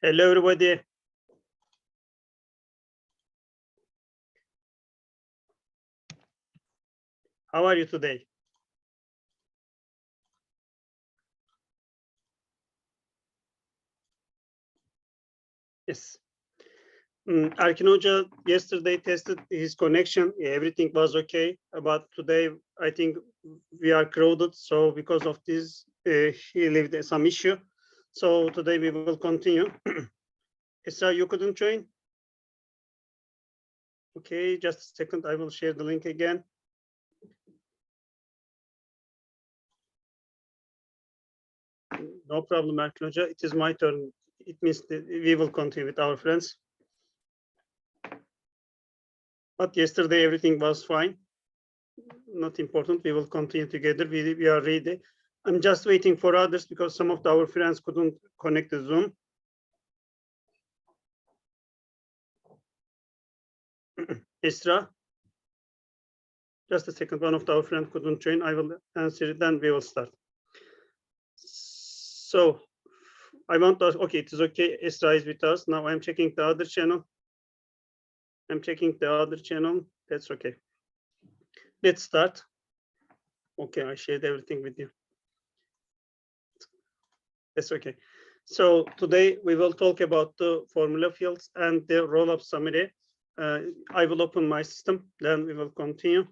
Hello, everybody. How are you today? Yes. Erkin Hoca yesterday tested his connection. Everything was okay. But today, I think we are crowded. So because of this, he lived some issue. So today we will continue. Esra, you couldn't join? Okay, just a second. I will share the link again. No problem, Erkin Hoca. It is my turn. It means that we will continue with our friends. But yesterday, everything was fine. Not important. We will continue together. We are ready. I'm just waiting for others because some of our friends couldn't connect to Zoom. Esra, just a second. One of our friends couldn't join. I will answer it, then we will start. So I want to, okay, it is okay. Esra is with us. Now I'm checking the other channel. I'm checking the other channel. That's okay. Let's start. Okay, I shared everything with you. That's okay. So today we will talk about the formula fields and the roll-up summary. I will open my system, then we will continue.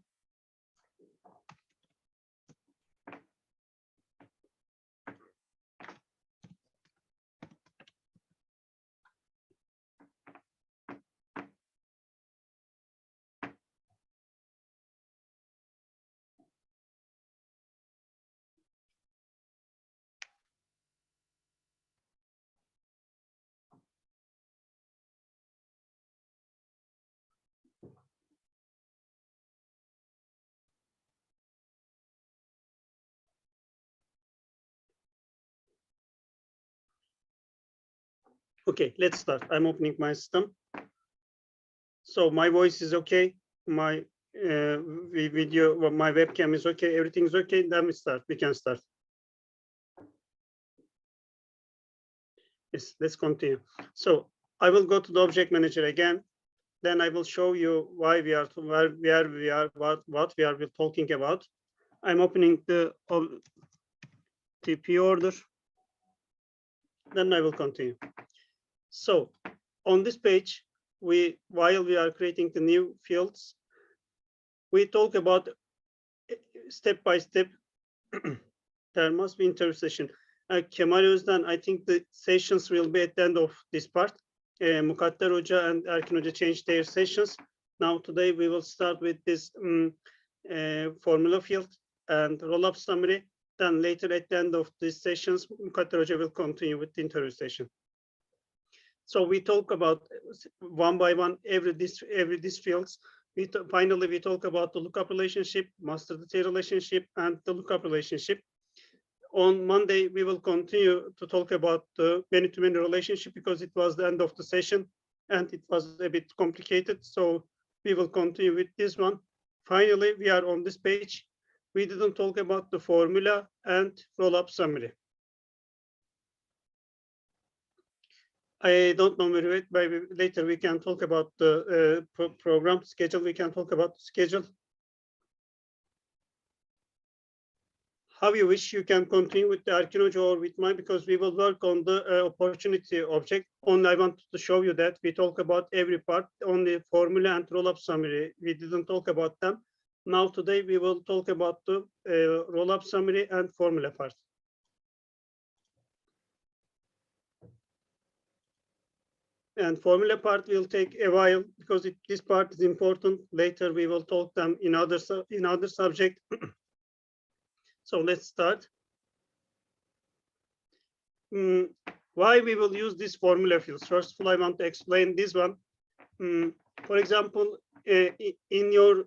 Okay, let's start. I'm opening my system. So my voice is okay. My video, my webcam is okay. Everything is okay. Then we start. We can start. Yes, let's continue. So I will go to the object manager again. Then I will show you why we are, where we are, what we are talking about. I'm opening the TP order. Then I will continue. So on this page, while we are creating the new fields, we talk about step by step. There must be interview session. Kemal Özden, I think the sessions will be at the end of this part. Mukadder Hoca and Erkin Hoca changed their sessions. Now today we will start with this formula field and roll-up summary. Then later at the end of these sessions, Mukadder Hoca will continue with the interview session. So we talk about one by one every these fields. Finally, we talk about the lookup relationship, master detail relationship, and the lookup relationship. On Monday, we will continue to talk about the many-to-many relationship because it was the end of the session and it was a bit complicated. So we will continue with this one. Finally, we are on this page. We didn't talk about the formula and roll-up summary. I don't know, maybe later we can talk about the program schedule. We can talk about the schedule. How you wish, you can continue with the Erkin Hoca or with mine because we will work on the opportunity object. Only I want to show you that we talk about every part, only formula and roll-up summary. We didn't talk about them. Now today we will talk about the roll-up summary and formula part. And formula part will take a while because this part is important. Later we will talk them in other subject. So let's start. Why we will use this formula fields? First of all, I want to explain this one. For example, in your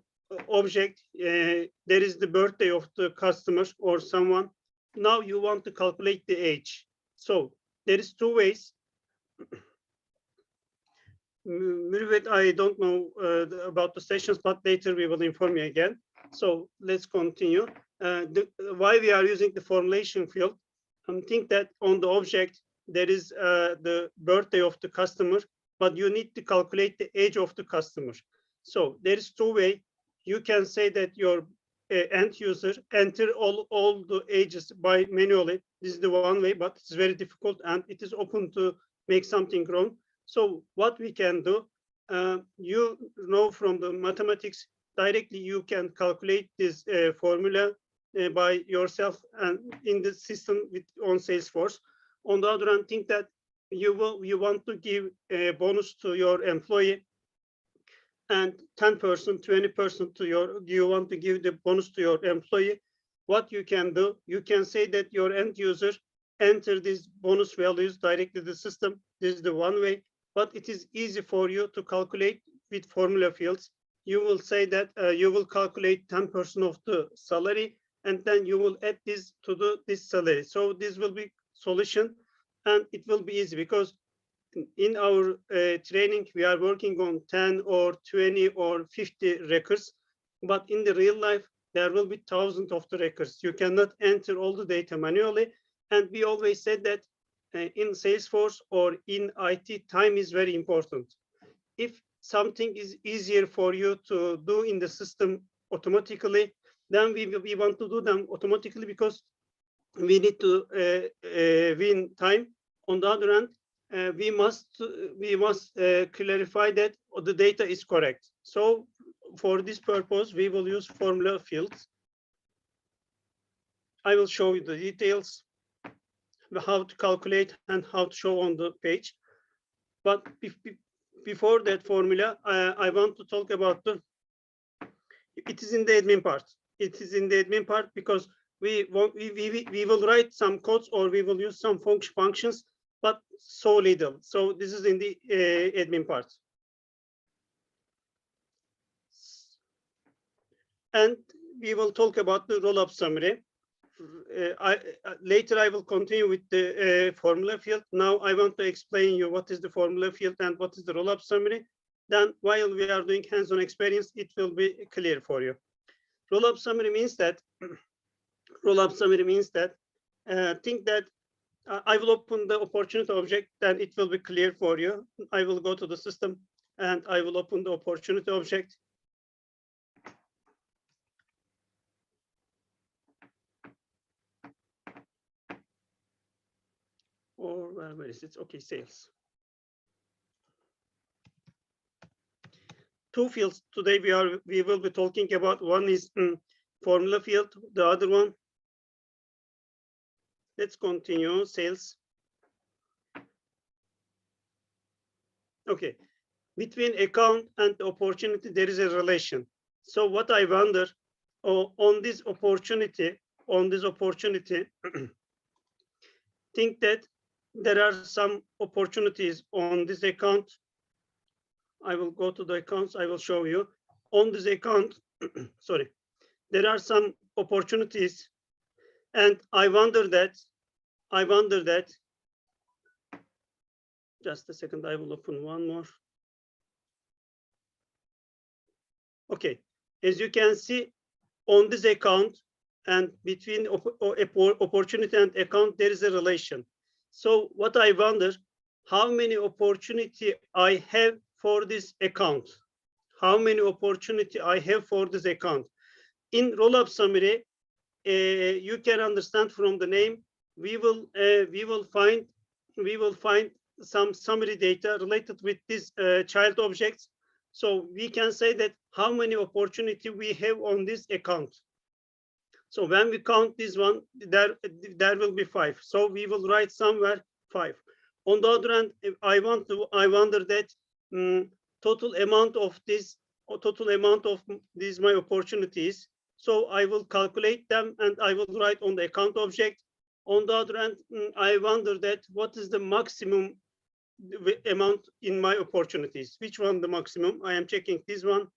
object, there is the birthday of the customer or someone. Now you want to calculate the age. So there is two ways. Mürvet, I don't know about the sessions, but later we will inform you again. So let's continue. Why we are using the formulation field? I think that on the object, there is the birthday of the customer, but you need to calculate the age of the customer. So there is two ways. You can say that your end user enter all the ages by manually. This is the one way, but it's very difficult and it is open to make something wrong. So what we can do, you know from the mathematics, directly you can calculate this formula by yourself and in the system on Salesforce. On the other hand, think that you want to give a bonus to your employee, and 10%, 20% to your, you want to give the bonus to your employee. What you can do, you can say that your end user enter these bonus values directly to the system. This is the one way, but it is easy for you to calculate with formula fields. You will say that you will calculate 10% of the salary, and then you will add this to this salary. So this will be solution, and it will be easy because in our training, we are working on 10 or 20 or 50 records, but in the real life, there will be thousands of the records. You cannot enter all the data manually. And we always said that in Salesforce or in IT, time is very important. If something is easier for you to do in the system automatically, then we want to do them automatically because we need to win time. On the other hand, we must clarify that the data is correct. So for this purpose, we will use formula fields. I will show you the details, how to calculate and how to show on the page. But before that formula, I want to talk about it is in the admin part. It is in the admin part because we will write some codes or we will use some functions, but so little. So this is in the admin part. And we will talk about the roll-up summary. Later I will continue with the formula field. Now I want to explain you what is the formula field and what is the roll-up summary. Then while we are doing hands-on experience, it will be clear for you. Roll-up summary means that think that I will open the opportunity object, then it will be clear for you. I will go to the system and I will open the opportunity object. Or where is it? Okay, sales. Two fields today we will be talking about. One is formula field, the other one. Let's continue sales. Okay, between account and opportunity, there is a relation. So what I wonder on this opportunity, think that there are some opportunities on this account. I will go to the accounts. I will show you on this account. Sorry, there are some opportunities, and I wonder that. Just a second. I will open one more. Okay, as you can see on this account and between opportunity and account, there is a relation. So what I wonder, how many opportunity I have for this account? How many opportunity I have for this account? In roll-up summary, you can understand from the name, we will find some summary data related with this child objects. So we can say that how many opportunity we have on this account. So when we count this one, there will be 5. So we will write somewhere 5. On the other hand, I wonder that total amount of these my opportunities. So I will calculate them and I will write on the account object. On the other hand, I wonder that what is the maximum amount in my opportunities? Which one the maximum? I am checking this one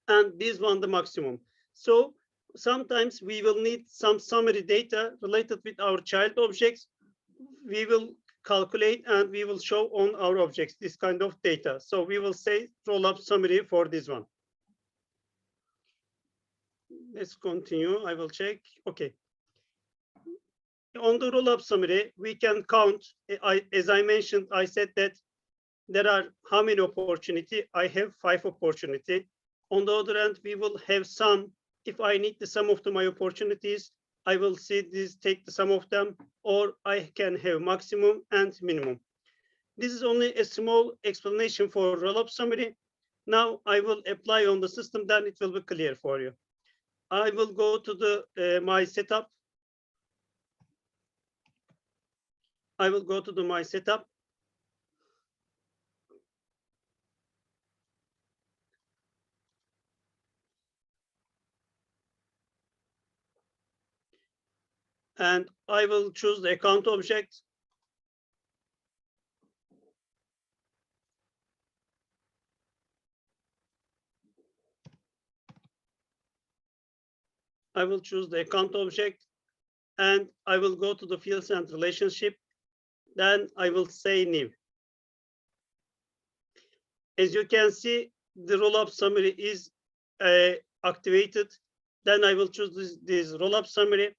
and this one the maximum. So sometimes we will need some summary data related with our child objects. We will calculate and we will show on our objects this kind of data. So we will say roll-up summary for this one. Let's continue. I will check. Okay. On the roll-up summary, we can count. As I mentioned, I said that there are how many opportunity? I have 5 opportunity. On the other hand, we will have some. If I need the sum of my opportunities, I will see this, take the sum of them, or I can have maximum and minimum. This is only a small explanation for roll-up summary. Now I will apply on the system, then it will be clear for you. I will go to the my setup. I will go to my setup. And I will choose the account object. I will choose the account object, and I will go to the fields and relationship. Then I will say new. As you can see, the roll-up summary is activated. Then I will choose this roll-up summary.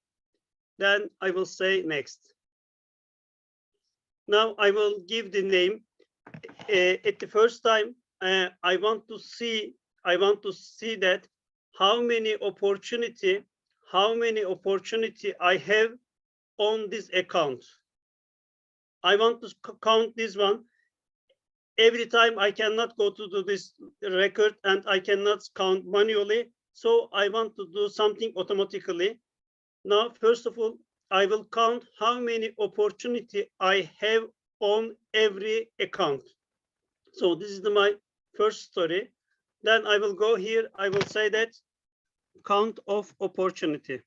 Then I will say next. Now I will give the name. At the first time, I want to see that how many opportunity I have on this account. I want to count this one. Every time I cannot go to this record and I cannot count manually. So I want to do something automatically. Now, first of all, I will count how many opportunity I have on every account. So this is my first story. Then I will go here. I will say that count of opportunity.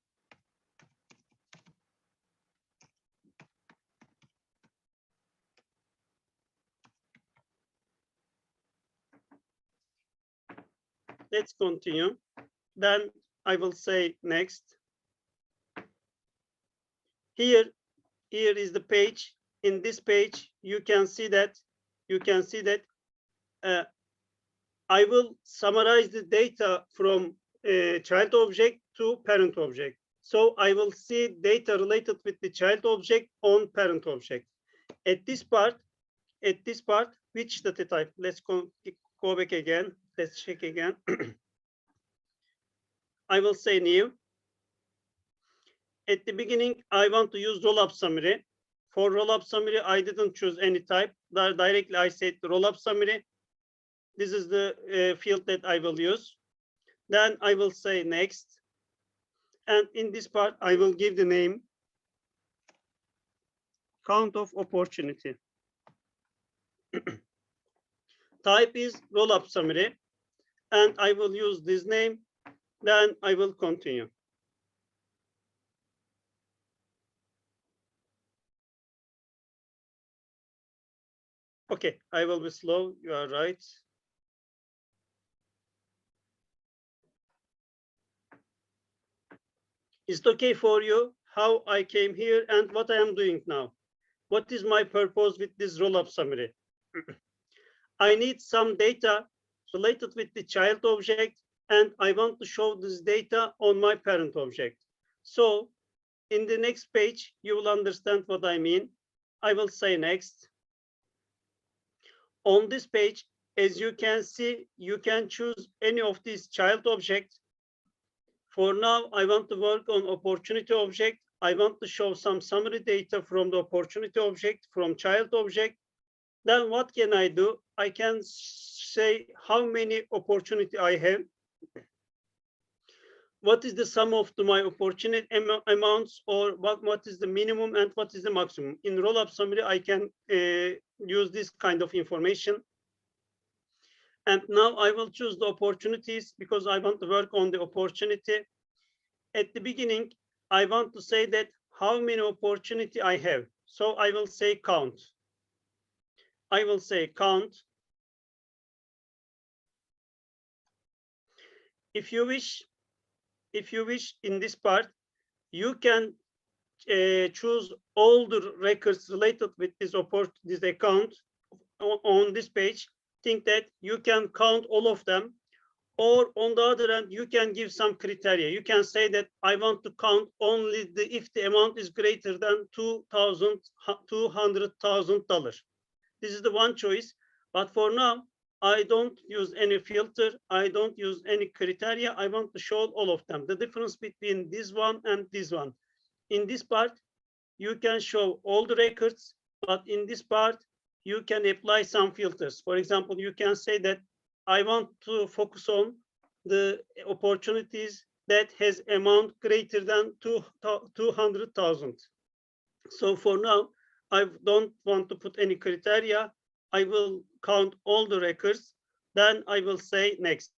Let's continue. Then I will say next. Here is the page. In this page, you can see that I will summarize the data from child object to parent object. So I will see data related with the child object on parent object. At this part, which data type? Let's go back again. Let's check again. I will say new. At the beginning, I want to use roll-up summary. For roll-up summary, I didn't choose any type. Directly, I said roll-up summary. This is the field that I will use. Then I will say next. And in this part, I will give the name count of opportunity. Type is roll-up summary. And I will use this name. Then I will continue. Okay, I will be slow. You are right. Is it okay for you how I came here and what I am doing now? What is my purpose with this roll-up summary? I need some data related with the child object, and I want to show this data on my parent object. So in the next page, you will understand what I mean. I will say next. On this page, as you can see, you can choose any of these child objects. For now, I want to work on opportunity object. I want to show some summary data from the opportunity object, from child object. Then what can I do? I can say how many opportunity I have. What is the sum of my opportunity amounts, or what is the minimum and what is the maximum? In roll-up summary, I can use this kind of information. And now I will choose the opportunities because I want to work on the opportunity. At the beginning, I want to say that how many opportunity I have. So I will say count. I will say count. If you wish in this part, you can choose all the records related with this account on this page. Think that you can count all of them, Or on the other hand, you can give some criteria. You can say that I want to count only if the amount is greater than $200,000. This is the one choice. But for now, I don't use any filter. I don't use any criteria. I want to show all of them. The difference between this one and this one. In this part, you can show all the records, but in this part, you can apply some filters. For example, you can say that I want to focus on the opportunities that has amount greater than 200,000. So for now, I don't want to put any criteria. I will count all the records. Then I will say next.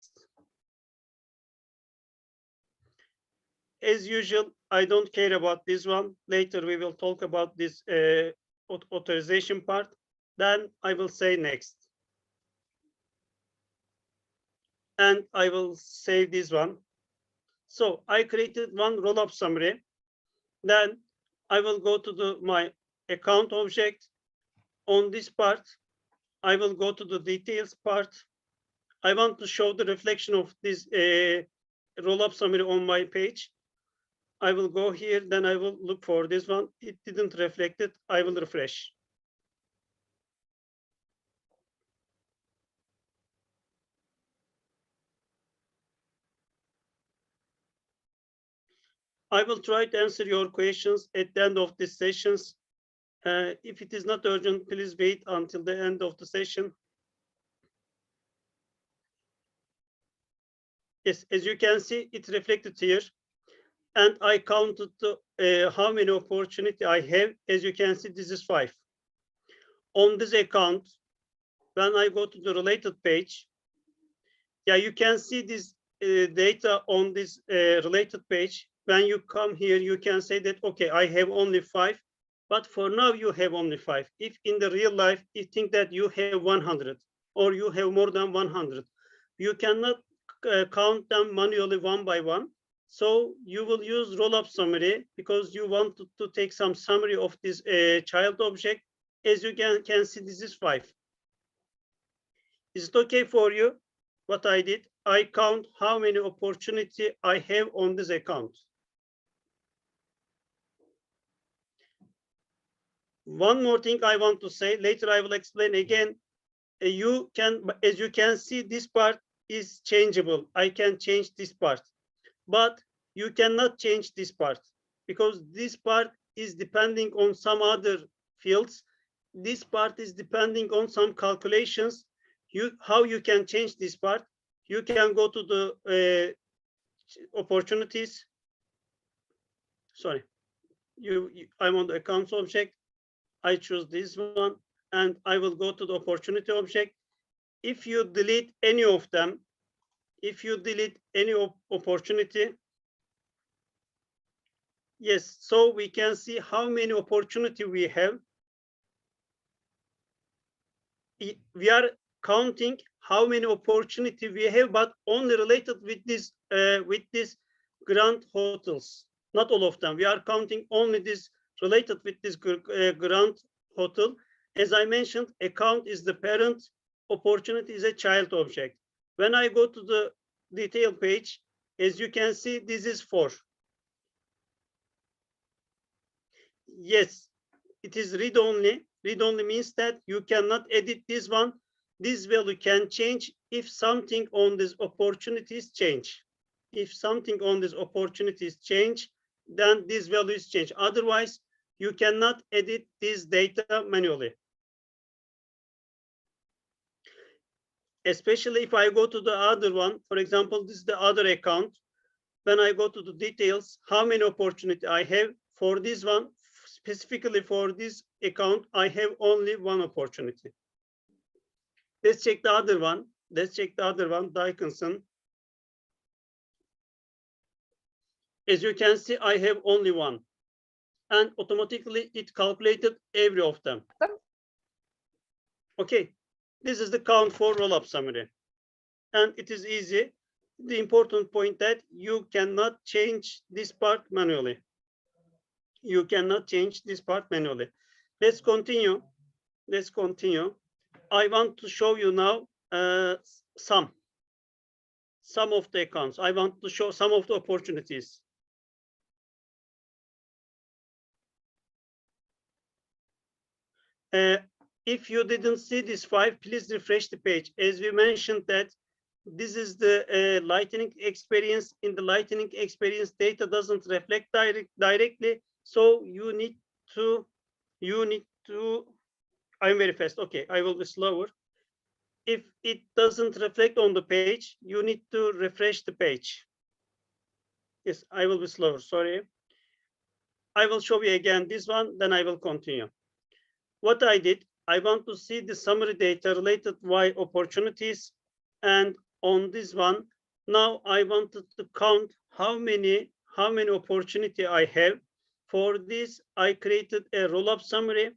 As usual, I don't care about this one. Later, we will talk about this authorization part. Then I will say next. And I will save this one. So I created one roll-up summary. Then I will go to my account object. On this part, I will go to the details part. I want to show the reflection of this roll-up summary on my page. I will go here, then I will look for this one. It didn't reflect it. I will refresh. I will try to answer your questions at the end of this sessions. If it is not urgent, please wait until the end of the session. Yes, as you can see, it's reflected here. And I counted how many opportunity I have. As you can see, this is 5. On this account, when I go to the related page, yeah, you can see this data on this related page. When you come here, you can say that, okay, I have only 5, but for now you have only 5. If in the real life, you think that you have 100 or you have more than 100, you cannot count them manually one by one. So you will use roll-up summary because you want to take some summary of this child object. As you can see, this is 5. Is it okay for you? What I did, I count how many opportunity I have on this account. One more thing I want to say, later I will explain again. You can, as you can see, this part is changeable. I can change this part, but you cannot change this part because this part is depending on some other fields. This part is depending on some calculations. How you can change this part? You can go to the opportunities. Sorry, I'm on the accounts object. I choose this one and I will go to the opportunity object. If you delete any of them, if you delete any opportunity, yes, so we can see how many opportunity we have. We are counting how many opportunity we have, but only related with this grand hotels. Not all of them. We are counting only this related with this grand hotel. As I mentioned, account is the parent, opportunity is a child object. When I go to the detail page, as you can see, this is 4. Yes, it is read only. Read only means that you cannot edit this one. This value can change if something on these opportunities change. If something on these opportunities change, then this value is changed. Otherwise, you cannot edit this data manually. Especially if I go to the other one, for example, this is the other account. When I go to the details, how many opportunity I have for this one, specifically for this account, I have only 1 opportunity. Let's check the other one. Let's check the other one, Dickinson. As you can see, I have only 1. And automatically it calculated every of them. Okay, this is the count for roll-up summary. And it is easy. The important point that you cannot change this part manually. You cannot change this part manually. Let's continue. Let's continue. I want to show you now sum. some of the accounts. I want to show some of the opportunities. If you didn't see this 5, please refresh the page. As we mentioned that this is the Lightning experience. In the Lightning experience, data doesn't reflect directly. So you need to, I'm very fast. Okay, I will be slower. If it doesn't reflect on the page, you need to refresh the page. Yes, I will be slower, sorry. I will show you again this one, then I will continue. What I did, I want to see the summary data related Y opportunities. And on this one, now I wanted to count how many opportunity I have. For this, I created a roll-up summary.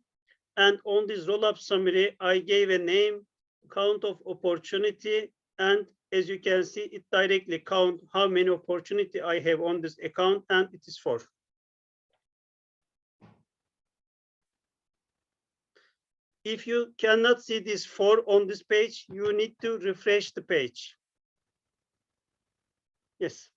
And on this roll-up summary, I gave a name, count of opportunity. And as you can see, it directly count how many opportunity I have on this account, and it is 4. If you cannot see this 4 on this page, you need to refresh the page. Yes.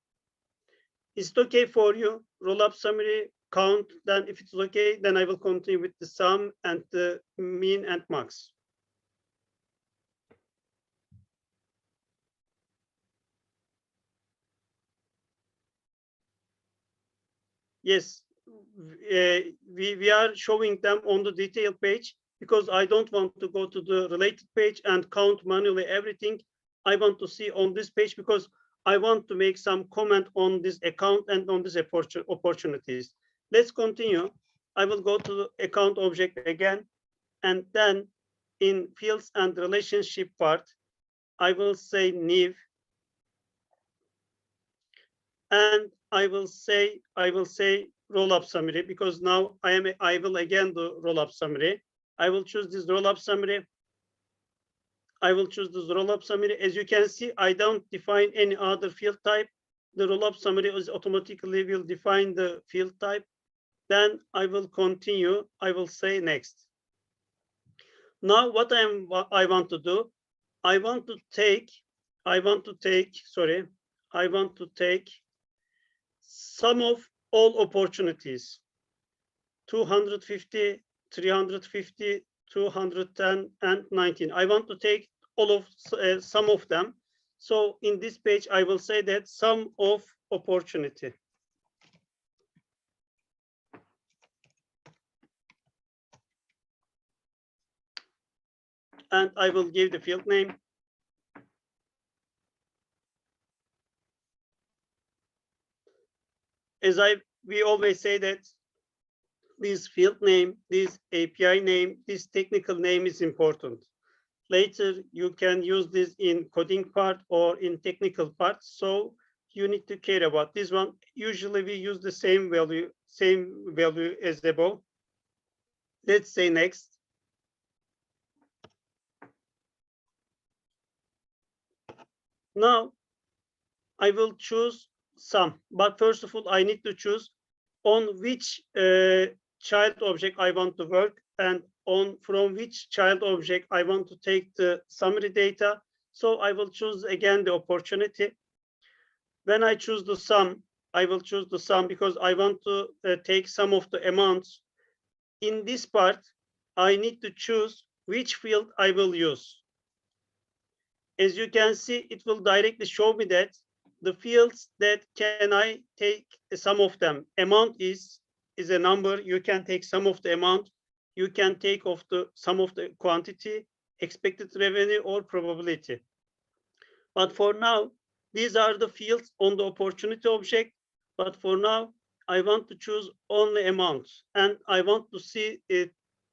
Is it okay for you? Roll-up summary, count, then if it's okay, then I will continue with the sum and the mean and max. Yes, we are showing them on the detail page because I don't want to go to the related page and count manually everything. I want to see on this page because I want to make some comment on this account and on these opportunities. Let's continue. I will go to the account object again, and then in fields and relationship part, I will say new, and I will say roll-up summary, because now I will again do roll-up summary. I will choose this roll-up summary. I will choose this roll-up summary. As you can see, I don't define any other field type. The roll-up summary is automatically will define the field type. Then I will continue. I will say next. Now what I want to do, I want to take sum of all opportunities, 250, 350, 210, and 19. I want to take all of some of them. So in this page, I will say that sum of opportunity. And I will give the field name. As we always say that this field name, this API name, this technical name is important. Later, you can use this in coding part or in technical part. So you need to care about this one. Usually we use the same value as above. Let's say next. Now I will choose sum, but first of all, I need to choose on which child object I want to work, and from which child object I want to take the summary data. So I will choose again the opportunity. When I choose the sum, I will choose the sum because I want to take some of the amounts. In this part, I need to choose which field I will use. As you can see, it will directly show me that the fields that can I take some of them. Amount is a number. You can take some of the amount. You can take of the some of the quantity, expected revenue, or probability. But for now, these are the fields on the opportunity object. But for now, I want to choose only amounts, and I want to see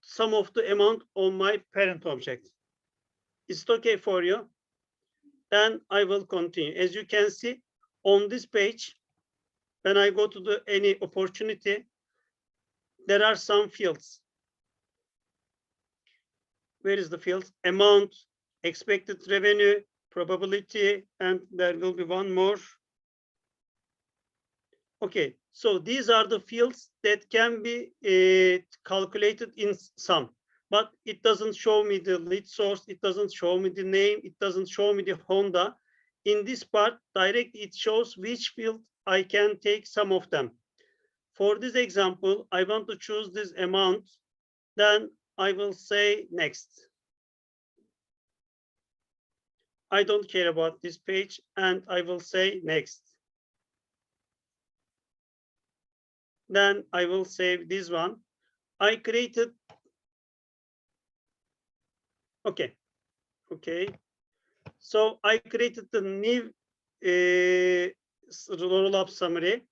some of the amount on my parent object. Is it okay for you? Then I will continue. As you can see on this page, when I go to any opportunity, there are some fields. Where is the field? Amount, expected revenue, probability, and there will be one more. Okay, so these are the fields that can be calculated in sum, but it doesn't show me the lead source. It doesn't show me the name. It doesn't show me the Honda. in this part, direct, it shows which field I can take some of them. For this example, I want to choose this amount. Then I will say next. I don't care about this page, and I will say next. Then I will save this one. I created, okay. So I created the new roll-up summary.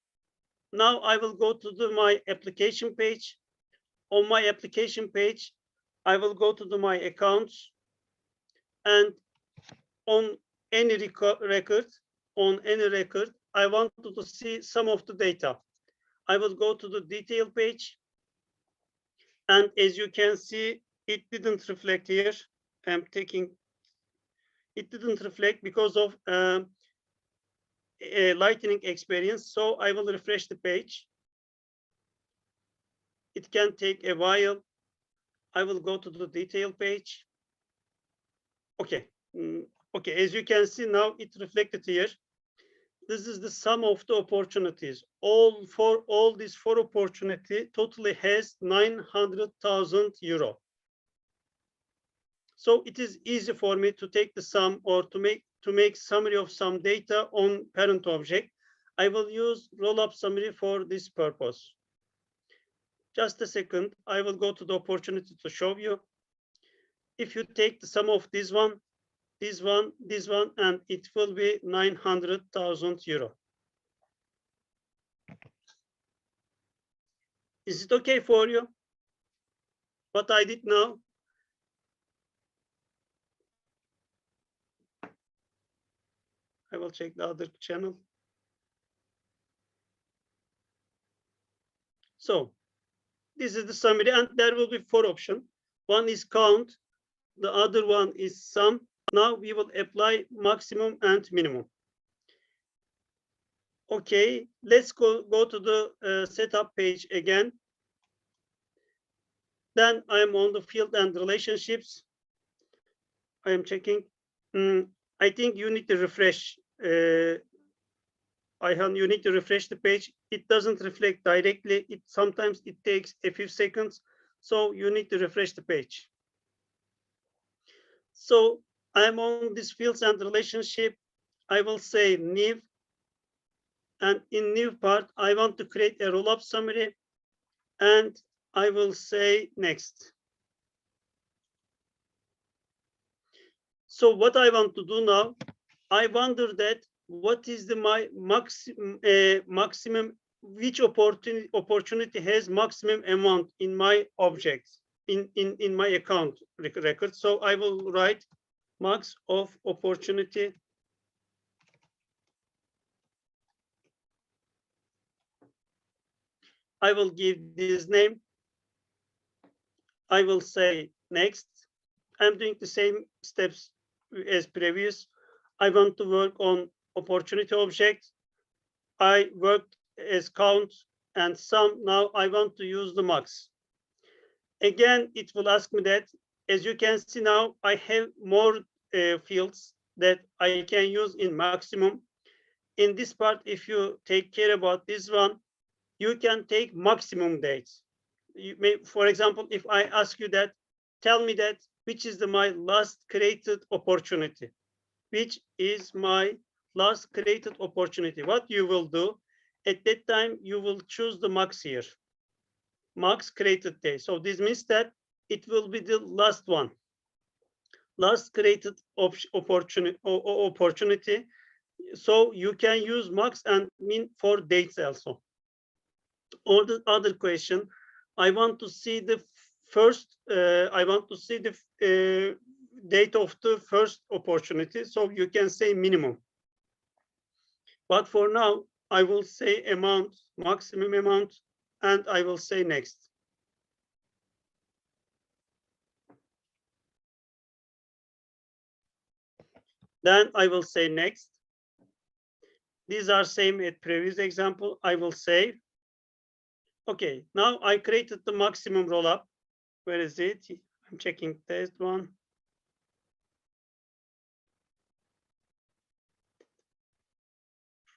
Now I will go to my application page. On my application page, I will go to my accounts, and on any record, I want to see some of the data. I will go to the detail page, and as you can see, it didn't reflect here. It didn't reflect because of a lightning experience. So I will refresh the page. It can take a while. I will go to the detail page. Okay. Okay, as you can see now, it reflected here. This is the sum of the opportunities. All these four opportunity totally has 900,000 euro. So it is easy for me to take the sum or to make summary of some data on parent object. I will use roll-up summary for this purpose. Just a second, I will go to the opportunity to show you. If you take the sum of this one, and it will be 900,000 euro. Is it okay for you? What I did now? I will check the other channel. So this is the summary, and there will be four options. One is count, the other one is sum. Now we will apply maximum and minimum. Okay, let's go to the setup page again. Then I am on the field and relationships. I am checking. I think you need to refresh. Ayhan, you need to refresh the page. It doesn't reflect directly. Sometimes it takes a few seconds. So you need to refresh the page. So I'm on this fields and relationship. I will say new. And in new part, I want to create a roll-up summary. And I will say next. So what I want to do now, I wonder that what is my maximum, which opportunity has maximum amount in my objects, in my account record. So I will write max of opportunity. I will give this name. I will say next. I'm doing the same steps as previous. I want to work on opportunity object. I worked as count and sum. Now I want to use the max. Again, it will ask me that. As you can see now, I have more fields that I can use in maximum. In this part, if you take care about this one, you can take maximum dates. You may, for example, if I ask you that, tell me that which is my last created opportunity. Which is my last created opportunity? What you will do at that time, you will choose the max here. Max created day. So this means that it will be the last one. Last created opportunity. So you can use max and min for dates also. Or the other question, I want to see the first, I want to see the date of the first opportunity. So you can say minimum. But for now, I will say amount, maximum amount, and I will say next. Then I will say next. These are same as previous example. I will save. Okay, now I created the maximum roll-up. Where is it? I'm checking test one.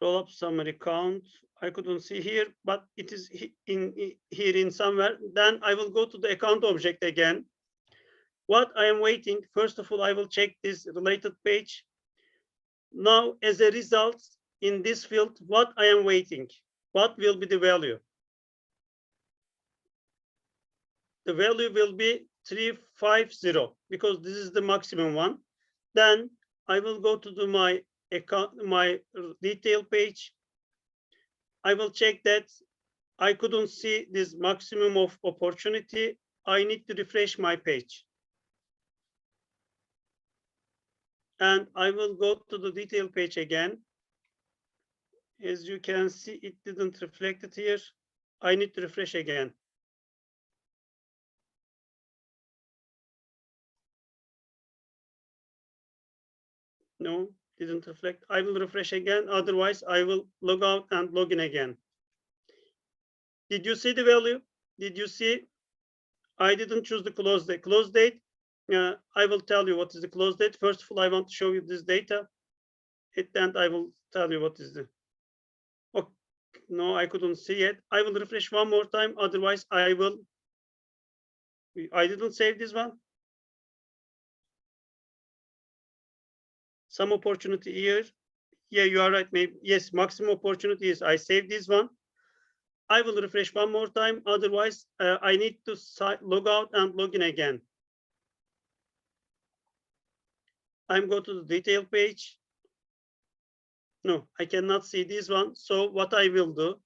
roll-up summary count. I couldn't see here, but it is here in somewhere. Then I will go to the account object again. What I am waiting, first of all, I will check this related page. Now, as a result, in this field, what I am waiting, what will be the value? The value will be 350 because this is the maximum one. Then I will go to my account, my detail page. I will check that I couldn't see this maximum of opportunity. I need to refresh my page. And I will go to the detail page again. As you can see, it didn't reflect it here. I need to refresh again. No, didn't reflect. I will refresh again. Otherwise, I will log out and log in again. Did you see the value? Did you see? I didn't choose the close date. Close date. I will tell you what is the close date. First of all, I want to show you this data. And I will tell you what is the. Okay, no, I couldn't see it. I will refresh one more time. Otherwise, I will. I didn't save this one. Some opportunity here. Yeah, you are right. Maybe yes, maximum opportunity is I saved this one. I will refresh one more time. Otherwise, I need to log out and log in again. I'm go to the detail page. No, I cannot see this one. So what I will do,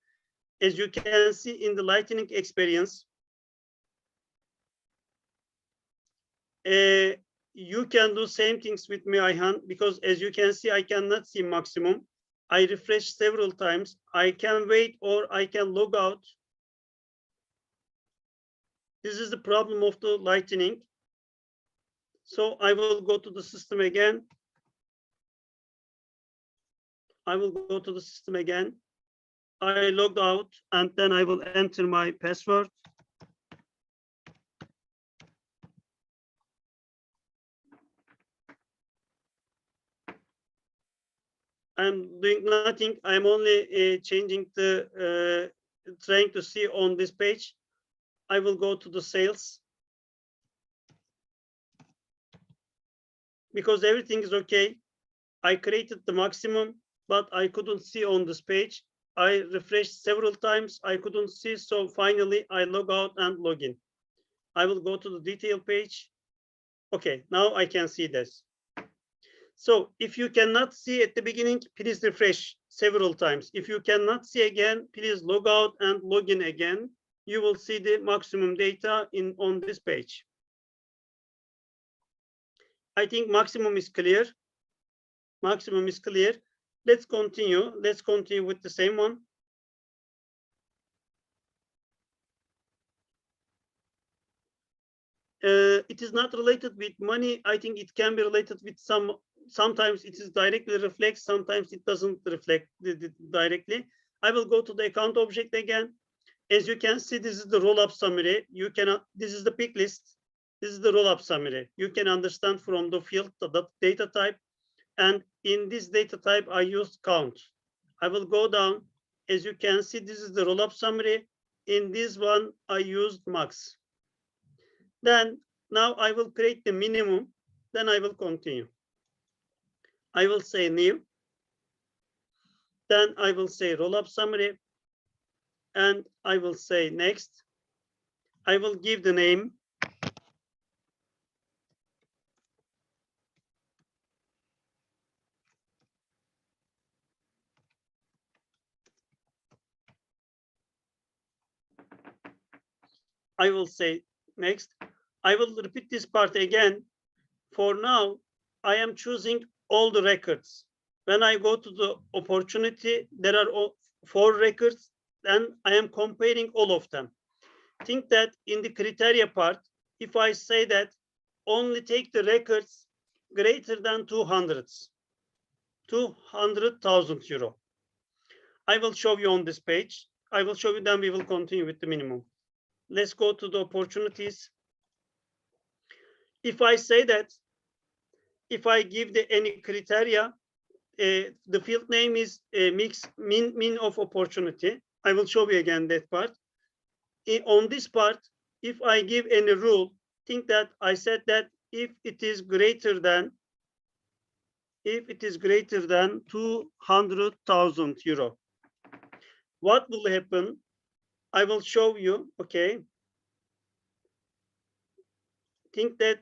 as you can see in the Lightning experience, you can do same things with me, Ayhan, because as you can see, I cannot see maximum. I refresh several times. I can wait or I can log out. This is the problem of the Lightning. So I will go to the system again. I will go to the system again. I logged out and then I will enter my password. I'm doing nothing. I'm only changing the, trying to see on this page. I will go to the sales. Because everything is okay. I created the maximum, but I couldn't see on this page. I refreshed several times. I couldn't see. So finally, I log out and log in. I will go to the detail page. Okay, now I can see this. So if you cannot see at the beginning, please refresh several times. If you cannot see again, please log out and log in again. You will see the maximum data on this page. I think maximum is clear. Maximum is clear. Let's continue. Let's continue with the same one. It is not related with money. I think it can be related with sometimes it is directly reflects, sometimes it doesn't reflect directly. I will go to the account object again. As you can see, this is the roll-up summary. You cannot, this is the pick list. This is the roll-up summary. You can understand from the field, the data type. And in this data type, I used count. I will go down. As you can see, this is the roll-up summary. In this one, I used max. Then now I will create the minimum. Then I will continue. I will say new. Then I will say roll-up summary. And I will say next. I will give the name. I will say next. I will repeat this part again. For now, I am choosing all the records. When I go to the opportunity, there are 4 records, and I am comparing all of them. Think that in the criteria part, if I say that only take the records greater than 200,000 euro. I will show you on this page. I will show you, then we will continue with the minimum. Let's go to the opportunities. If I say that, if I give the any criteria, the field name is mix min of opportunity. I will show you again that part. On this part, if I give any rule, think that I said that if it is greater than 200,000 euro, what will happen? I will show you. Okay. Think that.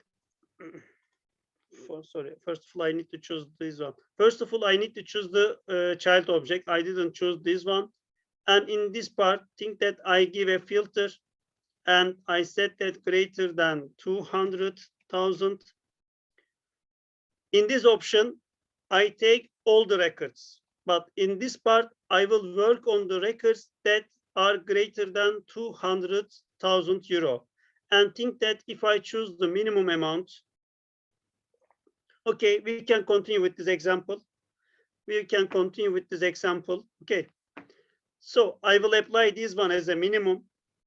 Sorry. First of all, I need to choose this one. First of all, I need to choose the child object. I didn't choose this one. And in this part, think that I give a filter and I set that greater than 200,000. In this option, I take all the records. But in this part, I will work on the records that are greater than 200,000 euro. And think that if I choose the minimum amount, okay, we can continue with this example. Okay. So I will apply this one as a minimum,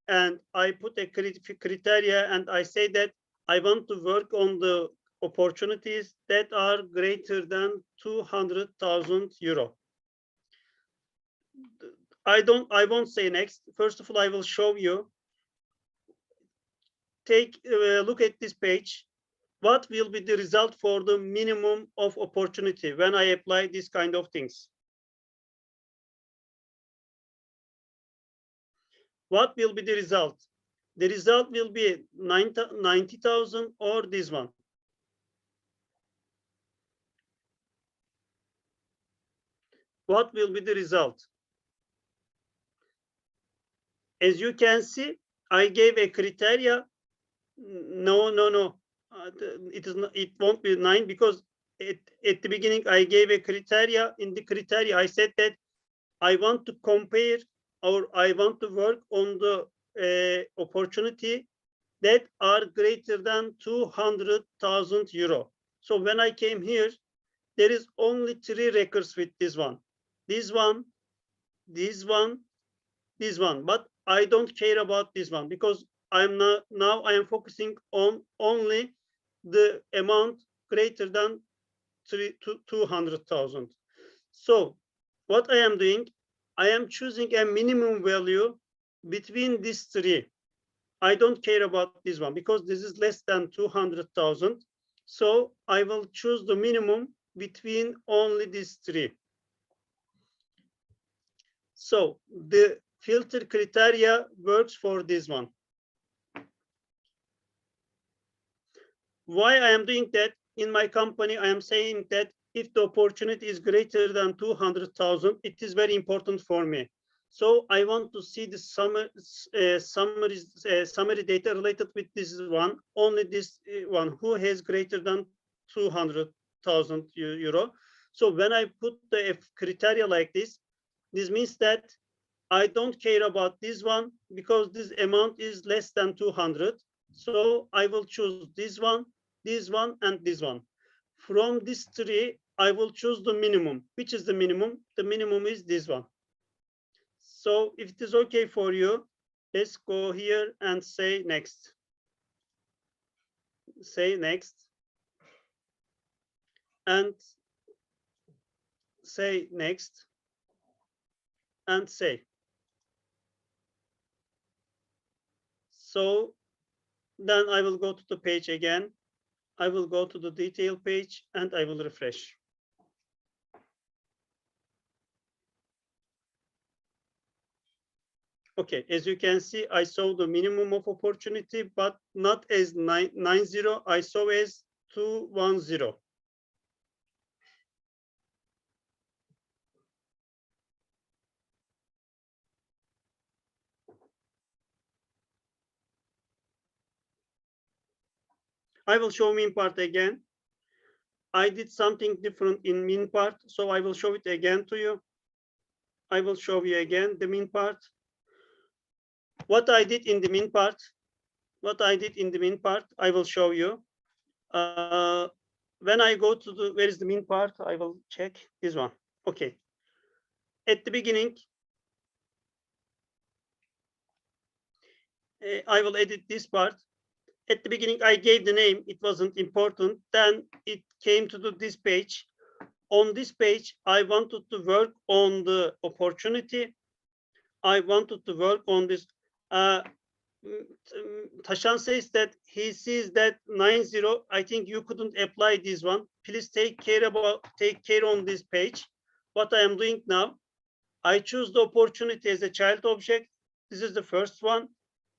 and I put a criteria, and I say that I want to work on the opportunities that are greater than 200,000 euro. I won't say next. First of all, I will show you. Take a look at this page. What will be the result for the minimum of opportunity when I apply this kind of things? What will be the result? The result will be 90,000 or this one. What will be the result? As you can see, I gave a criteria. No. It is not. It won't be 9 because at the beginning I gave a criteria. In the criteria, I said that I want to compare or I want to work on the opportunity that are greater than 200,000 euro. So when I came here, there is only 3 records with this one. This one, this one, this one. But I don't care about this one because I'm now I am focusing on only the amount greater than 200,000. So what I am doing, I am choosing a minimum value between these 3. I don't care about this one because this is less than 200,000. So I will choose the minimum between only these 3. So the filter criteria works for this one. Why I am doing that? In my company, I am saying that if the opportunity is greater than 200,000, it is very important for me. So I want to see the summary data related with this one, only this one who has greater than 200,000 euro. So when I put the criteria like this means that I don't care about this one because this amount is less than 200. So I will choose this one, and this one. From these 3, I will choose the minimum. Which is the minimum? The minimum is this one. So if it is okay for you, let's go here and say next. Say next. And say next. And say. So then I will go to the page again. I will go to the detail page and I will refresh. Okay, as you can see, I saw the minimum of opportunity, but not as 90, I saw as 210. I will show min part again. I did something different in min part, so I will show it again to you. I will show you again the min part. What I did in the min part, I will show you. When I go to the, where is the min part? I will check this one. Okay. At the beginning, I will edit this part. At the beginning, I gave the name. It wasn't important. Then it came to this page. on this page, I wanted to work on the opportunity. I wanted to work on this. Tashan says that he sees that 90. I think you couldn't apply this one. Please take care on this page. What I am doing now, I choose the opportunity as a child object. This is the first one.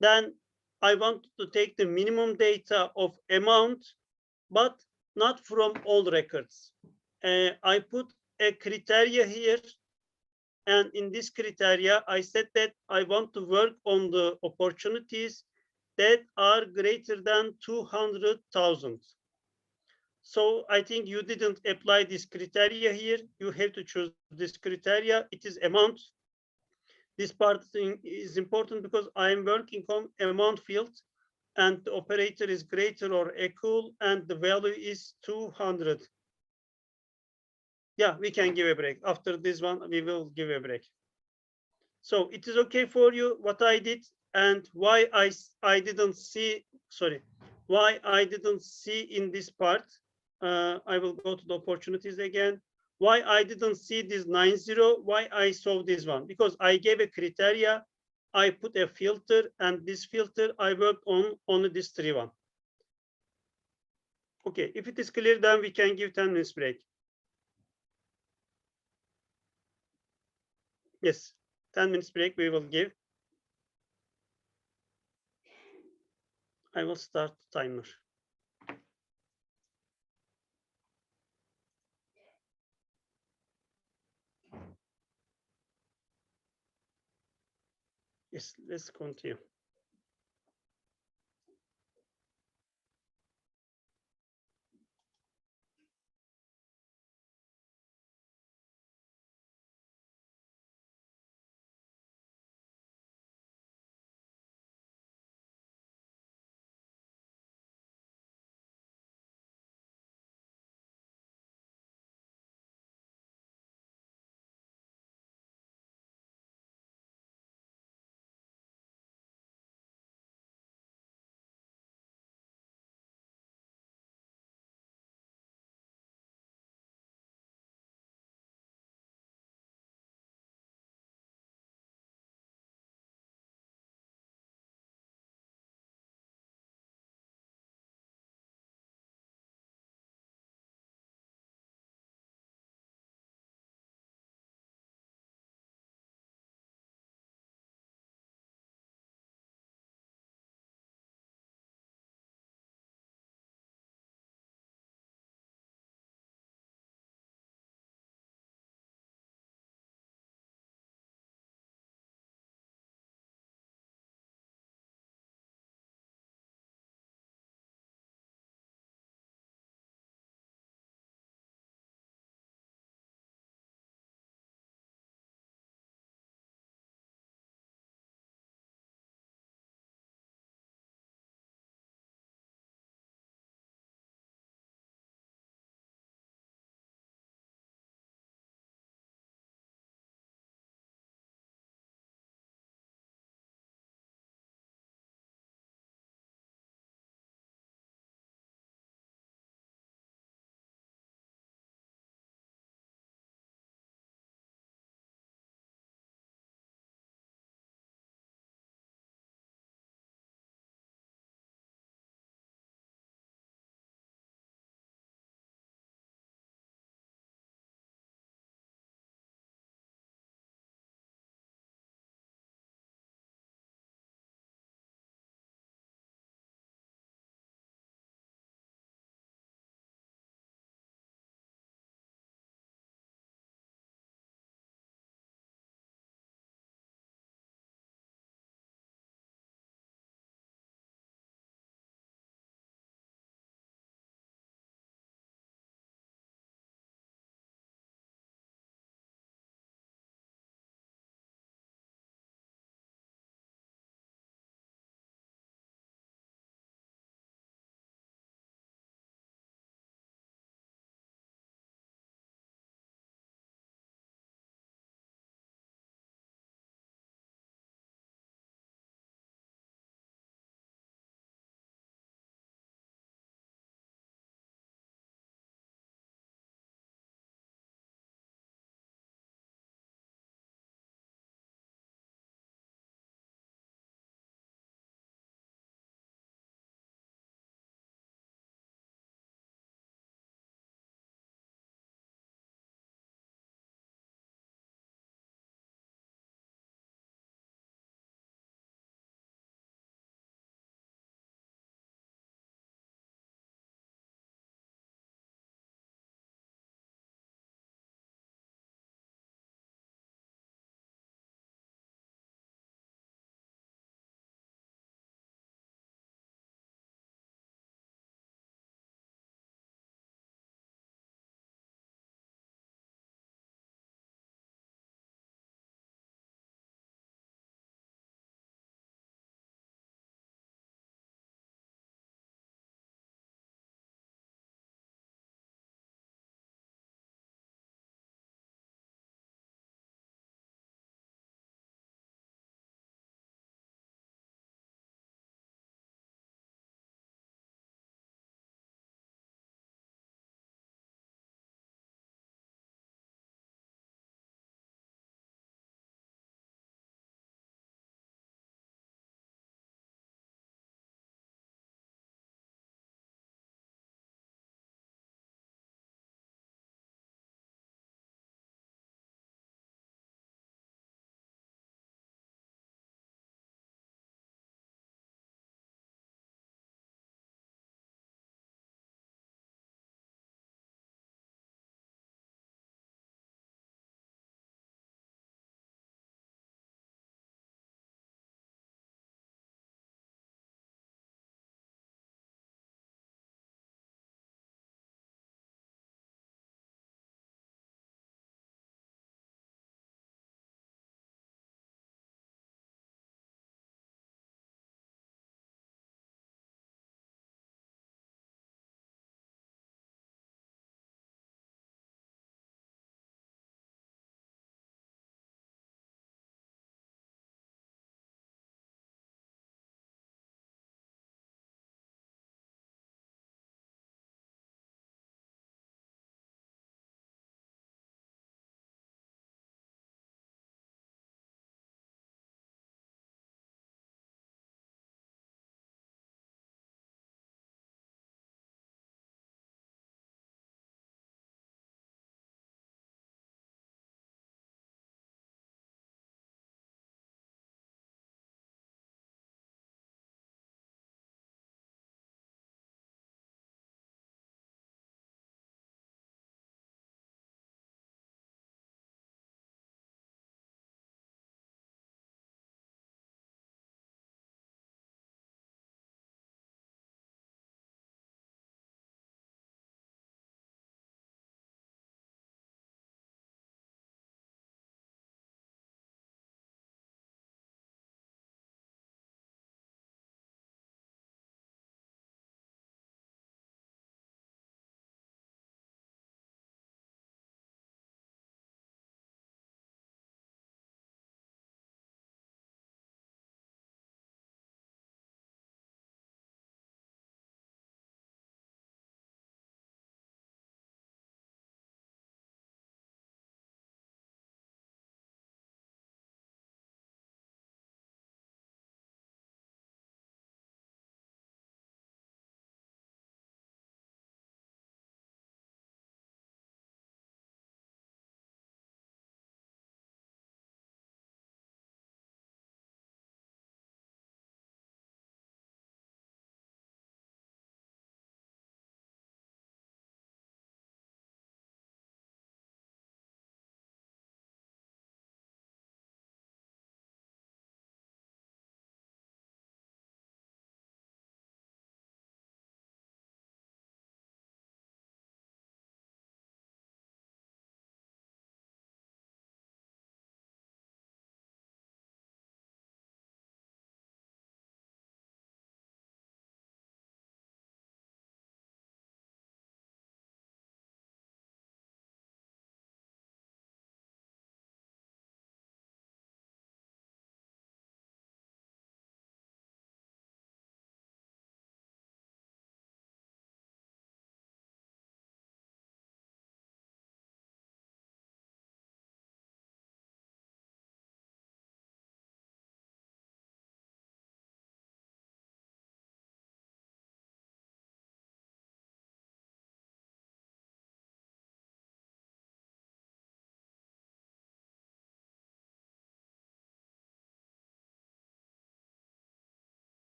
Then I want to take the minimum data of amount, but not from all records. I put a criteria here. And in this criteria, I said that I want to work on the opportunities that are greater than 200,000. So I think you didn't apply this criteria here. You have to choose this criteria. It is amount. This part is important because I'm working on amount field and the operator is greater or equal and the value is 200. Yeah, we can give a break. After this one, we will give a break. So it is okay for you what I did and why I didn't see, sorry, why I didn't see in this part. I will go to the opportunities again. Why I didn't see this 90, why I saw this one? Because I gave a criteria, I put a filter, and this filter I worked on only this 3 one. Okay, if it is clear, then we can give 10 minutes break. Yes, 10 minutes break we will give. I will start the timer. Yes, let's continue.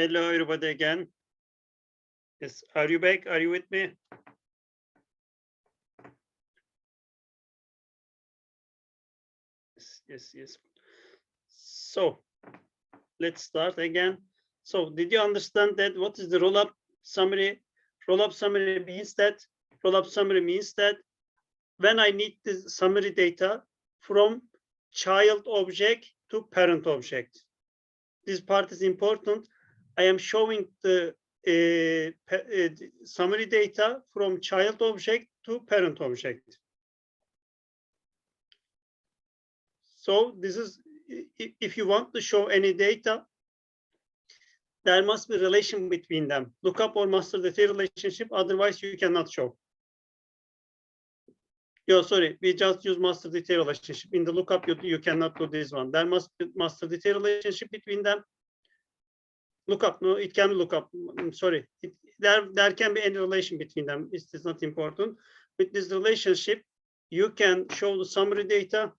Hello, everybody again. Yes, are you back? Are you with me? Yes. So let's start again. So did you understand that what is the roll-up summary? Roll-up summary means that when I need the summary data from child object to parent object. This part is important. I am showing the summary data from child object to parent object. So this is, if you want to show any data, there must be a relation between them. Lookup or master data relationship, otherwise you cannot show. Sorry, we just use master data relationship. In the lookup, you cannot do this one. There must be master data relationship between them. Lookup, no, it can be lookup. I'm sorry. There can be any relation between them. It's not important. With this relationship, you can show the summary data.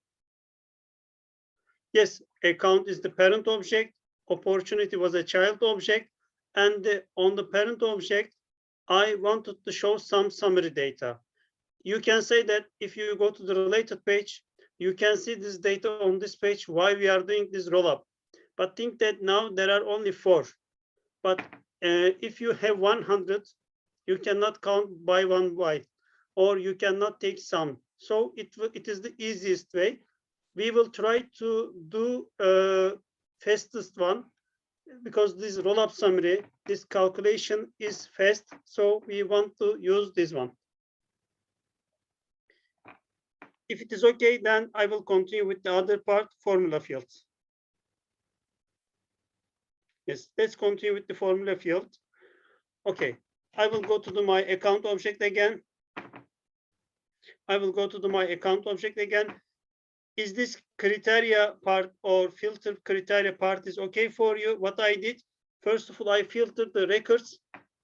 Yes, account is the parent object. Opportunity was a child object. And on the parent object, I wanted to show some summary data. You can say that if you go to the related page, you can see this data on this page, why we are doing this rollup. But think that now there are only 4. But if you have 100, you cannot count by one by, or you cannot take sum. So it is the easiest way. We will try to do fastest one, because this roll-up summary, this calculation is fast. So we want to use this one. If it is okay, then I will continue with the other part, formula fields. Yes, let's continue with the formula field. Okay, I will go to my account object again. Is this criteria part or filter criteria part is okay for you? What I did, first of all, I filtered the records.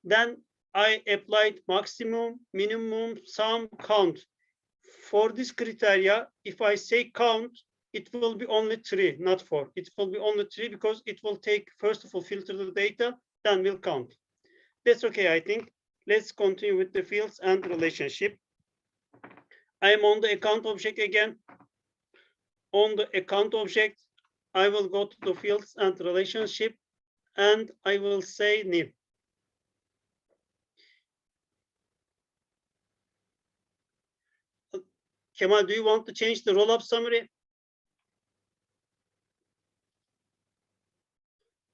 Then I applied maximum, minimum, sum, count. For this criteria, if I say count, it will be only 3, not 4. It will be only 3 because it will take, first of all, filter the data, then we'll count. That's okay, I think. Let's continue with the fields and relationship. I am on the account object again. On the account object, I will go to the fields and relationship, and I will say new. Kemal, do you want to change the roll-up summary?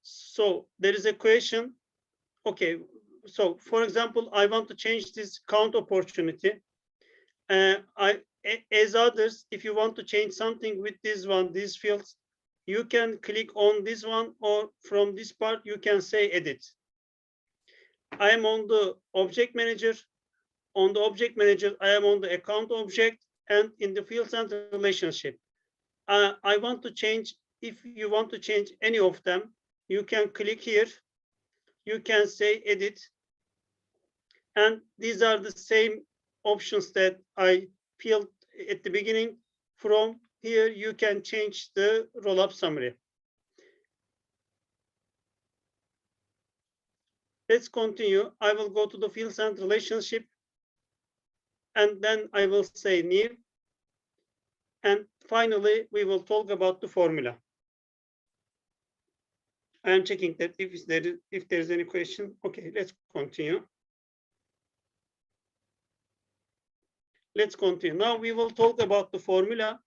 So there is a question. Okay, so for example, I want to change this count opportunity. As others, if you want to change something with this one, these fields, you can click on this one, or from this part, you can say edit. I am on the object manager. On the object manager, I am on the account object, and in the fields and relationship. I want to change, if you want to change any of them, you can click here. You can say edit. And these are the same options that I filled at the beginning. From here, you can change the roll-up summary. Let's continue. I will go to the fields and relationship, and then I will say new. And finally, we will talk about the formula. I am checking that if there is any question. Okay, let's continue. Let's continue. Now we will talk about the formula.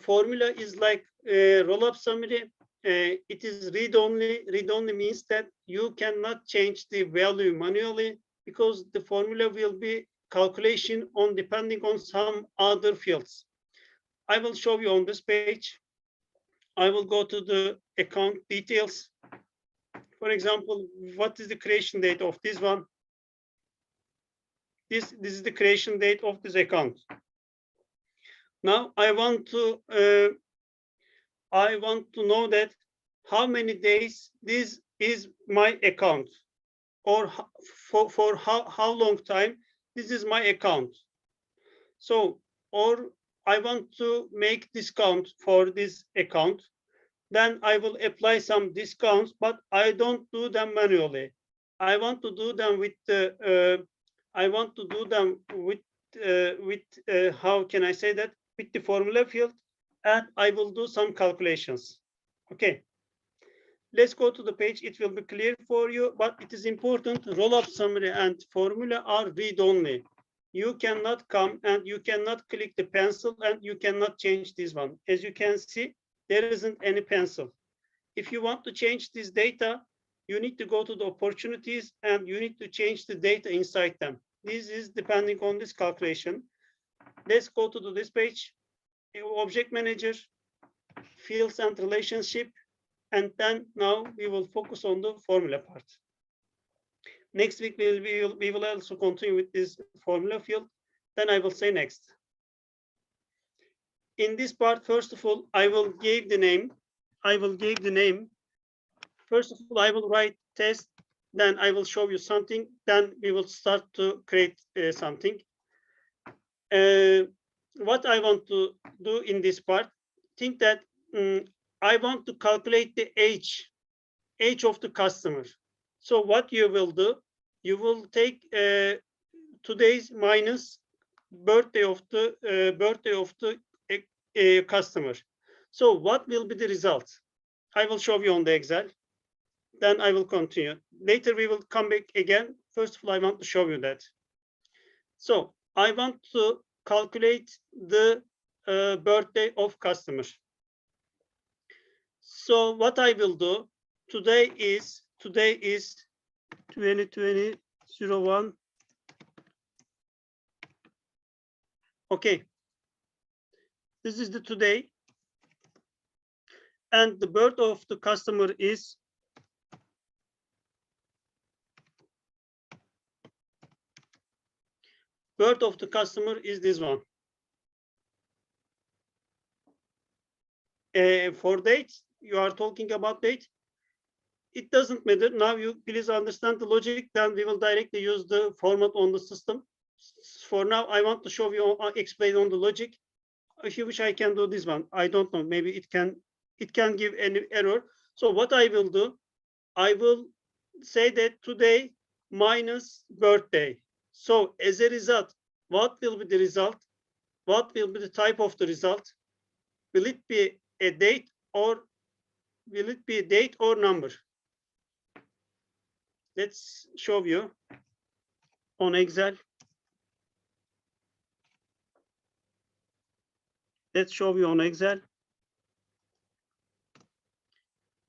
Formula is like a roll-up summary. It is read-only. Read-only means that you cannot change the value manually, because the formula will be calculation on depending on some other fields. I will show you on this page. I will go to the account details. For example, what is the creation date of this one? This is the creation date of this account. Now I want to know that how many days this is my account, or for how long time this is my account. So, or I want to make discount for this account. Then I will apply some discounts, but I don't do them manually. I want to do them with the how can I say that, with the formula field, and I will do some calculations. Okay. Let's go to the page. It will be clear for you, but it is important. Roll-up summary and formula are read-only. You cannot come and you cannot click the pencil and you cannot change this one. As you can see, there isn't any pencil. If you want to change this data, you need to go to the opportunities and you need to change the data inside them. This is depending on this calculation. Let's go to this page. Object manager, fields and relationship. And then now we will focus on the formula part. Next week we will also continue with this formula field. Then I will say next. In this part, first of all, I will give the name. First of all, I will write test. Then I will show you something. Then we will start to create something. What I want to do in this part, think that I want to calculate the age of the customer. So what you will do, you will take today's minus birthday of the customer. So what will be the result? I will show you on the Excel. Then I will continue. Later we will come back again. First of all, I want to show you that. So I want to calculate the birthday of customer. So what I will do, today is 2020-01. Okay, this is the today, and the birth of the customer is this one. For date, you are talking about date. It doesn't matter. Now you please understand the logic. Then we will directly use the format on the system. For now, I want to show you, explain on the logic. If you wish, I can do this one. I don't know. Maybe it can give any error. So what I will do, I will say that today minus birthday. So as a result, what will be the result? What will be the type of the result? Will it be a date or number? Let's show you on Excel. Let's show you on Excel.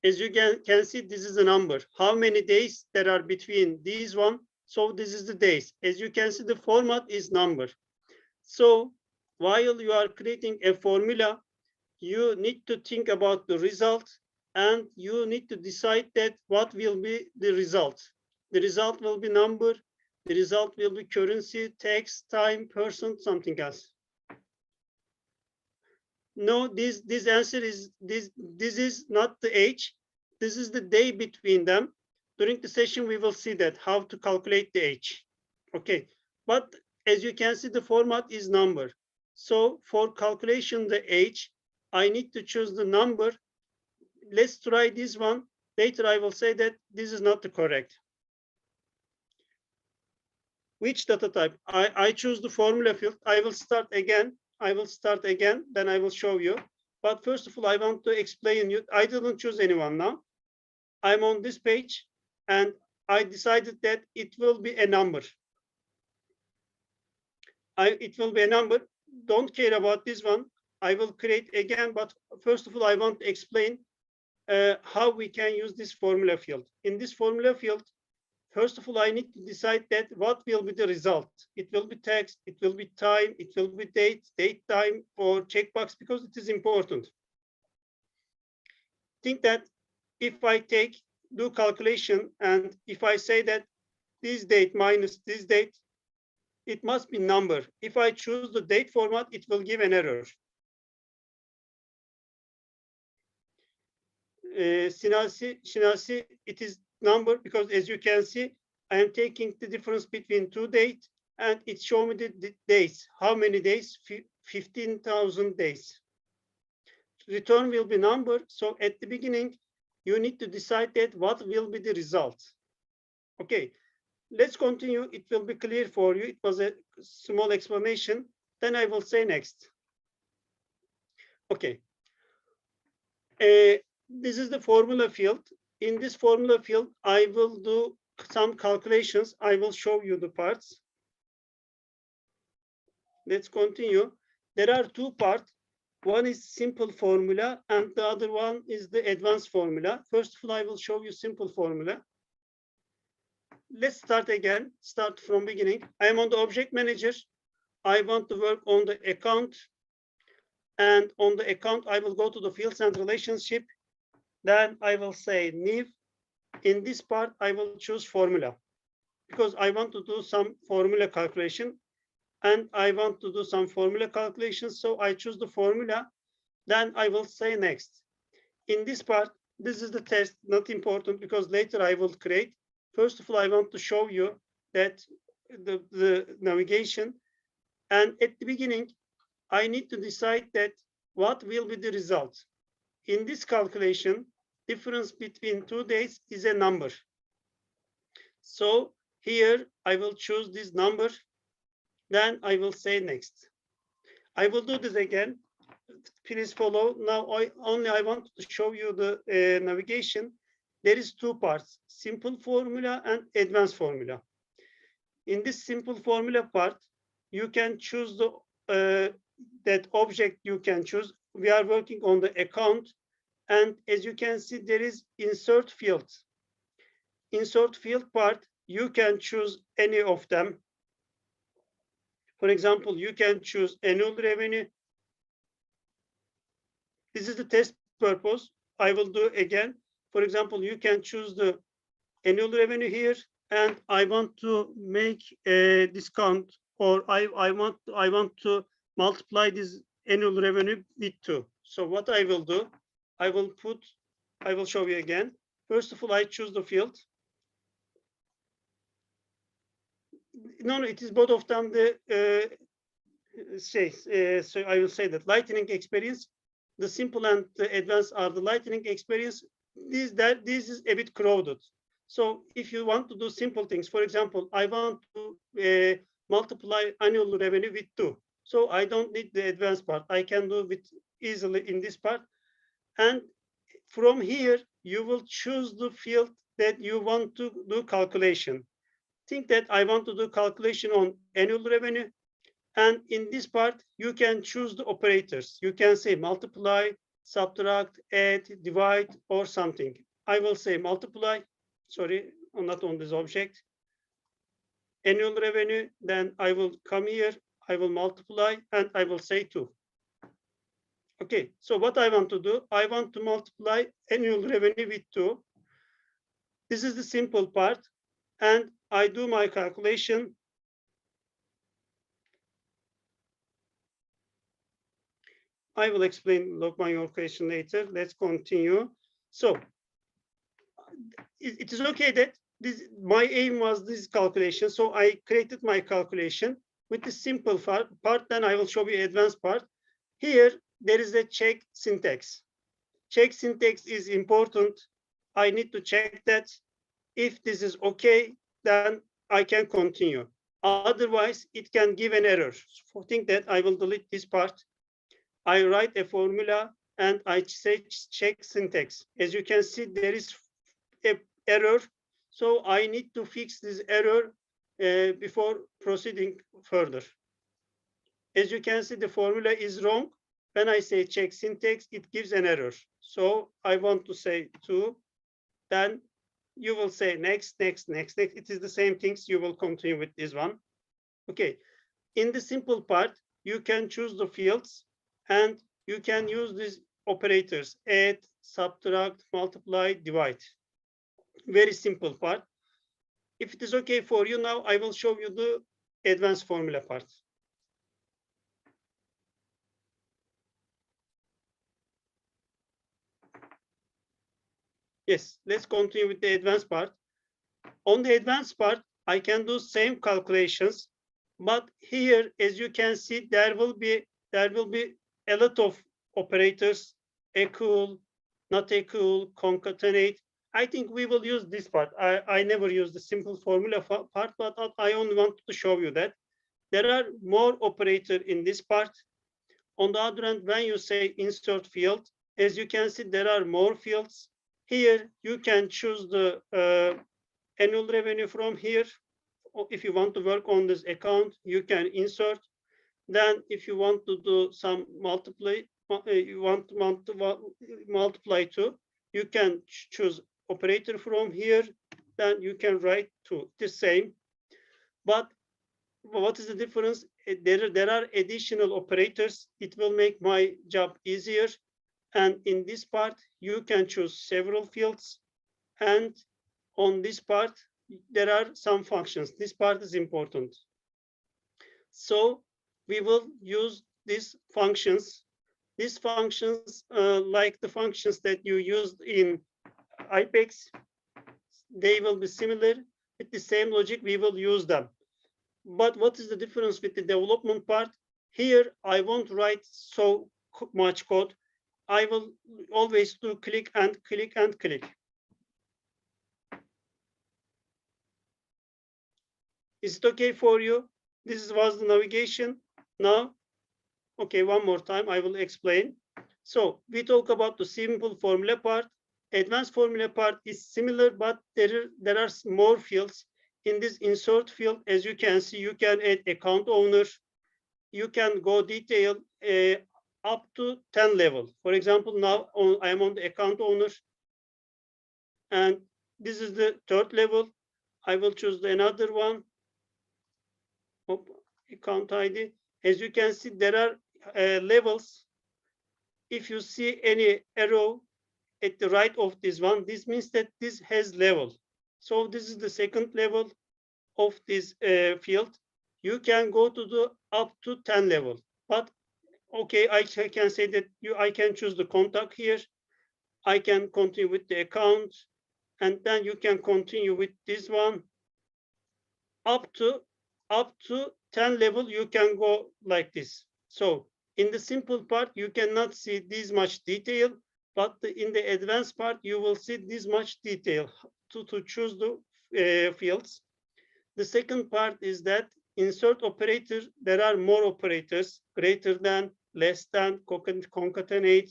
As you can see, this is a number. How many days there are between these one? So this is the days. As you can see, the format is number. So while you are creating a formula, you need to think about the result and you need to decide that what will be the result. The result will be number. The result will be currency, text, time, person, something else. No, this answer is this is not the age. This is the day between them. During the session, we will see that how to calculate the age. Okay, but as you can see, the format is number. So for calculation the age, I need to choose the number. Let's try this one. Later I will say that this is not the correct. Which data type? I choose the formula field. I will start again, then I will show you. But first of all, I want to explain you. I didn't choose anyone now. I'm on this page and I decided that it will be a number. It will be a number. Don't care about this one. I will create again, but first of all, I want to explain how we can use this formula field. In this formula field, first of all, I need to decide that what will be the result. It will be text, it will be time, it will be date, time, or checkbox, because it is important. Think that if I do calculation, and if I say that this date minus this date, it must be number. If I choose the date format, it will give an error. Shinasi, it is number because as you can see, I am taking the difference between two dates and it shows me the days. How many days? 15,000 days. return will be number. So at the beginning, you need to decide that what will be the result. Okay, let's continue. It will be clear for you. It was a small explanation. Then I will say next. Okay. This is the formula field. In this formula field, I will do some calculations. I will show you the parts. Let's continue. There are two parts. One is simple formula and the other one is the advanced formula. First of all, I will show you simple formula. Let's start again, start from beginning. I am on the object manager. I want to work on the account. And on the account, I will go to the fields and relationship. Then I will say new. In this part, I will choose formula because I want to do some formula calculation and I want to do some formula calculations. So I choose the formula. Then I will say next. In this part, this is the test, not important because later I will create. First of all, I want to show you that the navigation. And at the beginning, I need to decide that what will be the result. In this calculation, difference between 2 days is a number. So here I will choose this number. Then I will say next. I will do this again. Please follow. Now I want to show you the navigation. There is two parts, simple formula and advanced formula. In this simple formula part, you can choose the that object you can choose. We are working on the account. And as you can see, there is insert field. Insert field part, you can choose any of them. For example, you can choose annual revenue. This is the test purpose. I will do again. For example, you can choose the annual revenue here, and I want to make a discount, or I want to multiply this annual revenue with 2. So what I will do, I will show you again. First of all, I choose the field. No, it is both of them the so I will say that lightning experience, the simple and the advanced are the lightning experience. This is a bit crowded. So if you want to do simple things, for example, I want to multiply annual revenue with 2. So I don't need the advanced part. I can do it easily in this part. And from here, you will choose the field that you want to do calculation. Think that I want to do calculation on annual revenue. And in this part, you can choose the operators. You can say multiply, subtract, add, divide, or something. I will say multiply. Sorry, not on this object. Annual revenue, then I will come here, I will multiply, and I will say 2. Okay, so what I want to do, I want to multiply annual revenue with 2. This is the simple part, and I do my calculation. I will explain my calculation later. Let's continue. So it is okay that my aim was this calculation. So I created my calculation with the simple part. Then I will show you advanced part. Here, there is a check syntax. Check syntax is important. I need to check that. If this is okay, then I can continue. Otherwise, it can give an error. So think that I will delete this part. I write a formula and I say check syntax. As you can see, there is an error. So I need to fix this error before proceeding further. As you can see, the formula is wrong. When I say check syntax, it gives an error. So I want to say 2. Then you will say next, next, next, next. It is the same things. You will continue with this one. Okay. In the simple part, you can choose the fields and you can use these operators, add, subtract, multiply, divide. Very simple part. If it is okay for you now, I will show you the advanced formula part. Yes, let's continue with the advanced part. On the advanced part, I can do same calculations, but here, as you can see, there will be a lot of operators equal, not equal, concatenate. I think we will use this part. I never use the simple formula part, but I only want to show you that there are more operators in this part. On the other hand, when you say insert field, as you can see, there are more fields. Here, you can choose the annual revenue from here. If you want to work on this account, you can insert. Then if you want to do some multiply, you want to multiply to, you can choose operator from here. Then you can write to the same. But what is the difference? There are additional operators. It will make my job easier. And in this part, you can choose several fields. And on this part, there are some functions. This part is important. So we will use these functions. These functions, like the functions that you used in IPEX, they will be similar. With the same logic, we will use them. But what is the difference with the development part? Here, I won't write so much code. I will always do click and click and click. Is it okay for you? This was the navigation. Now, okay, one more time, I will explain. So we talk about the simple formula part. Advanced formula part is similar, but there are more fields. In this insert field, as you can see, you can add account owner. You can go detail up to 10 level. For example, now I am on the account owner, and this is the third level. I will choose another one. Account ID. As you can see, there are levels. If you see any arrow at the right of this one, this means that this has level. So this is the second level of this field. You can go to the up to 10 level. But okay, I can say that I can choose the contact here. I can continue with the account, and then you can continue with this one. Up to 10 level, you can go like this. So in the simple part, you cannot see this much detail, but in the advanced part, you will see this much detail to choose the fields. The second part is that insert operator, there are more operators, greater than, less than, concatenate.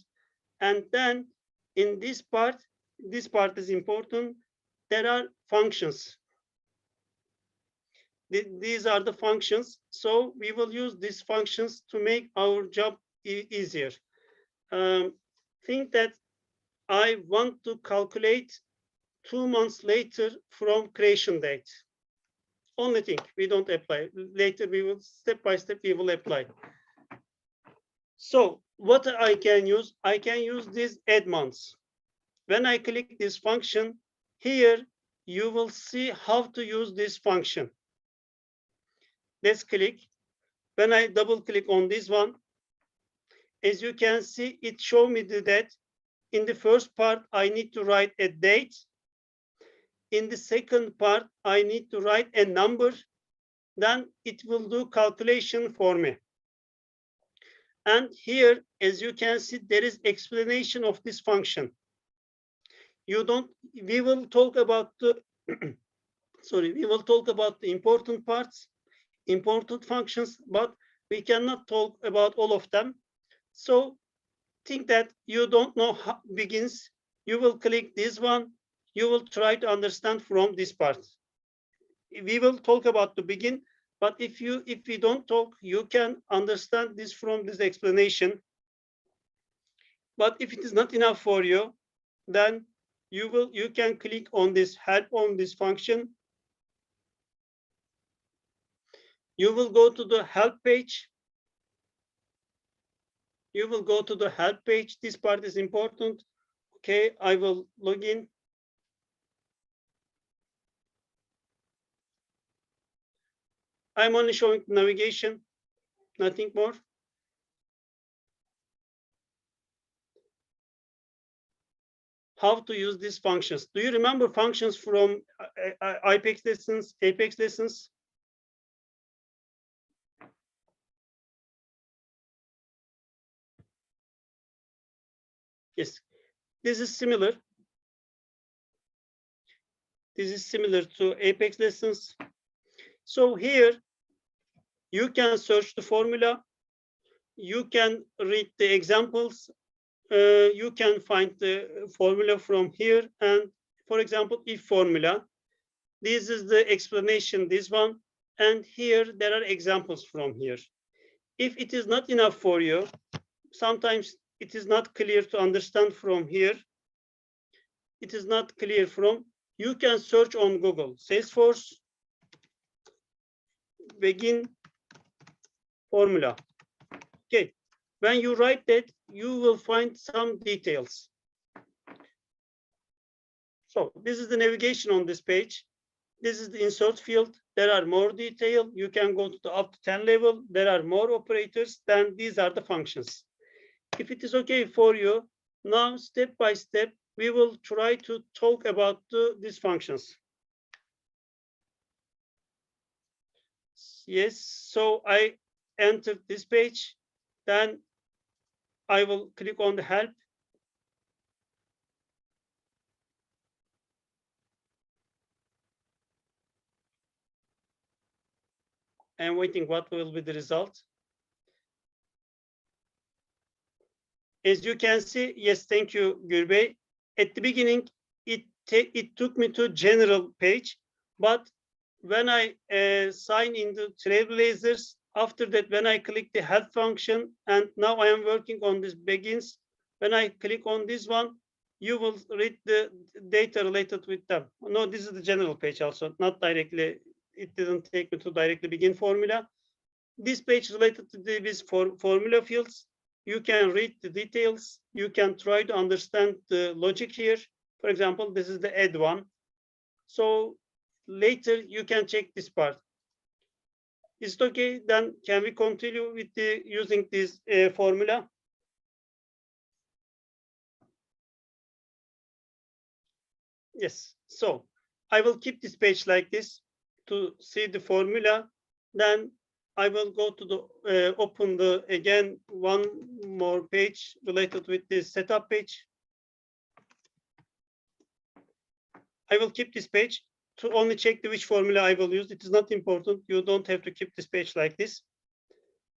And then in this part is important, there are functions. These are the functions. So we will use these functions to make our job easier. Think that I want to calculate 2 months later from creation date. Only thing, we don't apply. Later we will, step by step, we will apply. So what I can use this add months. When I click this function, here you will see how to use this function. Let's click. When I double click on this one, as you can see, it shows me that in the first part, I need to write a date. In the second part, I need to write a number. Then it will do calculation for me. And here, as you can see, there is explanation of this function. We will talk about the, we will talk about the important parts, important functions, but we cannot talk about all of them. So think that you don't know how it begins. You will click this one. You will try to understand from this part. We will talk about the begin, but if we don't talk, you can understand this from this explanation. But if it is not enough for you, then you can click on this help on this function. You will go to the help page. You will go to the help page. This part is important. Okay, I will log in. I'm only showing navigation, nothing more. How to use these functions. Do you remember functions from IPEX lessons, Apex lessons? Yes, this is similar. This is similar to Apex lessons. So here you can search the formula. You can read the examples. You can find the formula from here. And for example, if formula, this is the explanation, this one. And here there are examples from here. If it is not enough for you, sometimes it is not clear to understand from here. It is not clear from, you can search on Google, Salesforce, begin formula. Okay, when you write that, you will find some details. So this is the navigation on this page. This is the insert field. There are more detail. You can go to the up to 10 level. There are more operators. Then these are the functions. If it is okay for you, now step by step, we will try to talk about these functions. Yes, so I entered this page. Then I will click on the help. I'm waiting what will be the result. As you can see, yes, thank you, Gürbey. At the beginning, it took me to general page, but when I sign into Trailblazers, after that, when I click the help function, and now I am working on this begins, when I click on this one, you will read the data related with them. No, this is the general page also, not directly, it didn't take me to directly begin formula. This page related to this formula fields. You can read the details. You can try to understand the logic here. For example, this is the add one. So later you can check this part. Is it okay? Then can we continue with the using this formula? Yes. So I will keep this page like this to see the formula. Then I will go to the open the again one more page related with this setup page. I will keep this page to only check which formula I will use. It is not important. You don't have to keep this page like this.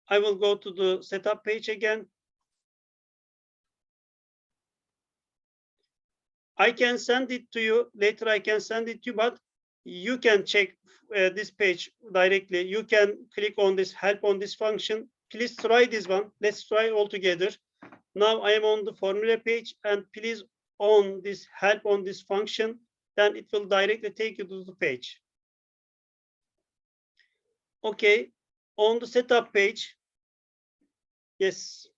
I will go to the setup page again. I can send it to you later. I can send it to you, but you can check this page directly. You can click on this help on this function. Please try this one. Let's try all together. Now I am on the formula page, and please on this help on this function. Then it will directly take you to the page. Okay, on the setup page, yes,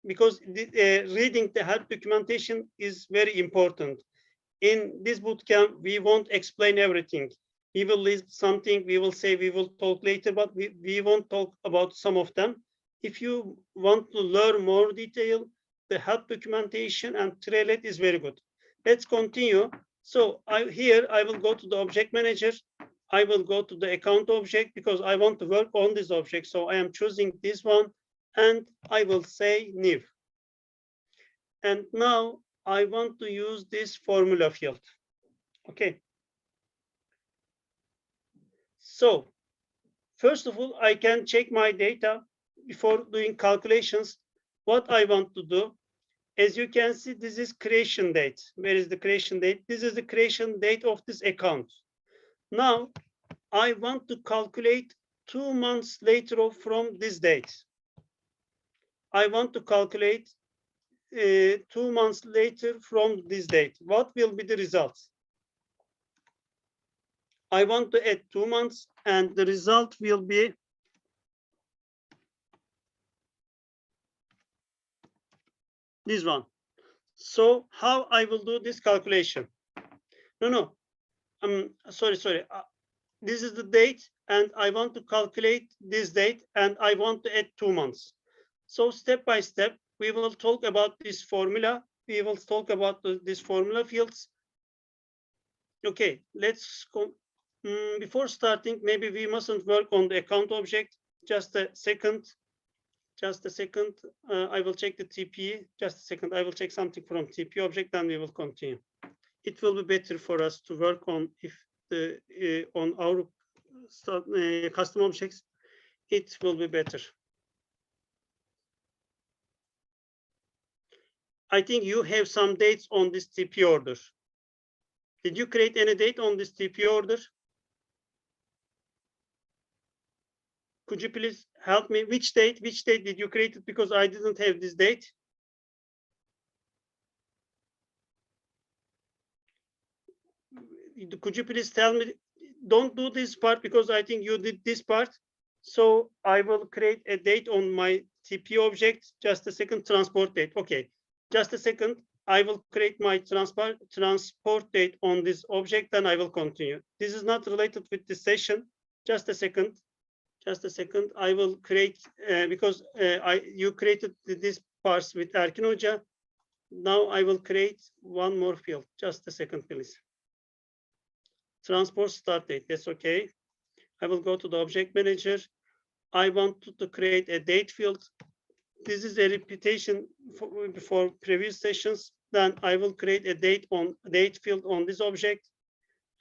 because reading the help documentation is very important. In this bootcamp, we won't explain everything. We will list something, we will say we will talk later, but we won't talk about some of them. If you want to learn more detail, the help documentation and Trellet is very good. Let's continue. So here I will go to the object manager. I will go to the account object because I want to work on this object. So I am choosing this one and I will say new. And now I want to use this formula field. Okay. So first of all, I can check my data before doing calculations. What I want to do, as you can see, this is creation date. Where is the creation date? This is the creation date of this account. Now, I want to calculate 2 months later from this date. I want to calculate 2 months later from this date. What will be the results? I want to add 2 months, and the result will be this one. So how I will do this calculation? No, sorry. This is the date, and I want to calculate this date, and I want to add 2 months. So step by step, we will talk about this formula. We will talk about this formula fields. Okay, let's go. Before starting, maybe we mustn't work on the account object. Just a second. Just a second. I will check the TP. Just a second. I will check something from TP object, then we will continue. It will be better for us to work on if the on our custom objects. It will be better. I think you have some dates on this TP order. Did you create any date on this TP order? Could you please help me? Which date did you create it? Because I didn't have this date. Could you please tell me? Don't do this part because I think you did this part. So I will create a date on my TP object. Just a second, transport date. Okay, just a second. I will create my transport date on this object, then I will continue. This is not related with this session. Just a second. Just a second. I will create because you created this parts with Erkin Hoca. Now I will create one more field. Just a second, please. Transport start date. That's okay. I will go to the object manager. I want to create a date field. This is a repetition for previous sessions. Then I will create a date field on this object,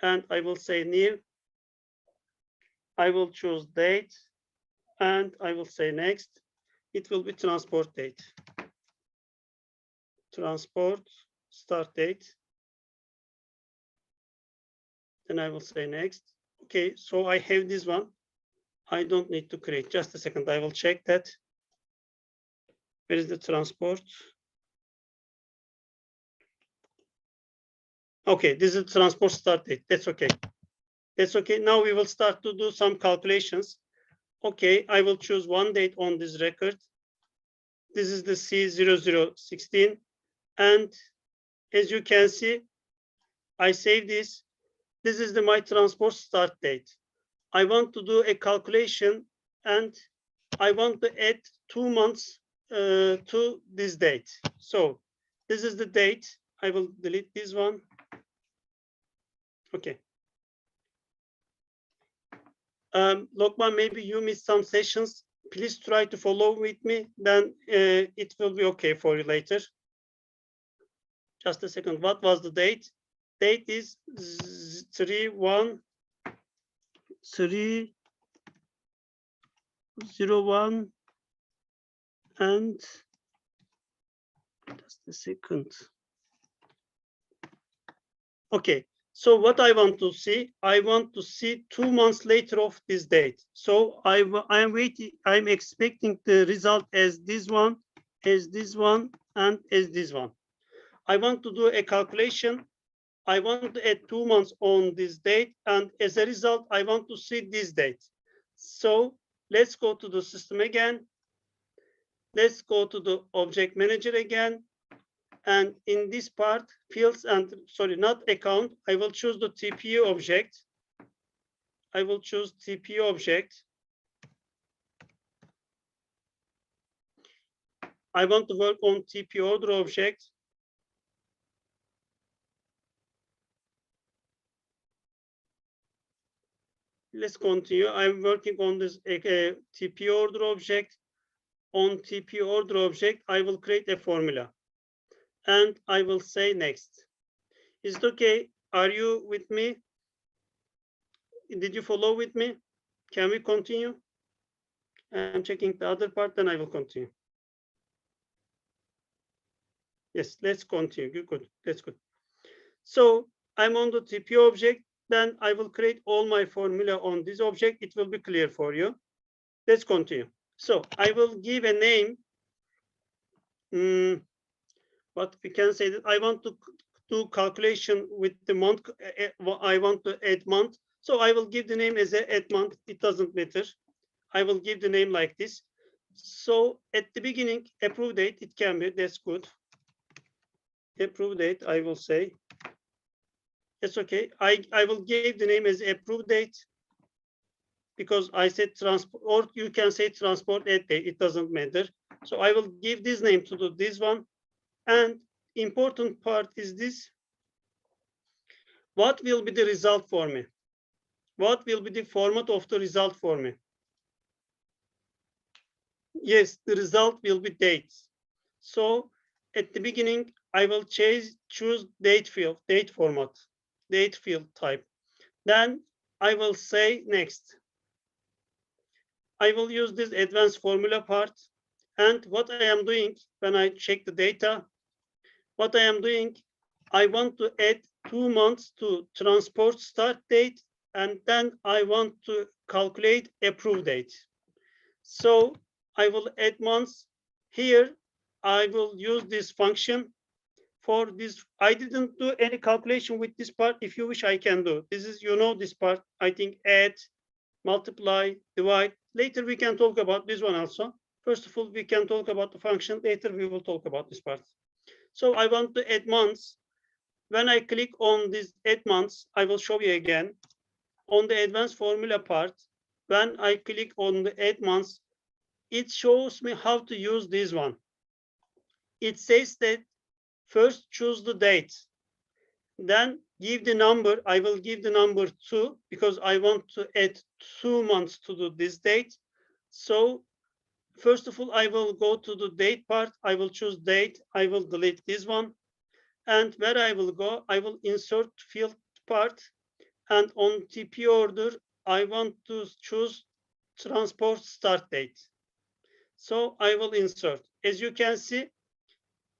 and I will say new. I will choose date, and I will say next. It will be transport date. Transport start date. Then I will say next. Okay, so I have this one. I don't need to create. Just a second, I will check that. Where is the transport? Okay, this is transport start date. That's okay. That's okay. Now we will start to do some calculations. Okay, I will choose one date on this record. This is the C0016. And as you can see, I save this. This is my transport start date. I want to do a calculation and I want to add 2 months to this date. So this is the date. I will delete this one. Okay. Lokman, maybe you missed some sessions. Please try to follow with me. Then it will be okay for you later. Just a second. What was the date? Date is 31301 and just a second. Okay, so what I want to see, I want to see 2 months later of this date. So I am waiting, I'm expecting the result as this one, and as this one. I want to do a calculation. I want to add 2 months on this date, and as a result, I want to see this date. So let's go to the system again. Let's go to the object manager again. And in this part, fields and, sorry, not account, I will choose the TPU object. I will choose TPU object. I want to work on TP order object. Let's continue. I'm working on this TP order object. On TP order object, I will create a formula. And I will say next. Is it okay? Are you with me? Did you follow with me? Can we continue? I'm checking the other part, then I will continue. Yes, let's continue. Good. That's good. So I'm on the TP object. Then I will create all my formula on this object. It will be clear for you. Let's continue. So I will give a name. But we can say that I want to do calculation with the month. I want to add month. So I will give the name as a add month. It doesn't matter. I will give the name like this. So at the beginning, approve date, it can be, that's good. Approve date, I will say. That's okay. I will give the name as approve date because I said transport, or you can say transport add date, it doesn't matter. So I will give this name to this one. And important part is this. What will be the result for me? What will be the format of the result for me? Yes, the result will be date. So at the beginning, I will choose date field, date format, date field type. Then I will say next. I will use this advanced formula part. And what I am doing when I check the data, what I am doing, I want to add 2 months to transport start date, and then I want to calculate approve date. So I will add months. Here, I will use this function for this. I didn't do any calculation with this part. If you wish, I can do. This is, you know, this part, I think add, multiply, divide. Later we can talk about this one also. First of all, we can talk about the function. Later we will talk about this part. So I want to add months. When I click on this add months, I will show you again. On the advanced formula part, when I click on the add months, it shows me how to use this one. It says that first choose the date, then give the number. I will give the number 2 because I want to add 2 months to do this date. So first of all, I will go to the date part. I will choose date. I will delete this one. And where I will go, I will insert field part. And on TP order, I want to choose transport start date. So I will insert. As you can see,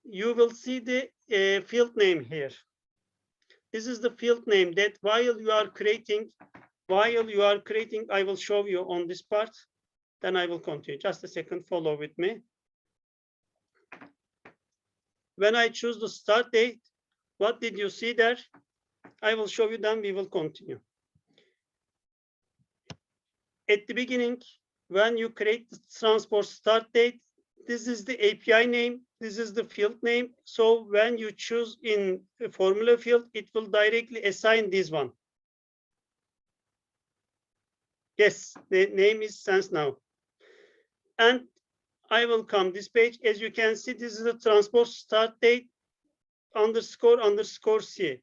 you will see the field name here. This is the field name that while you are creating, I will show you on this part. Then I will continue. Just a second, follow with me. When I choose the start date, what did you see there? I will show you, then we will continue. At the beginning, when you create the transport start date, this is the API name, this is the field name. So when you choose in a formula field, it will directly assign this one. Yes, the name is sense now. And I will come this page. As you can see, this is the transport start date __ C.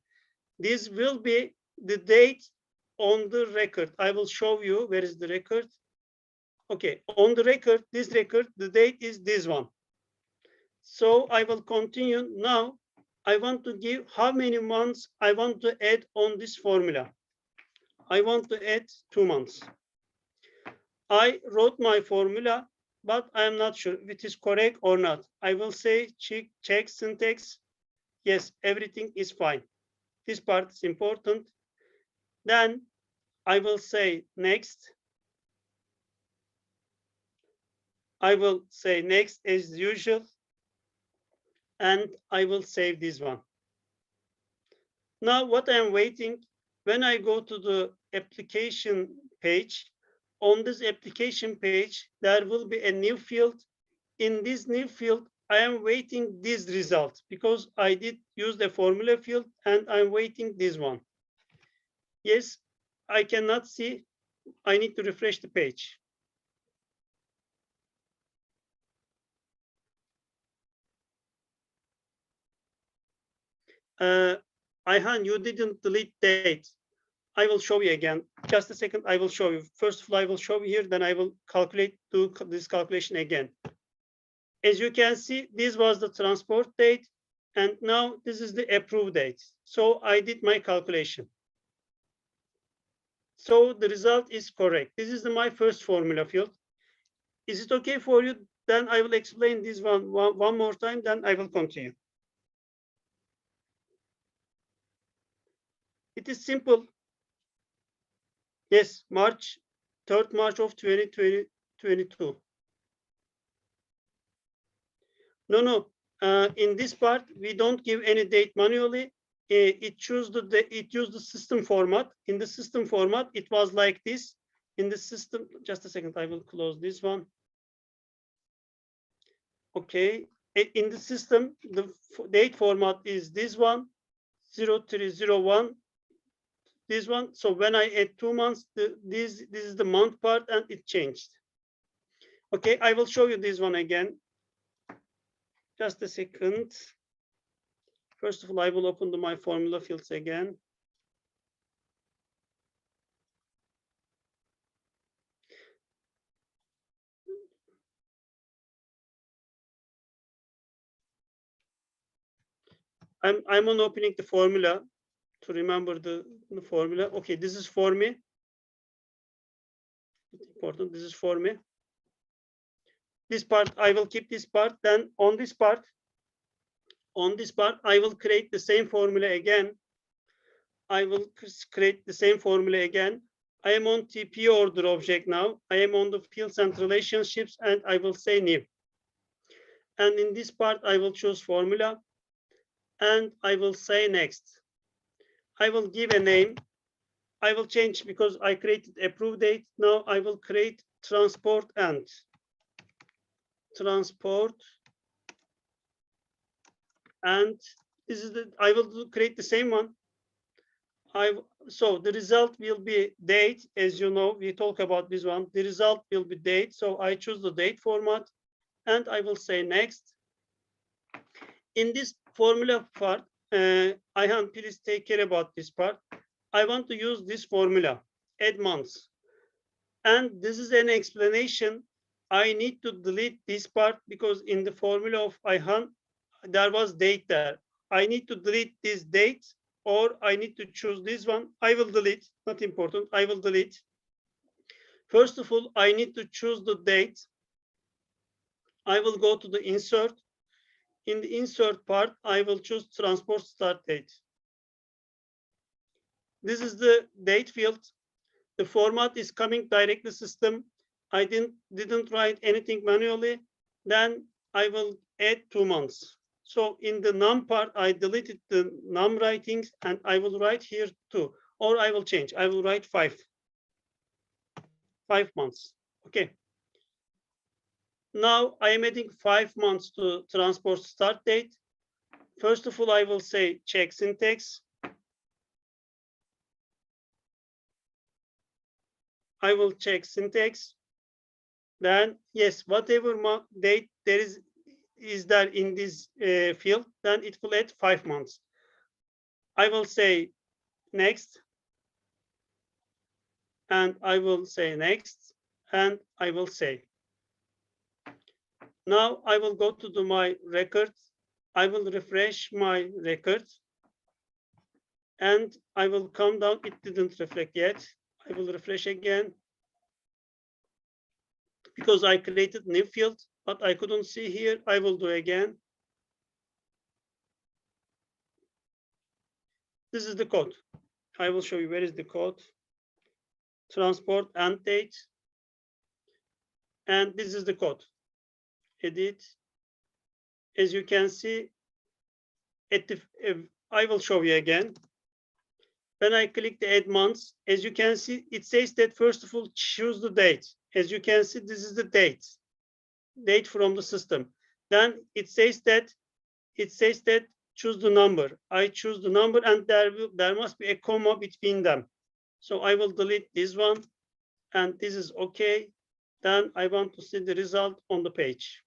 This will be the date on the record. I will show you where is the record. Okay, on the record, this record, the date is this one. So I will continue. Now I want to give how many months I want to add on this formula. I want to add 2 months. I wrote my formula, but I am not sure if it is correct or not. I will say check syntax. Yes, everything is fine. This part is important. Then I will say next. I will say next as usual. And I will save this one. Now what I am waiting, when I go to the application page, on this application page, there will be a new field. In this new field, I am waiting this result because I did use the formula field and I'm waiting this one. Yes, I cannot see. I need to refresh the page. Ayhan, you didn't delete date. I will show you again. Just a second, I will show you. First of all, I will show you here, then I will do this calculation again. As you can see, this was the transport date, and now this is the approved date. So I did my calculation. So the result is correct. This is my first formula field. Is it okay for you? Then I will explain this one more time, then I will continue. It is simple. Yes, 3rd March of 2022. No. In this part, we don't give any date manually. It used the system format. In the system format, it was like this. In the system, just a second, I will close this one. Okay. In the system, the date format is this one, 0301. This one. So when I add 2 months, this is the month part, and it changed. Okay, I will show you this one again. Just a second. First of all, I will open my formula fields again. I'm on opening the formula to remember the formula. Okay, this is for me. It's important. This is for me. This part, I will keep this part. Then on this part, I will create the same formula again. I will create the same formula again. I am on TP order object now. I am on the fields and relationships, and I will say new. And in this part, I will choose formula, and I will say next. I will give a name. I will change because I created approve date. Now I will create transport and transport. And this is I will create the same one. So the result will be date. As you know, we talk about this one. The result will be date. So I choose the date format, and I will say next. In this formula part, Ayhan, please take care about this part. I want to use this formula, add months. And this is an explanation. I need to delete this part because in the formula of Ayhan, there was date there. I need to delete this date, or I need to choose this one. I will delete, not important, I will delete. First of all, I need to choose the date. I will go to the insert. In the insert part, I will choose transport start date. This is the date field. The format is coming directly system. I didn't write anything manually. Then I will add 2 months. So in the num part, I deleted the num writings, and I will write here 2, or I will change. I will write 5 months. Okay. Now I am adding 5 months to transport start date. First of all, I will say check syntax. I will check syntax. Then yes, whatever date there is there in this field, then it will add 5 months. I will say next, and I will say next, and I will say. Now I will go to my record. I will refresh my record, and I will come down. It didn't reflect yet. I will refresh again because I created new field, but I couldn't see here. I will do again. This is the code. I will show you where is the code. Transport and date. And this is the code. Edit. As you can see, I will show you again. When I click the add months, as you can see, it says that first of all, choose the date. As you can see, this is the date from the system. Then it says that choose the number. I choose the number, and there must be a comma between them. So I will delete this one, and this is okay. Then I want to see the result on the page.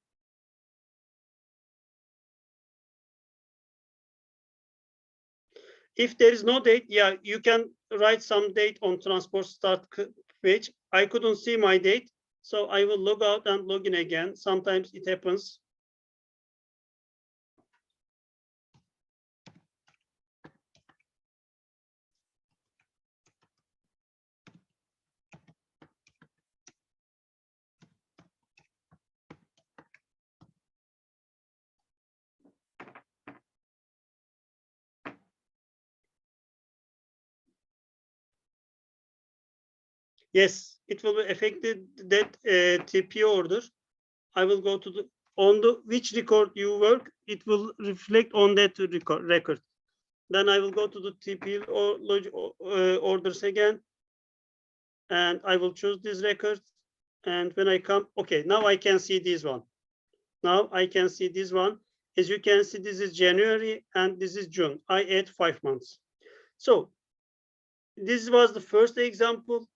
If there is no date, yeah, you can write some date on transport start page. I couldn't see my date, so I will log out and log in again. Sometimes it happens. Yes, it will be affected that TP order. I will go to the on the which record you work. It will reflect on that record. Then I will go to the TP orders again, and I will choose this record. And when I come, okay, now I can see this one. Now I can see this one. As you can see, this is January and this is June. I add 5 months. So this was the first example.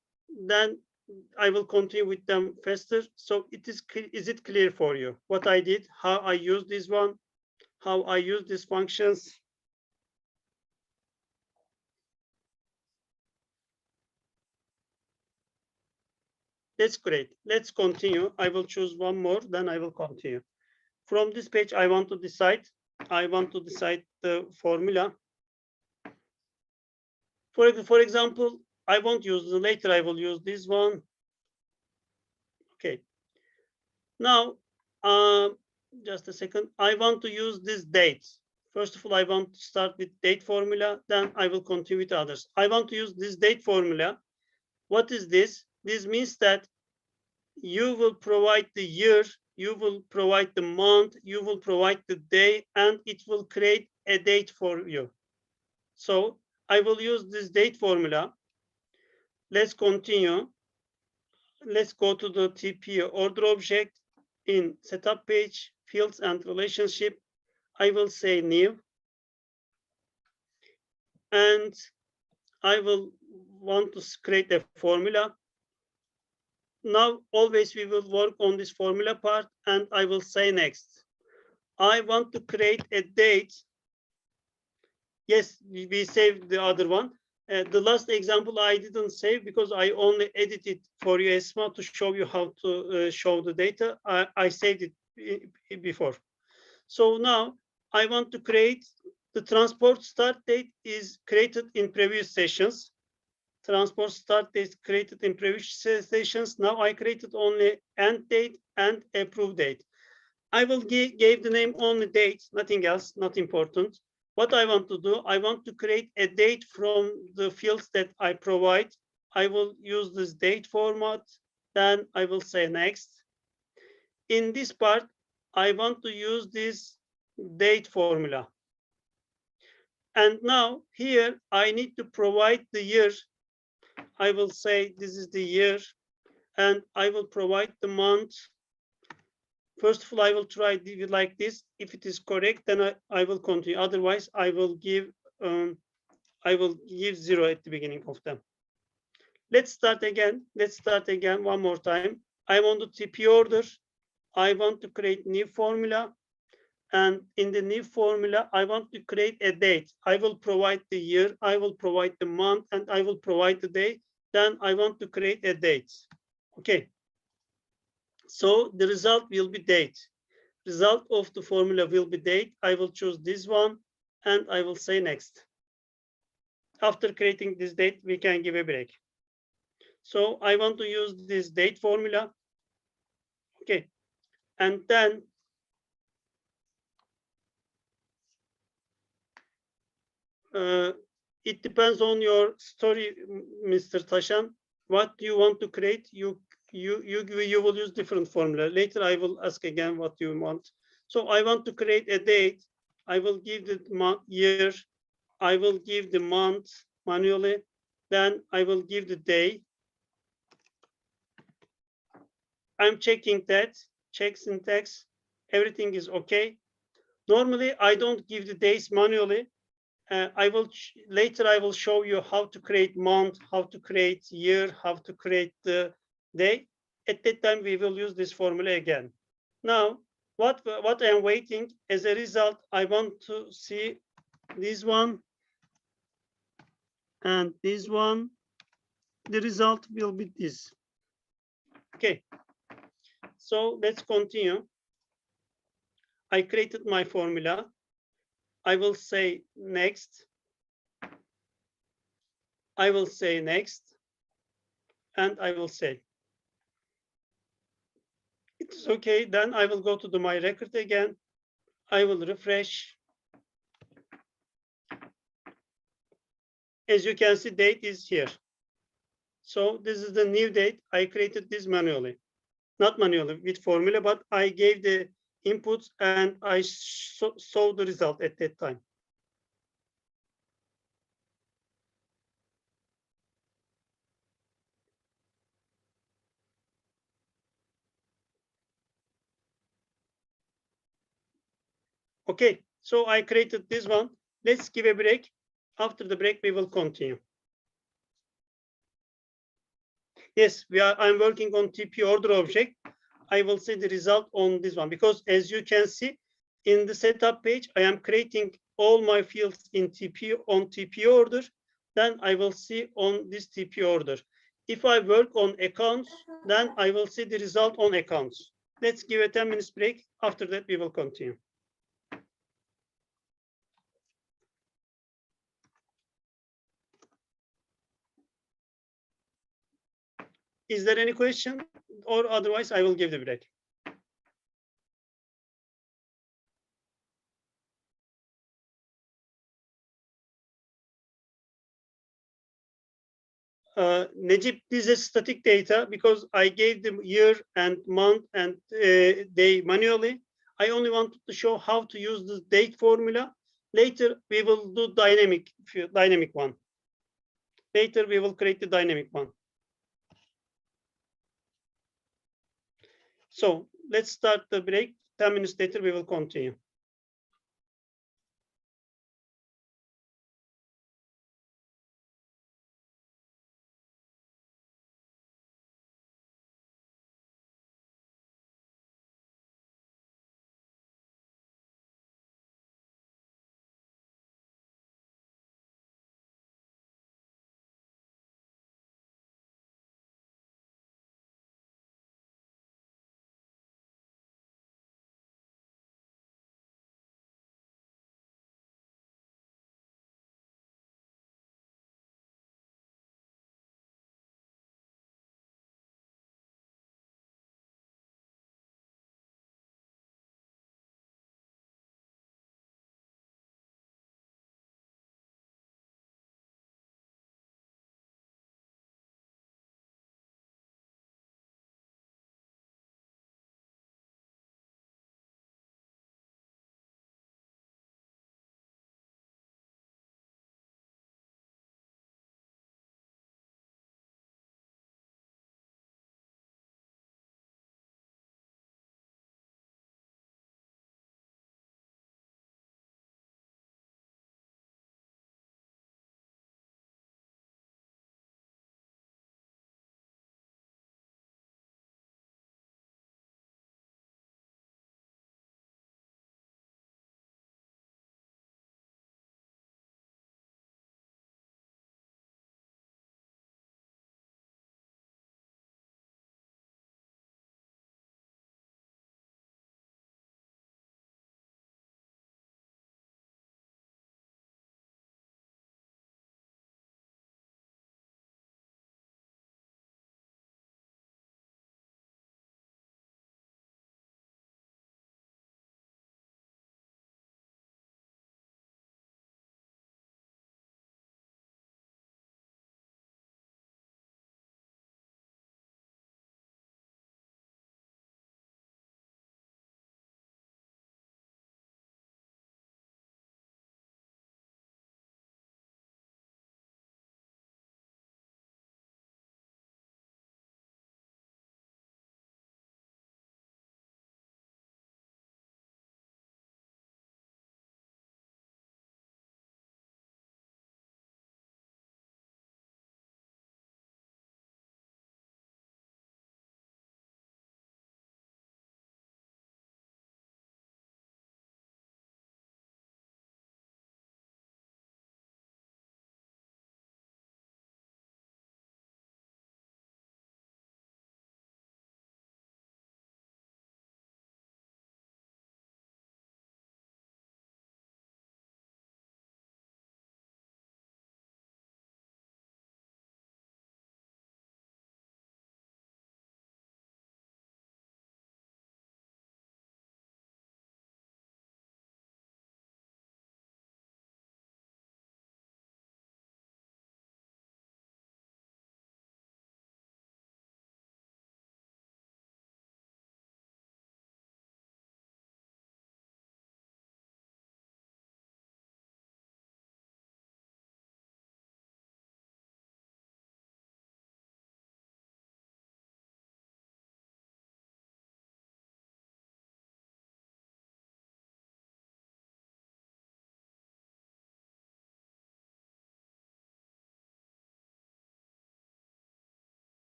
Then I will continue with them faster. So is it clear for you what I did, how I use this one, how I use these functions? That's great. Let's continue. I will choose one more, then I will continue. From this page, I want to decide I want to decide the formula. For example, I won't use the later, I will use this one. Okay. Now, just a second. I want to use this date. First of all, I want to start with date formula, then I will continue with others. I want to use this date formula. What is this? This means that you will provide the year, you will provide the month, you will provide the day, and it will create a date for you. So I will use this date formula. Let's continue. Let's go to the TP order object in setup page, fields and relationship. I will say new. And I will want to create a formula. Now, always we will work on this formula part, and I will say next. I want to create a date. Yes, we saved the other one. The last example I didn't save because I only edited for you, Esma, to show you how to show the data. I saved it before. So now I want to create the transport start date is created in previous sessions. Transport start date created in previous sessions. Now I created only end date and approve date. I will give the name only date, nothing else, not important. What I want to do, I want to create a date from the fields that I provide. I will use this date format. Then I will say next. In this part, I want to use this date formula. And now here, I need to provide the year. I will say this is the year, and I will provide the month. First of all, I will try it like this. If it is correct, then I will continue. Otherwise, I will give 0 at the beginning of them. Let's start again. Let's start again one more time. I want to TP order. I want to create new formula. And in the new formula, I want to create a date. I will provide the year, I will provide the month, and I will provide the day. Then I want to create a date. Okay. So the result will be date. Result of the formula will be date. I will choose this one, and I will say next. After creating this date, we can give a break. So I want to use this date formula. Okay. And then it depends on your story, Mr. Tashan. What do you want to create? You will use different formula. Later, I will ask again what you want. So I want to create a date. I will give the year. I will give the month manually. Then I will give the day. I'm checking that. Check syntax. Everything is okay. Normally, I don't give the days manually. Later I will show you how to create month, how to create year, how to create the day. At that time, we will use this formula again. Now, what I'm waiting as a result, I want to see this one and this one. The result will be this. Okay. So let's continue. I created my formula. I will say next. I will say next. And I will say. It's okay. Then I will go to my record again. I will refresh. As you can see, date is here. So this is the new date. I created this manually. Not manually, with formula, but I gave the inputs and I saw the result at that time. Okay, so I created this one. Let's give a break. After the break, we will continue. Yes, I'm working on TP order object. I will see the result on this one because as you can see in the setup page, I am creating all my fields in TP order. Then I will see on this TP order. If I work on accounts, then I will see the result on accounts. Let's give a 10 minutes break. After that, we will continue. Is there any question, or otherwise I will give the break? Necip, this is static data because I gave them year and month and day manually. I only wanted to show how to use the date formula. Later we will do dynamic one. Later we will create the dynamic one. So let's start the break. 10 minutes later we will continue.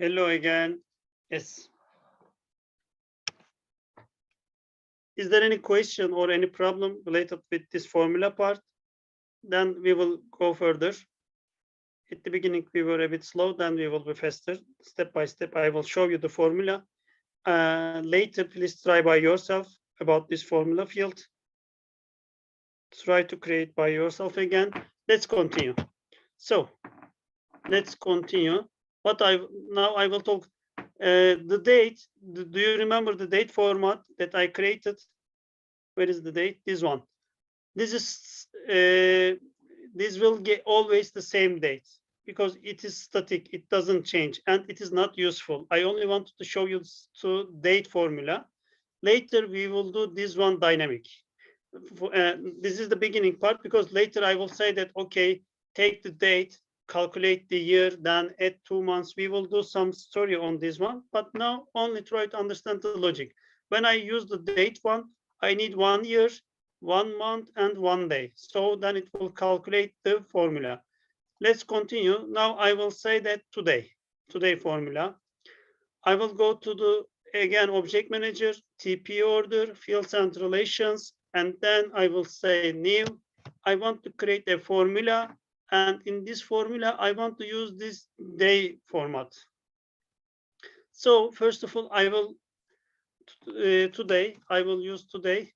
Hello again. Yes. Is there any question or any problem related with this formula part? Then we will go further. At the beginning, we were a bit slow, then we will be faster. Step by step, I will show you the formula. Later, please try by yourself about this formula field. Try to create by yourself again. Let's continue. So let's continue. Now I will talk the date. Do you remember the date format that I created? Where is the date? This one. This is this will get always the same date because it is static. It doesn't change and it is not useful. I only wanted to show you to date formula. Later we will do this one dynamic. This is the beginning part because later I will say that okay, take the date, calculate the year, then add 2 months. We will do some story on this one, but now only try to understand the logic. When I use the date one, I need 1 year, 1 month, and 1 day. So then it will calculate the formula. Let's continue. Now I will say that today formula. I will go to the, again, object manager, TP order, fields and relations, and then I will say new. I want to create a formula, and in this formula, I want to use this day format. So first of all, I will I will use today.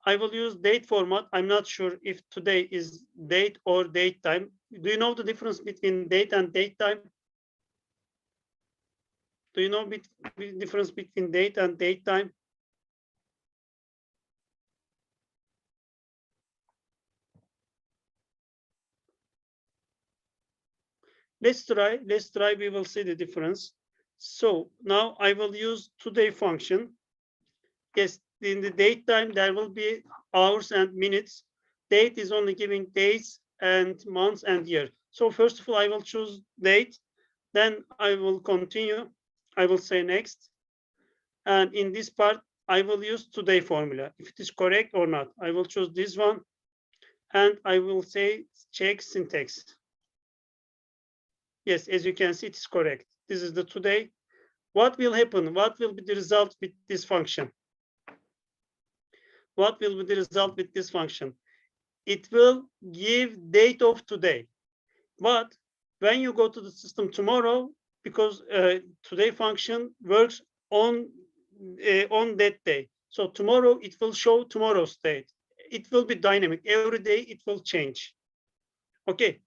I will use date format. I'm not sure if today is date or date time. Do you know the difference between date and date time? Do you know the difference between date and date time? Let's try, we will see the difference. So now I will use today function. Yes, in the date time, there will be hours and minutes. Date is only giving days and months and year. So first of all, I will choose date. Then I will continue. I will say next. And in this part, I will use today formula. If it is correct or not, I will choose this one. And I will say check syntax. Yes, as you can see, it is correct. This is the today. What will happen? What will be the result with this function? What will be the result with this function? It will give date of today. But when you go to the system tomorrow, because today function works on that day. So tomorrow it will show tomorrow's date. It will be dynamic. Every day it will change. Okay.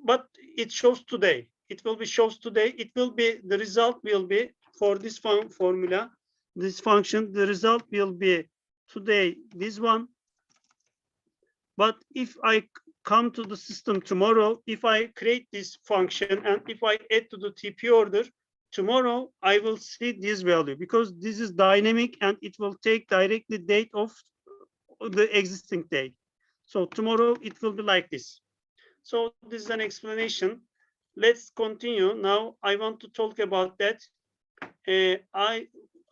But it shows today. It will be shows today. It will be, the result will be for this formula, this function, the result will be today, this one. But if I come to the system tomorrow, if I create this function and if I add to the TP order, tomorrow I will see this value because this is dynamic and it will take directly date of the existing day. So tomorrow it will be like this. So this is an explanation. Let's continue. Now I want to talk about that. I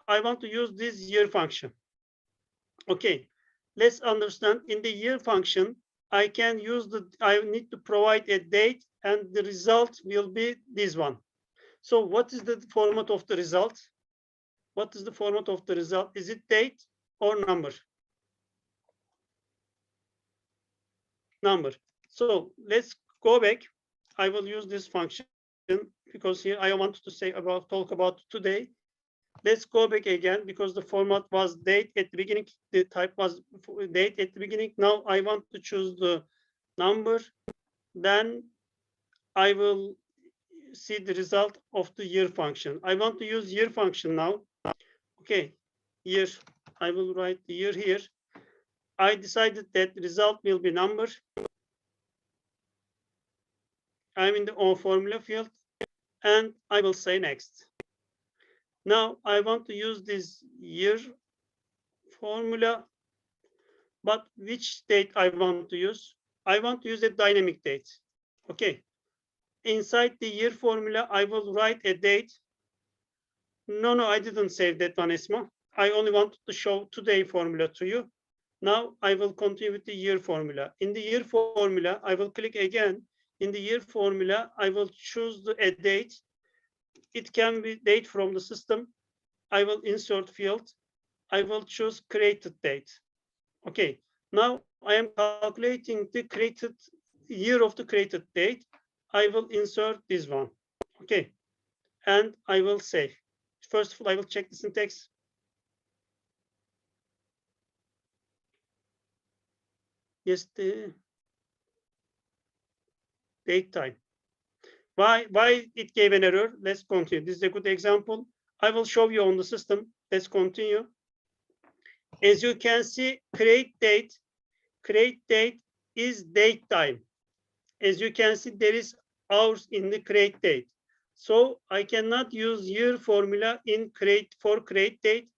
want to use this year function. Okay, let's understand. In the year function, I can use I need to provide a date and the result will be this one. So what is the format of the result? What is the format of the result? Is it date or number? Number. So let's go back. I will use this function because here I want to say talk about today. Let's go back again because the format was date at the beginning. The type was date at the beginning. Now I want to choose the number. Then I will see the result of the year function. I want to use year function now. Okay, year. I will write the year here. I decided that the result will be number. I'm in the formula field and I will say next. Now I want to use this year formula, but which date I want to use? I want to use a dynamic date. Okay. Inside the year formula, I will write a date. No, I didn't save that one, Esma. I only wanted to show today formula to you. Now I will continue with the year formula. In the year formula, I will click again. In the year formula, I will choose a date. It can be date from the system. I will insert field. I will choose created date. Okay, now I am calculating the created year of the created date. I will insert this one. Okay, and I will save. First of all, I will check the syntax. Yes, the date time. Why it gave an error? Let's continue. This is a good example. I will show you on the system. Let's continue. As you can see, create date is date time. As you can see, there is hours in the create date. So I cannot use year formula in create date.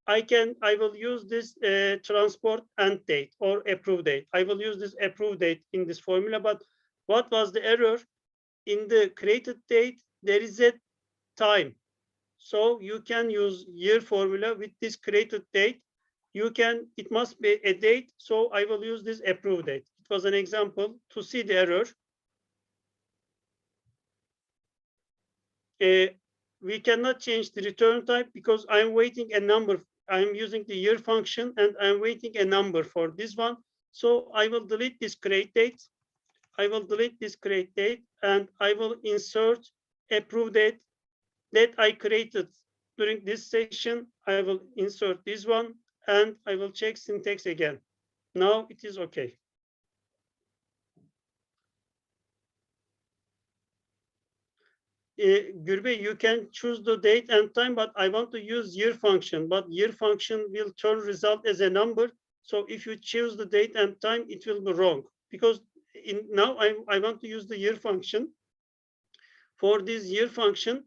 I will use this transport end date or approve date. I will use this approve date in this formula. But what was the error? In the created date, there is a time. So you can use year formula with this created date. It must be a date. So I will use this approve date. It was an example to see the error. We cannot change the return type because I'm waiting a number. I'm using the year function and I'm waiting a number for this one. So I will delete this create date. I will delete this create date and I will insert approve date that I created during this session. I will insert this one and I will check syntax again. Now it is okay. Gürbey, you can choose the date and time, but I want to use year function, but year function will turn result as a number. So if you choose the date and time, it will be wrong because now I want to use the year function. For this year function,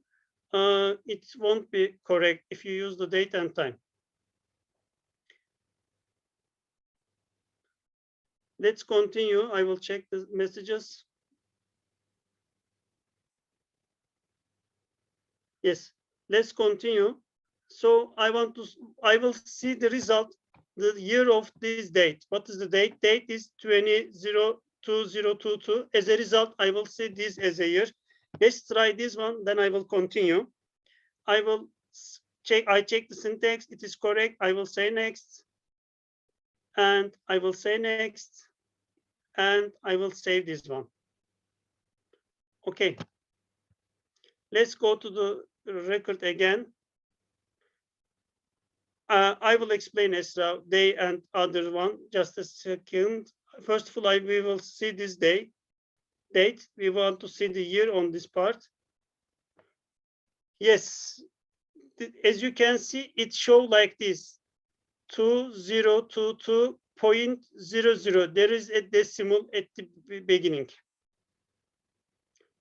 it won't be correct if you use the date and time. Let's continue. I will check the messages. Yes, let's continue. So I will see the result, the year of this date. What is the date? Date is 20/2022. As a result, I will see this as a year. Let's try this one, then I will continue. I will check the syntax. It is correct. I will say next. And I will say next. And I will save this one. Okay. Let's go to the record again. I will explain Esra, day and other one. Just a second. First of all, we will see this date. We want to see the year on this part. Yes, as you can see, it show like this: 2022.00. There is a decimal at the beginning.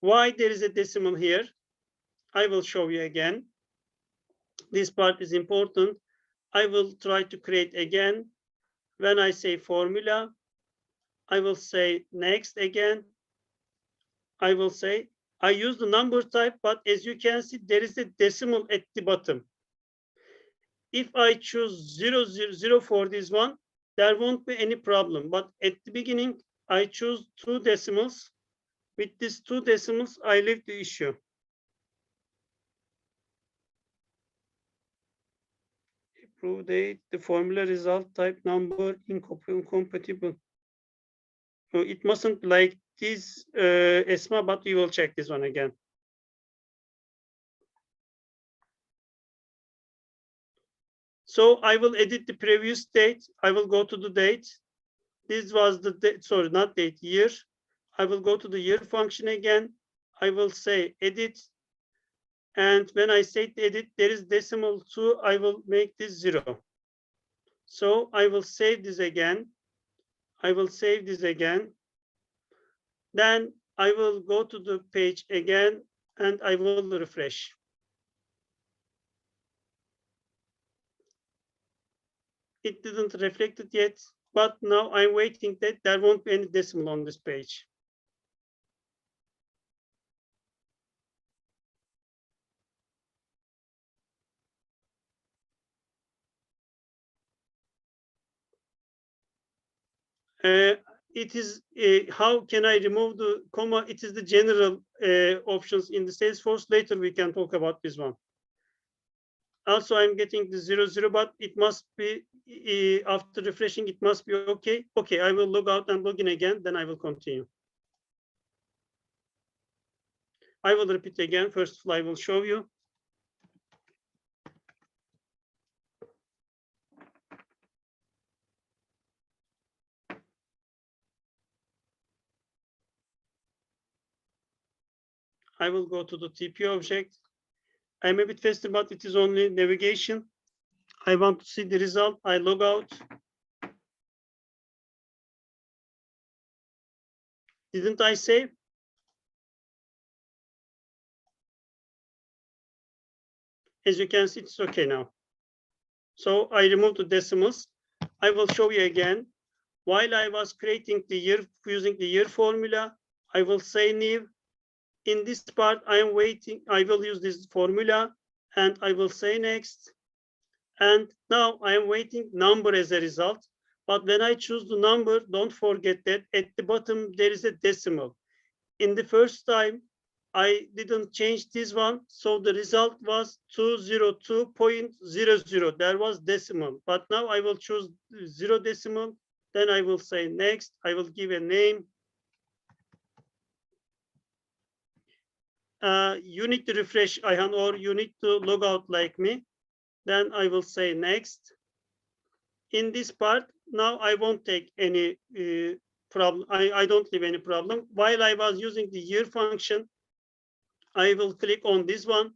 Why there is a decimal here? I will show you again. This part is important. I will try to create again. When I say formula, I will say next again. I will say I use the number type, but as you can see, there is a decimal at the bottom. If I choose 000 for this one, there won't be any problem. But at the beginning, I choose 2 decimals. With these 2 decimals, I leave the issue. Approve date, the formula result type number incompatible. So it mustn't like this ESMA, but we will check this one again. So I will edit the previous date. I will go to the date. This was the date, sorry, not date, year. I will go to the year function again. I will say edit. And when I say edit, there is decimal 2. I will make this 0. So I will save this again. I will save this again. Then I will go to the page again and I will refresh. It didn't reflect it yet, but now I'm waiting that there won't be any decimal on this page. it is how can I remove the comma? It is the general options in the Salesforce. Later we can talk about this one. Also, I'm getting the 00, but it must be after refreshing, it must be okay. Okay, I will log out and log in again, then I will continue. I will repeat again. First of all, I will show you. I will go to the TP object. I'm a bit faster, but it is only navigation. I want to see the result. I log out. Didn't I save? As you can see, it's okay now. So I removed the decimals. I will show you again. While I was creating the year using the year formula, I will say new. In this part, I am waiting. I will use this formula and I will say next. And now I am waiting number as a result. But when I choose the number, don't forget that at the bottom, there is a decimal. In the first time, I didn't change this one. So the result was 202.00. There was decimal. But now I will choose 0 decimal. Then I will say next. I will give a name. You need to refresh, Ayhan, or you need to log out like me. Then I will say next. In this part, now I won't take any problem. I don't leave any problem. While I was using the year function, I will click on this one.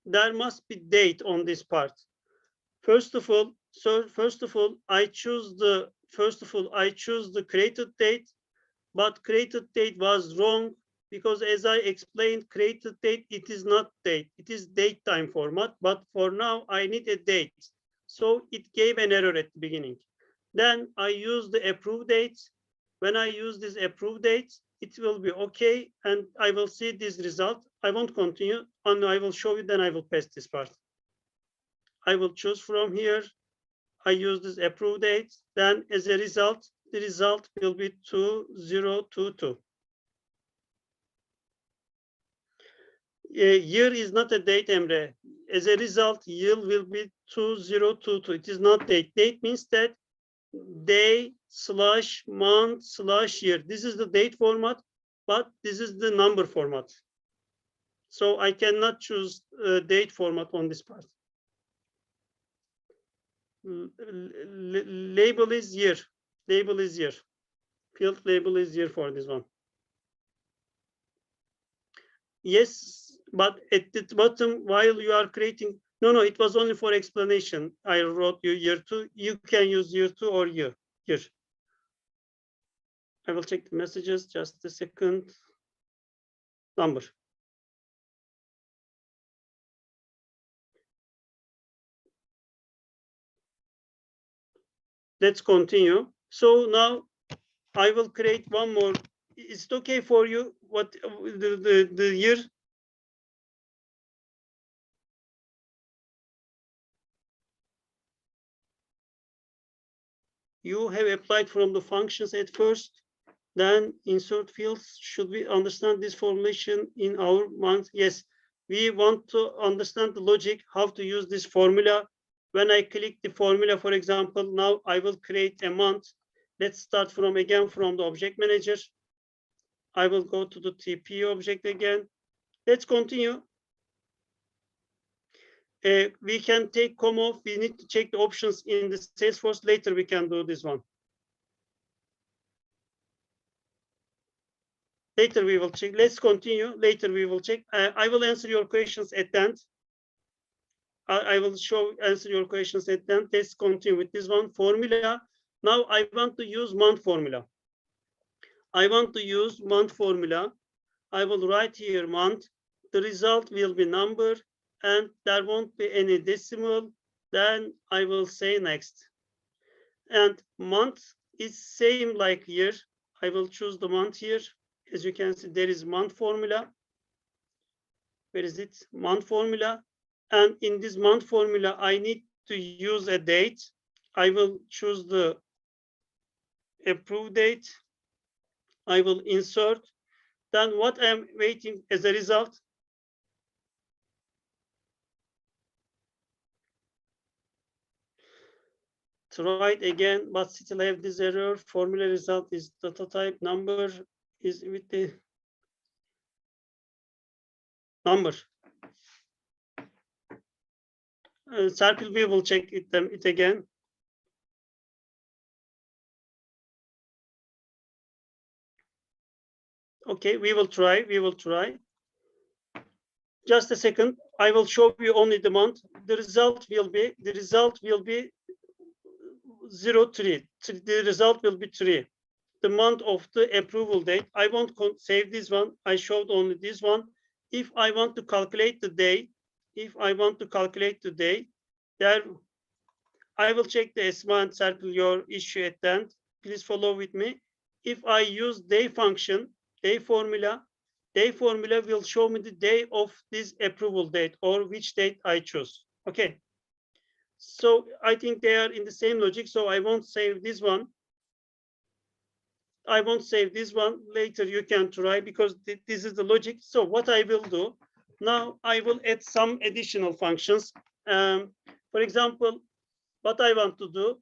There must be date on this part. First of all, I choose the created date, but created date was wrong because as I explained, created date, it is not date, it is date time format. But for now, I need a date. So it gave an error at the beginning. Then I use the approved date. When I use this approved date, it will be okay. And I will see this result. I won't continue and I will show you, then I will pass this part. I will choose from here. I use this approved date. Then as a result, the result will be 2022. Year is not a date, Emre. As a result, year will be 2022. It is not date. Date means that day/month/year. This is the date format, but this is the number format. So I cannot choose date format on this part. Label is year. Label is year. Field label is year for this one. Yes, but at the bottom, while you are creating, no, it was only for explanation. I wrote you year 2. You can use year 2 or year. I will check the messages, just a second. Number. Let's continue. So now I will create one more. Is it okay for you? What the year? You have applied from the functions at first, then insert fields. Should we understand this formulation in our month? Yes, we want to understand the logic, how to use this formula. When I click the formula, for example, now I will create a month. Let's start from again from the object manager. I will go to the TP object again. Let's continue. We can take com off. We need to check the options in the Salesforce. Later we can do this one. Later we will check. Let's continue. Later we will check. I will answer your questions at the end. I will answer your questions at the end. Let's continue with this one formula. Now I want to use month formula. I want to use month formula. I will write here month. The result will be number and there won't be any decimal. Then I will say next. And month is same like year. I will choose the month here. As you can see, there is month formula. Where is it? Month formula. And in this month formula, I need to use a date. I will choose the approved date. I will insert. Then what I am waiting as a result? Try it again, but still have this error. Formula result is data type number is with the number. Circle, we will check it again. Okay, we will try. Just a second. I will show you only the month. The result will be 03. The result will be 3. The month of the approval date. I won't save this one. I showed only this one. If I want to calculate the day, there I will check the ESMA and circle your issue at the end. Please follow with me. If I use day function, day formula will show me the day of this approval date or which date I choose. Okay. So I think they are in the same logic. So I won't save this one. Later you can try because this is the logic. So what I will do now, I will add some additional functions. For example, what I want to do,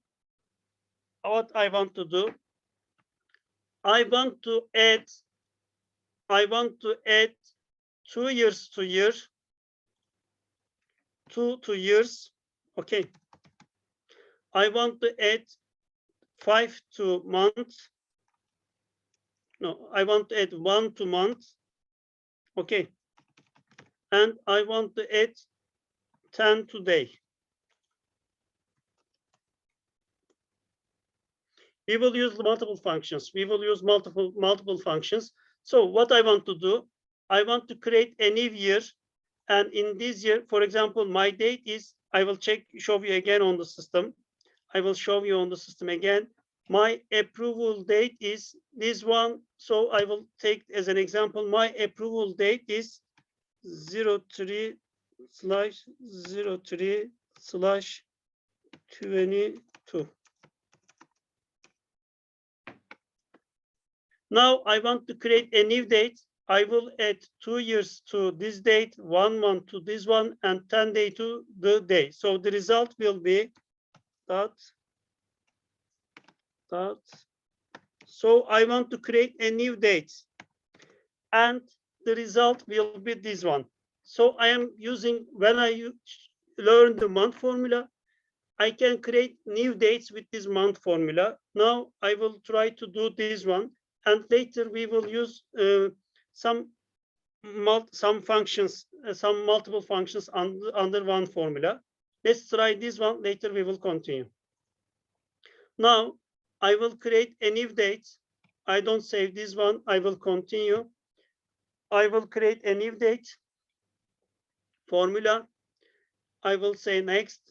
I want to add 2 years to year, 2 to years. Okay. I want to add 5 to month. No, I want to add 1 to month. Okay. And I want to add 10 to day. We will use multiple functions. multiple functions. So what I want to do, I want to create a new year. And in this year, for example, my date is, I will show you again on the system. Again. My approval date is this one. So I will take as an example, my approval date is 03/22. Now I want to create a new date. I will add 2 years to this date, 1 month to this one, and 10 days to the day. So the result will be that. So I want to create a new date, and the result will be this one. So I am using, when I learn the month formula, I can create new dates with this month formula. Now I will try to do this one, and later we will use some functions, some multiple functions under one formula. Let's try this one. Later we will continue. Now I will create a new date. I don't save this one. I will continue. I will create a new date formula. I will say next.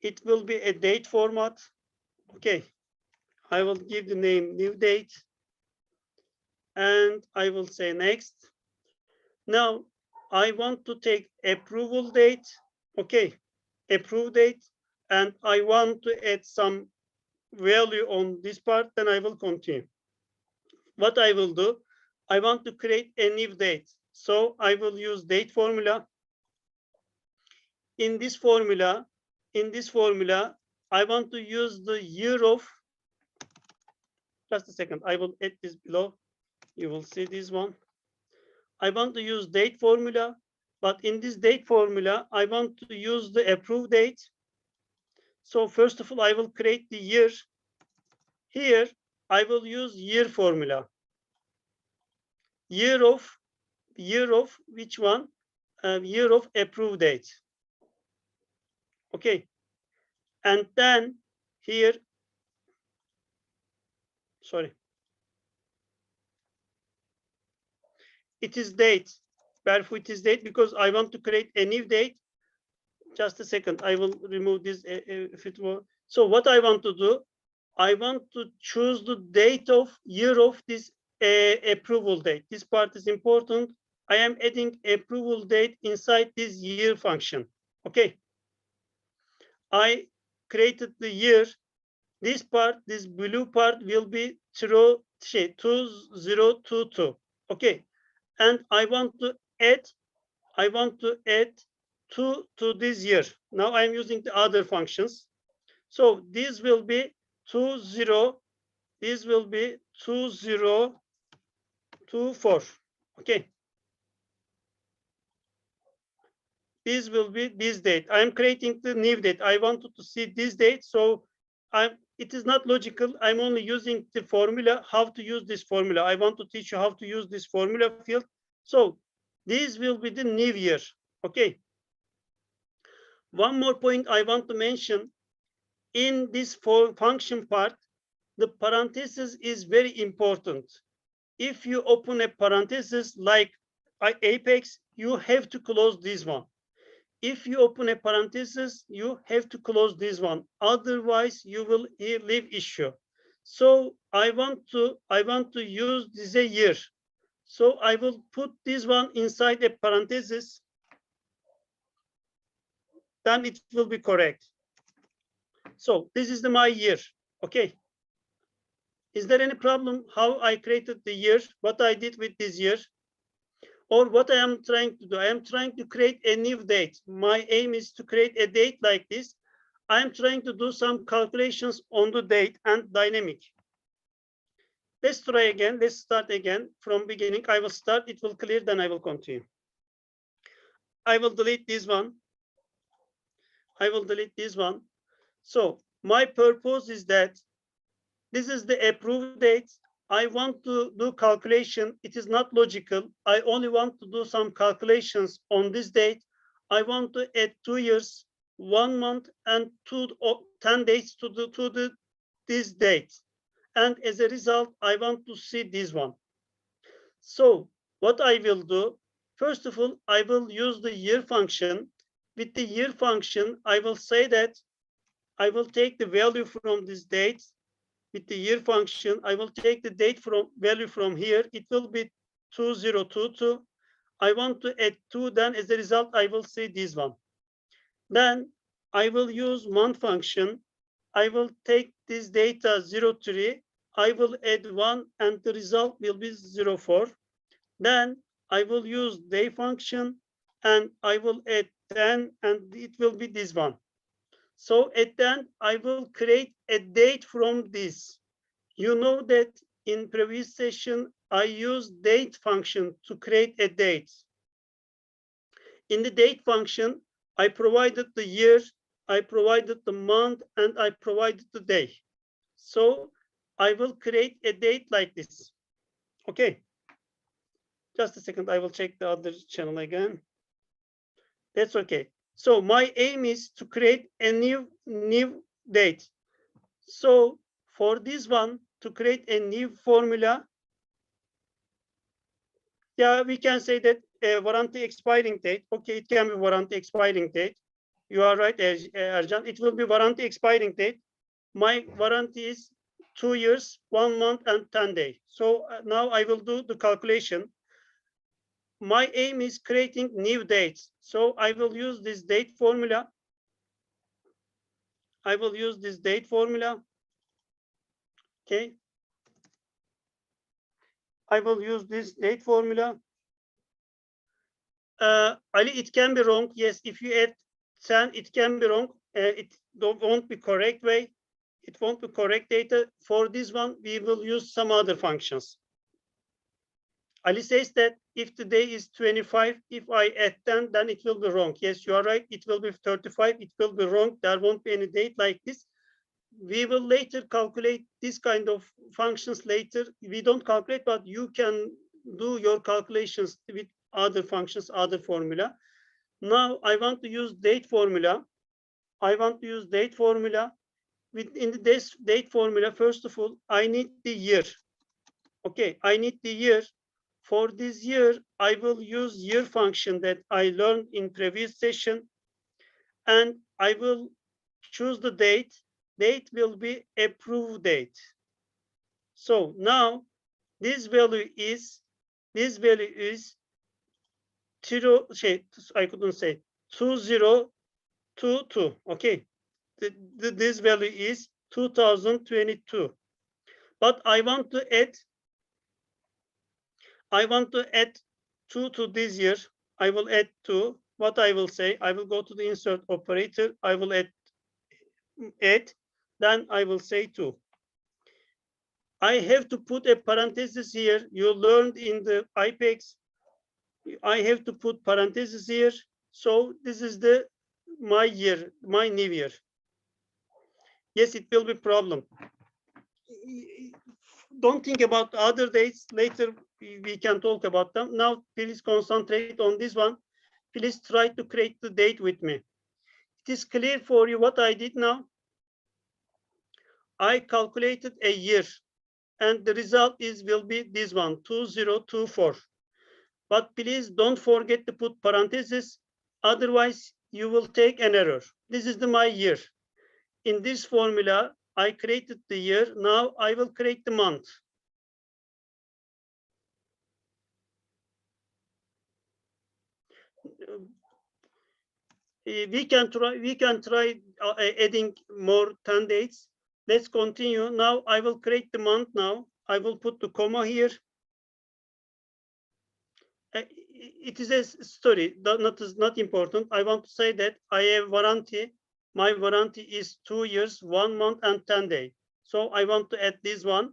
It will be a date format. Okay. I will give the name new date. And I will say next. Now I want to take approval date. Okay. Approve date. And I want to add some value on this part. Then I will continue. What I will do, I want to create a new date. So I will use date formula. In this formula, I want to use the year of, just a second, I will add this below. You will see this one. I want to use date formula, but in this date formula, I want to use the approved date. So first of all, I will create the year. Here, I will use year formula. Year of which one? Year of approved date. Okay. And then here, sorry. It is date. Therefore, it is date because I want to create a new date. Just a second. I will remove this if it were. So what I want to do, I want to choose the date of year of this approval date. This part is important. I am adding approval date inside this year function. Okay. I created the year. This part, this blue part will be throw 2022. Okay, and I want to add to this year. Now I'm using the other functions. So this will be 20. This will be 2024. Okay. This will be this date. I'm creating the new date. I wanted to see this date. So it is not logical. I'm only using the formula, how to use this formula. I want to teach you how to use this formula field. So this will be the new year. Okay. One more point I want to mention. In this function part, the parenthesis is very important. If you open a parenthesis like Apex, you have to close this one. If you open a parenthesis, you have to close this one. Otherwise, you will leave issue. So I want to use this a year. So I will put this one inside a parenthesis. Then it will be correct. So this is my year. Okay. Is there any problem how I created the year? What I did with this year? Or what I am trying to do? I am trying to create a new date. My aim is to create a date like this. I am trying to do some calculations on the date and dynamic. Let's try again. Let's start again from beginning. I will start. It will clear. Then I will continue. I will delete this one. I will delete this one. So my purpose is that this is the approved date. I want to do calculation. It is not logical. I only want to do some calculations on this date. I want to add 2 years, 1 month, and 10 days to this date. And as a result, I want to see this one. So what I will do, first of all, I will use the year function. With the year function, I will say that I will take the value from this date. With the year function, I will take the date from value from here. It will be 2022. I want to add 2. Then as a result, I will see this one. Then I will use month function. I will take this data 03. I will add 1 and the result will be 04. Then I will use day function and I will add 10 and it will be this one. So at the end, I will create a date from this. You know that in previous session, I used date function to create a date. In the date function, I provided the year, I provided the month, and I provided the day. So I will create a date like this. Okay. Just a second, I will check the other channel again. That's okay. So my aim is to create a new date. So for this one, to create a new formula, yeah, we can say that warranty expiring date. Okay, it can be warranty expiring date. You are right, Ercan. It will be warranty expiring date. My warranty is 2 years, 1 month, and 10 days. So now I will do the calculation. My aim is creating new dates. So I will use this date formula. I will use this date formula. Okay. I will use this date formula. Ali, it can be wrong. Yes, if you add 10, it can be wrong. It won't be correct way. It won't be correct data. For this one, we will use some other functions. Ali says that if the day is 25, if I add 10, then it will be wrong. Yes, you are right. It will be 35. It will be wrong. There won't be any date like this. We will later calculate this kind of functions later. We don't calculate, but you can do your calculations with other functions, other formula. Now I want to use date formula. I want to use date formula. Within the date formula, first of all, I need the year. Okay, I need the year. For this year, I will use year function that I learned in previous session. And I will choose the date. Date will be approved date. So now this value is 2022. Okay, this value is 2022. But I want to add I want to add 2 to this year. I will add 2. What I will say, I will go to the insert operator. I will add, then I will say 2. I have to put a parenthesis here. You learned in the IPEX. I have to put parenthesis here. So this is my year, my new year. Yes, it will be problem. Don't think about other dates. Later we can talk about them. Now please concentrate on this one. Please try to create the date with me. It is clear for you what I did now. I calculated a year and the result will be this one, 2024. But please don't forget to put parentheses. Otherwise you will take an error. This is my year. In this formula, I created the year. Now I will create the month. We can try adding more 10 dates. Let's continue. Now I will create the month now. I will put the comma here. It is a story, not important. I want to say that I have warranty. My warranty is 2 years, 1 month and 10 days. So I want to add this one.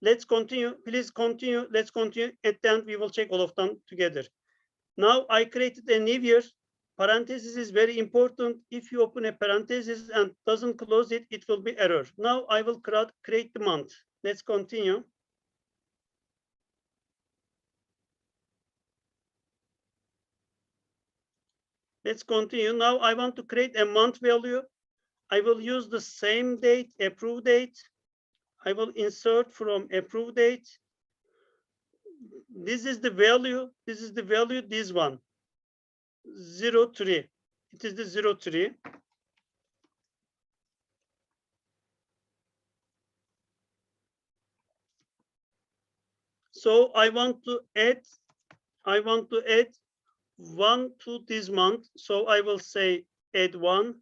Let's continue. Please continue. Let's continue. At the end, we will check all of them together. Now I created a new year. Parenthesis is very important. If you open a parenthesis and doesn't close it, it will be error. Now I will create the month. Let's continue. Let's continue. Now I want to create a month value. I will use the same date, approve date. I will insert from approve date. This is the value. This is the value, this one. 03. It is the 03. So I want to add 1 to this month. So I will say add 1.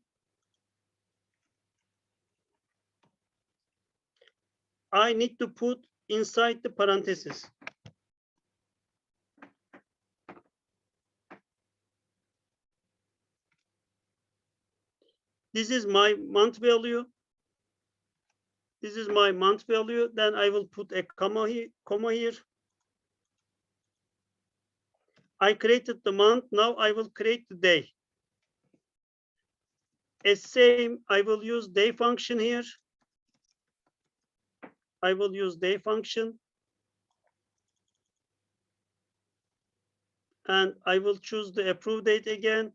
I need to put inside the parentheses. This is my month value. This is my month value. Then I will put a comma here. I created the month. Now I will create the day. As same, I will use day function here. I will use day function. And I will choose the approve date again.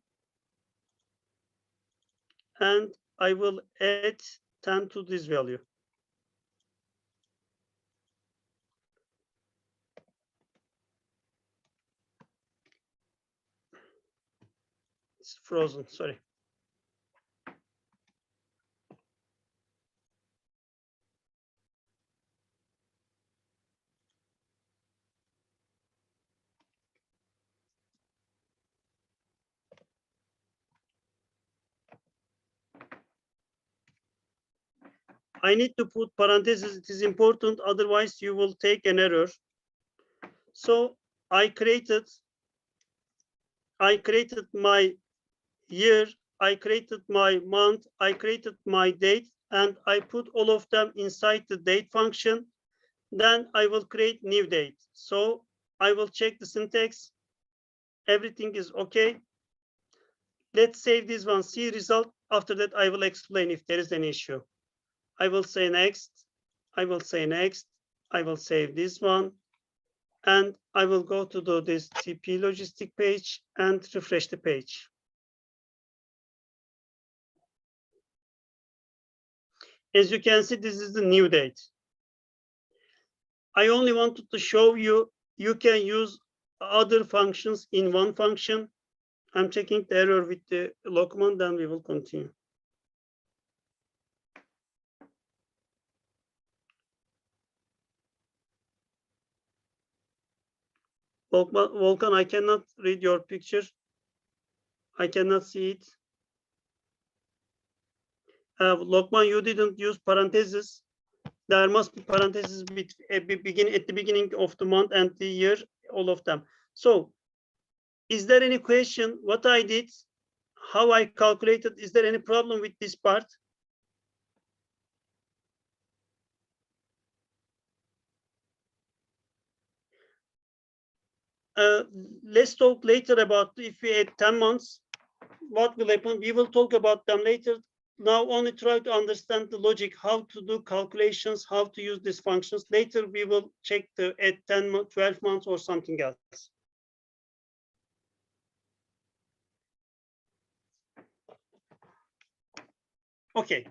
And I will add 10 to this value. It's frozen, sorry. I need to put parentheses. It is important. Otherwise, you will take an error. So I created my year. I created my month. I created my date, and I put all of them inside the date function. Then I will create new date. So I will check the syntax. Everything is okay. Let's save this one. See result. After that, I will explain if there is an issue. I will say next. I will say next. I will save this one. And I will go to this TP logistic page and refresh the page. As you can see, this is the new date. I only wanted to show you, you can use other functions in one function. I'm checking the error with the logman, then we will continue. Volkan, I cannot read your picture. I cannot see it. Logman, you didn't use parentheses. There must be parentheses at the beginning of the month and the year, all of them. So is there any question what I did, how I calculated? Is there any problem with this part? Let's talk later about if we add 10 months, what will happen? We will talk about them later. Now only try to understand the logic, how to do calculations, how to use these functions. Later we will check the at 10 months, 12 months or something else. Okay.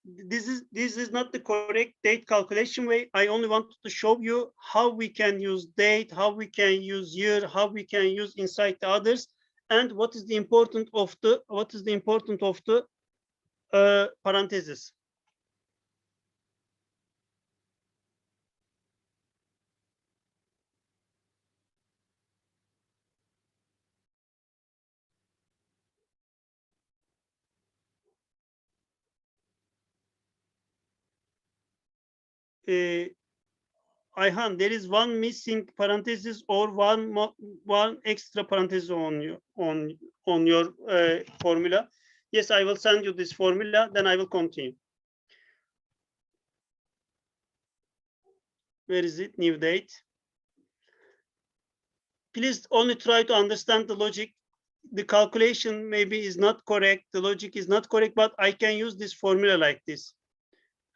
This is not the correct date calculation way. I only wanted to show you how we can use date, how we can use year, how we can use inside the others, and what is the important of the parentheses. Ayhan, there is one missing parenthesis or one extra parenthesis on your formula. Yes, I will send you this formula, then I will continue. Where is it? New date. Please only try to understand the logic. The calculation maybe is not correct, the logic is not correct, but I can use this formula like this.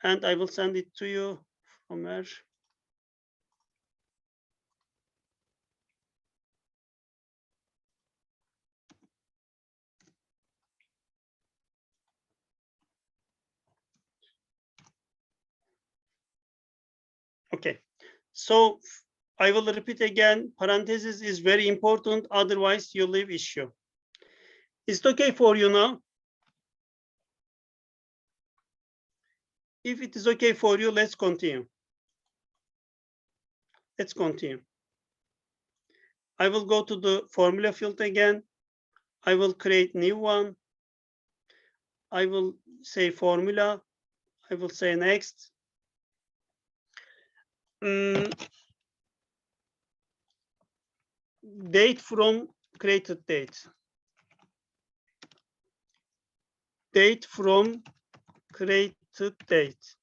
And I will send it to you from where? Okay, so I will repeat again, parenthesis is very important, otherwise you leave issue. Is it okay for you now? If it is okay for you, let's continue. Let's continue. I will go to the formula field again. I will create new one. I will say formula. I will say next. Date from created date. Date from created date.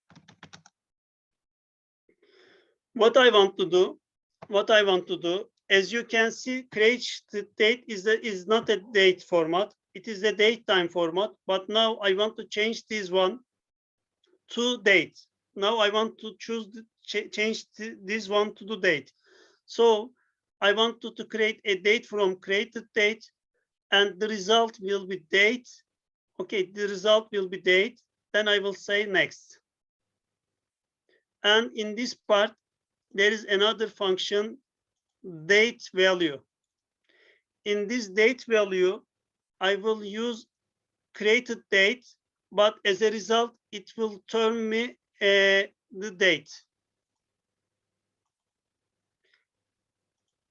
What I want to do, as you can see, created date is not a date format. It is a date time format, but now I want to change this one to date. Now I want to change this one to the date. So I want to create a date from created date, and the result will be date. Okay, the result will be date. Then I will say next. And in this part, there is another function, date value. In this date value, I will use created date, but as a result, it will turn me the date.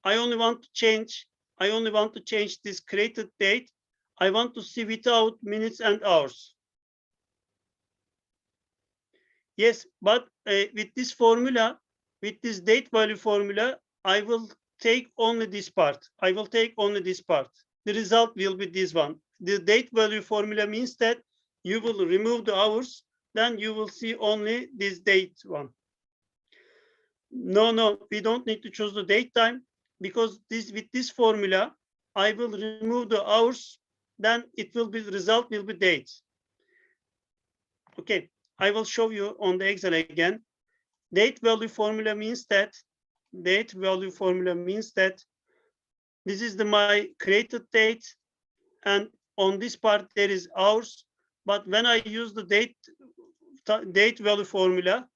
I only want to change this created date. I want to see without minutes and hours. Yes, but with this formula, with this date value formula, I will take only this part. I will take only this part. The result will be this one. The date value formula means that you will remove the hours, then you will see only this date one. No, we don't need to choose the date time, because with this formula, I will remove the hours, then it will be, the result will be date. Okay, I will show you on the Excel again. Date value formula means that this is my created date, and on this part there is hours. But when I use the date value formula,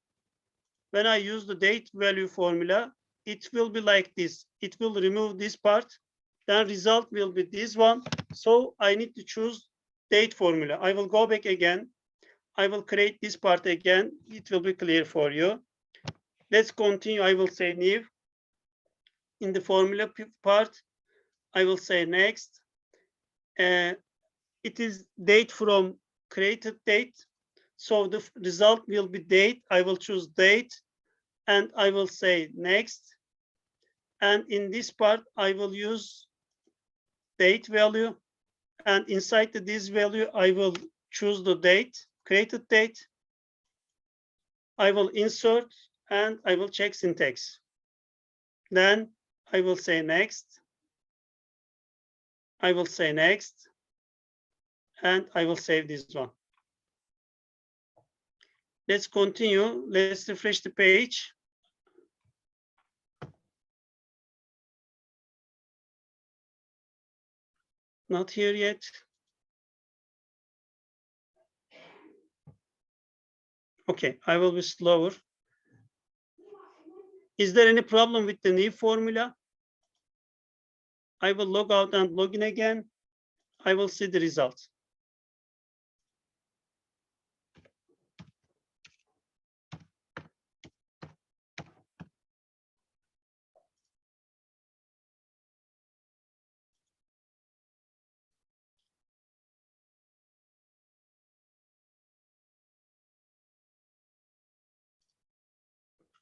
it will be like this. It will remove this part, then result will be this one. So I need to choose date formula. I will go back again. I will create this part again. It will be clear for you. Let's continue. I will say new. In the formula part, I will say next. It is date from created date. So the result will be date. I will choose date and I will say next. And in this part, I will use date value. And inside this value, I will choose the date, created date. I will insert and I will check syntax. Then I will say next. I will say next. And I will save this one. Let's continue. Let's refresh the page. Not here yet. Okay, I will be slower. Is there any problem with the new formula? I will log out and log in again. I will see the results.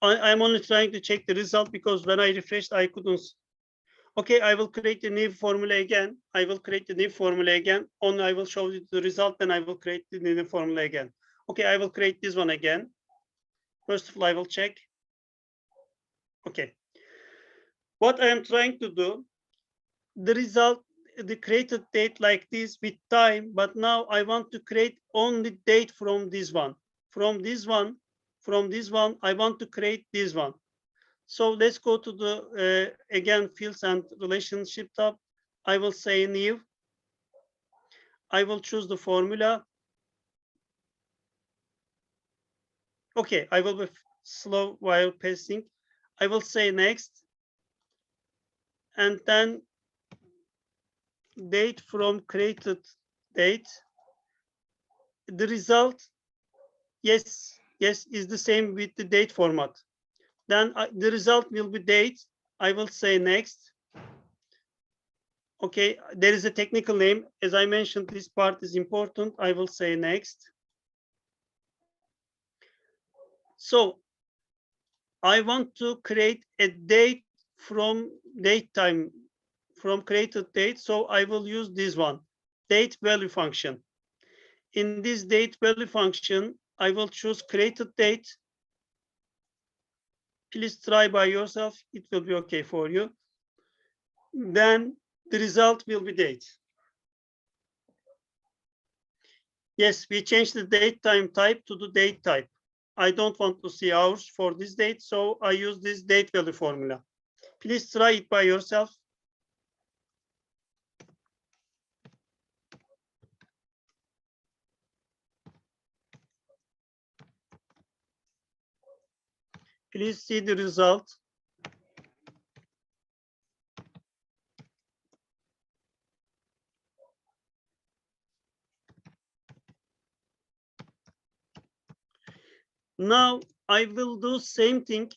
I'm only trying to check the result because when I refreshed, I couldn't. Okay, I will create a new formula again. I will create the new formula again. Only I will show you the result, then I will create the new formula again. Okay, I will create this one again. First of all, I will check. Okay. What I am trying to do, the result, the created date like this with time, but now I want to create only date from this one. From this one, I want to create this one. So let's go to the, again, fields and relationship tab. I will say new. I will choose the formula. Okay, I will be slow while pasting. I will say next. And then date from created date. The result, yes, is the same with the date format. Then the result will be date. I will say next. Okay, there is a technical name. As I mentioned, this part is important. I will say next. So I want to create a date from date time, from created date. So I will use this one, date value function. In this date value function, I will choose created date. Please try by yourself. It will be okay for you. Then the result will be date. Yes, we changed the date time type to the date type. I don't want to see hours for this date, so I use this date value formula. Please try it by yourself. Please see the result. Now I will do same thing.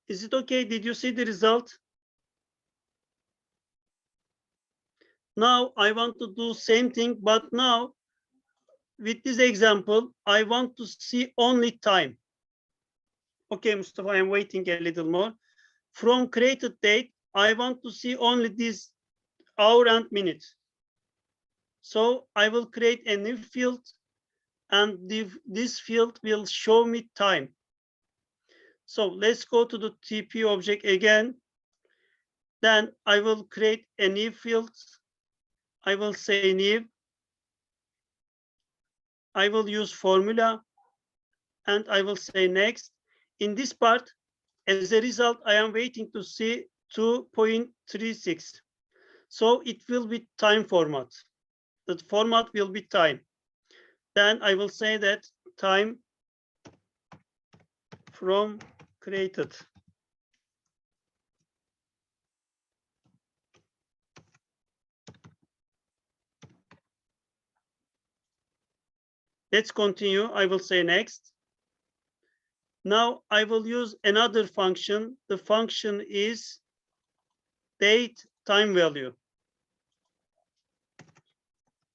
Is it okay? Did you see the result? Now I want to do same thing, but now with this example, I want to see only time. Okay, Mustafa, I'm waiting a little more. From created date, I want to see only this hour and minute. So I will create a new field and this field will show me time. So let's go to the TP object again. Then I will create a new field. I will say new. I will use formula and I will say next. In this part, as a result, I am waiting to see 2.36. So it will be time format. The format will be time. Then I will say that time from created. Let's continue. I will say next. Now I will use another function. The function is date time value.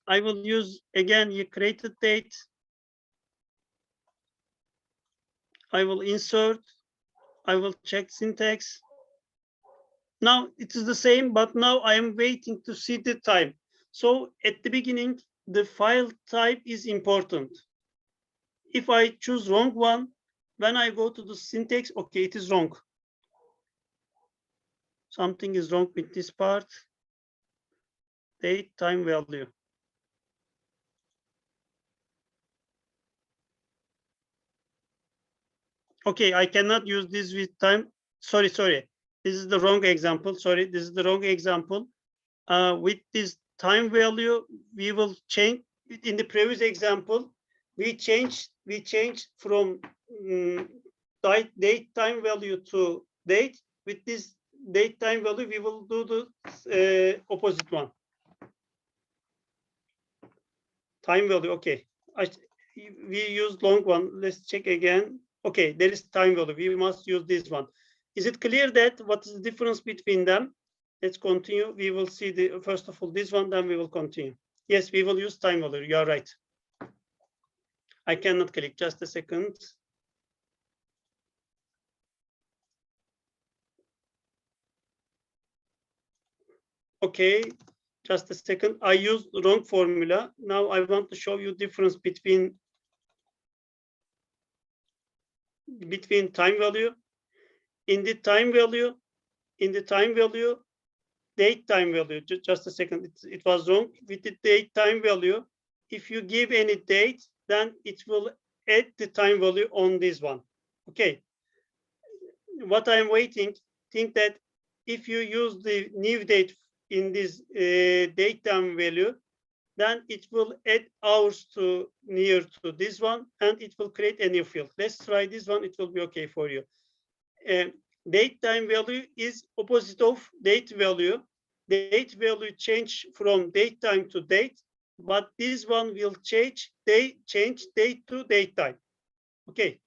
I will use again your created date. I will insert, I will check syntax. Now it is the same, but now I am waiting to see the time. So at the beginning, the file type is important. If I choose wrong one, when I go to the syntax, okay, it is wrong. Something is wrong with this part. Date time value. Okay, I cannot use this with time. Sorry. This is the wrong example. Sorry, this is the wrong example. With this time value, we will change. In the previous example, we changed from date time value to date. With this date time value, we will do the opposite one. Time value, okay. We use long one. Let's check again. Okay, there is time value. We must use this one. Is it clear that what is the difference between them? Let's continue. We will see the first of all this one, then we will continue. Yes, we will use time value. You are right. I cannot click. Just a second. Okay, just a second. I used the wrong formula. Now I want to show you difference between time value. In the time value, date time value, just a second, it was wrong. With the date time value, if you give any date, then it will add the time value on this one. Okay. What I'm waiting, think that if you use the new date in this date time value, then it will add hours to near to this one, and it will create a new field. Let's try this one. It will be okay for you. Date time value is opposite of date value. Date value change from date time to date, but this one will change date to date time. Okay.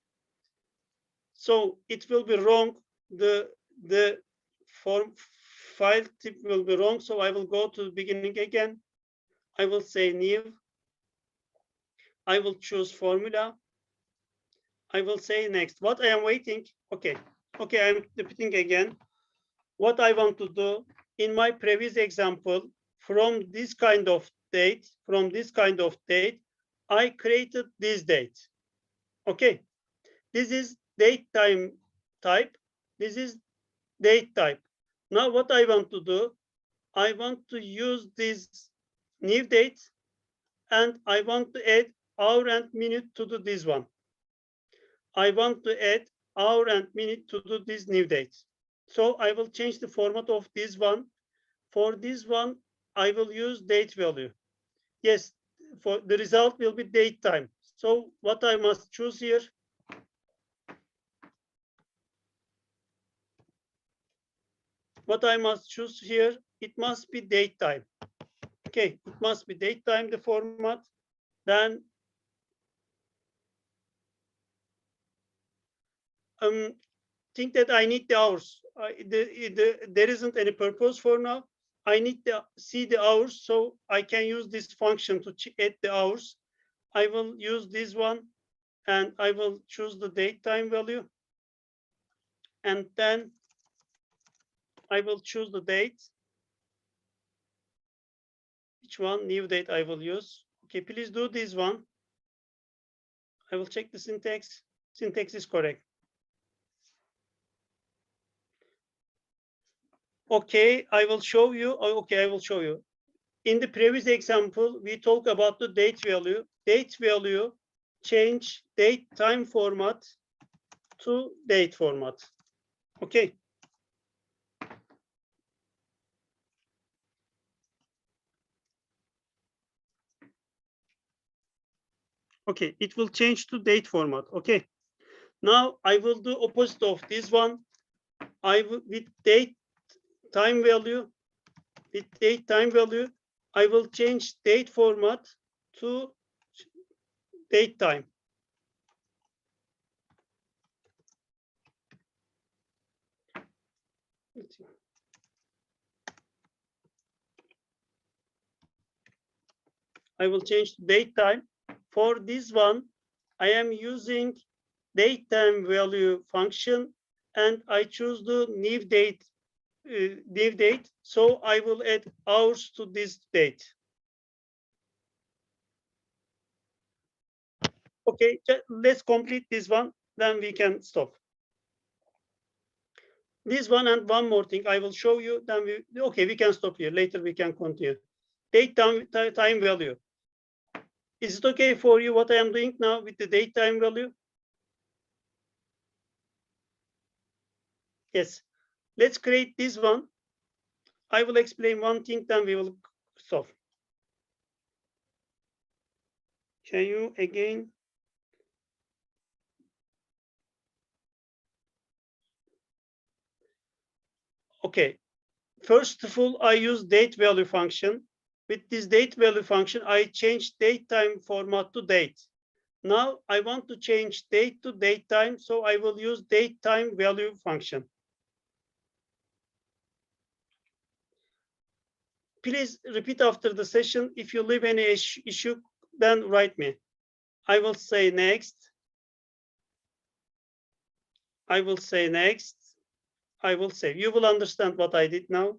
So it will be wrong. The form file type will be wrong. So I will go to the beginning again. I will say new. I will choose formula. I will say next. What I am waiting. Okay. Okay, I'm repeating again. What I want to do in my previous example, from this kind of date, I created this date. Okay. This is date time type. This is date type. Now what I want to do, I want to use this new date, and I want to add hour and minute to do this one. I want to add hour and minute to do this new date. So I will change the format of this one. For this one, I will use date value. Yes, for the result will be date time. So what I must choose here, it must be date time. Okay, it must be date time, the format. Then think that I need the hours. There isn't any purpose for now. I need to see the hours, so I can use this function to add the hours. I will use this one, and I will choose the date time value, and then I will choose the date. Which one? New date I will use. Okay, please do this one. I will check the syntax. Syntax is correct. Okay, I will show you. Okay, I will show you. In the previous example, we talked about the date value. Date value change date time format to date format. Okay. Okay, it will change to date format. Okay. Now I will do opposite of this one. I will with date time value. With date time value, I will change date format to date time. I will change date time. For this one, I am using date time value function, and I choose the new date. So I will add hours to this date. Okay, let's complete this one, then we can stop. This one and one more thing I will show you, then we can stop here. Later we can continue. Date time value. Is it okay for you what I am doing now with the date time value? Yes. Let's create this one. I will explain one thing, then we will stop. Can you again? Okay. First of all, I use date value function. With this date value function, I change date time format to date. Now I want to change date to date time, so I will use date time value function. Please repeat after the session. If you leave any issue, then write me. I will say next. I will say next. I will save. You will understand what I did now.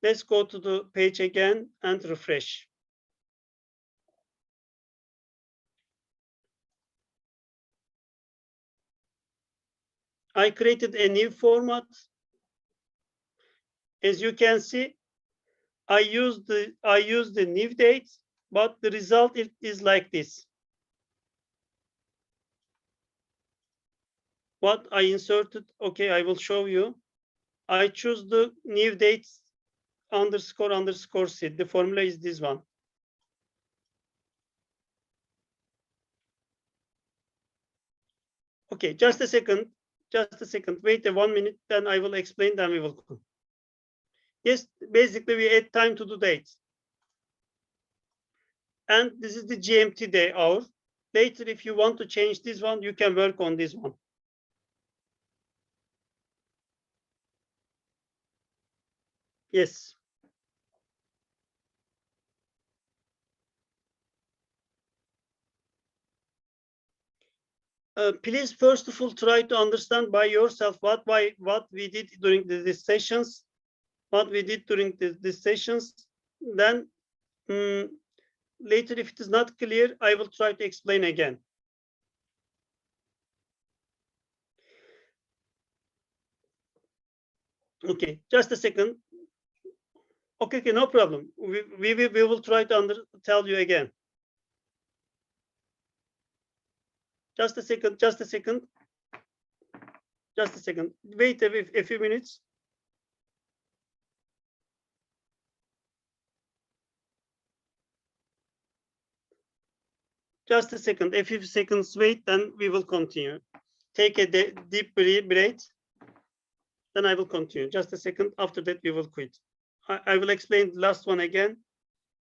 Let's go to the page again and refresh. I created a new format. As you can see, I used the new date, but the result is like this. What I inserted, okay, I will show you. I choose the new date __ seed. The formula is this one. Okay, just a second. Just a second. Wait 1 minute, then I will explain, then we will go. Yes, basically we add time to the date. And this is the GMT day hour. Later, if you want to change this one, you can work on this one. Yes. Please, first of all, try to understand by yourself what we did during these sessions, what we did during these sessions. Then later, if it is not clear, I will try to explain again. Okay, just a second. Okay, no problem. We will try to tell you again. Just a second. Just a second. Just a second. Wait a few minutes. Just a second. A few seconds wait, then we will continue. Take a deep breath. Then I will continue. Just a second. After that, we will quit. I will explain the last one again.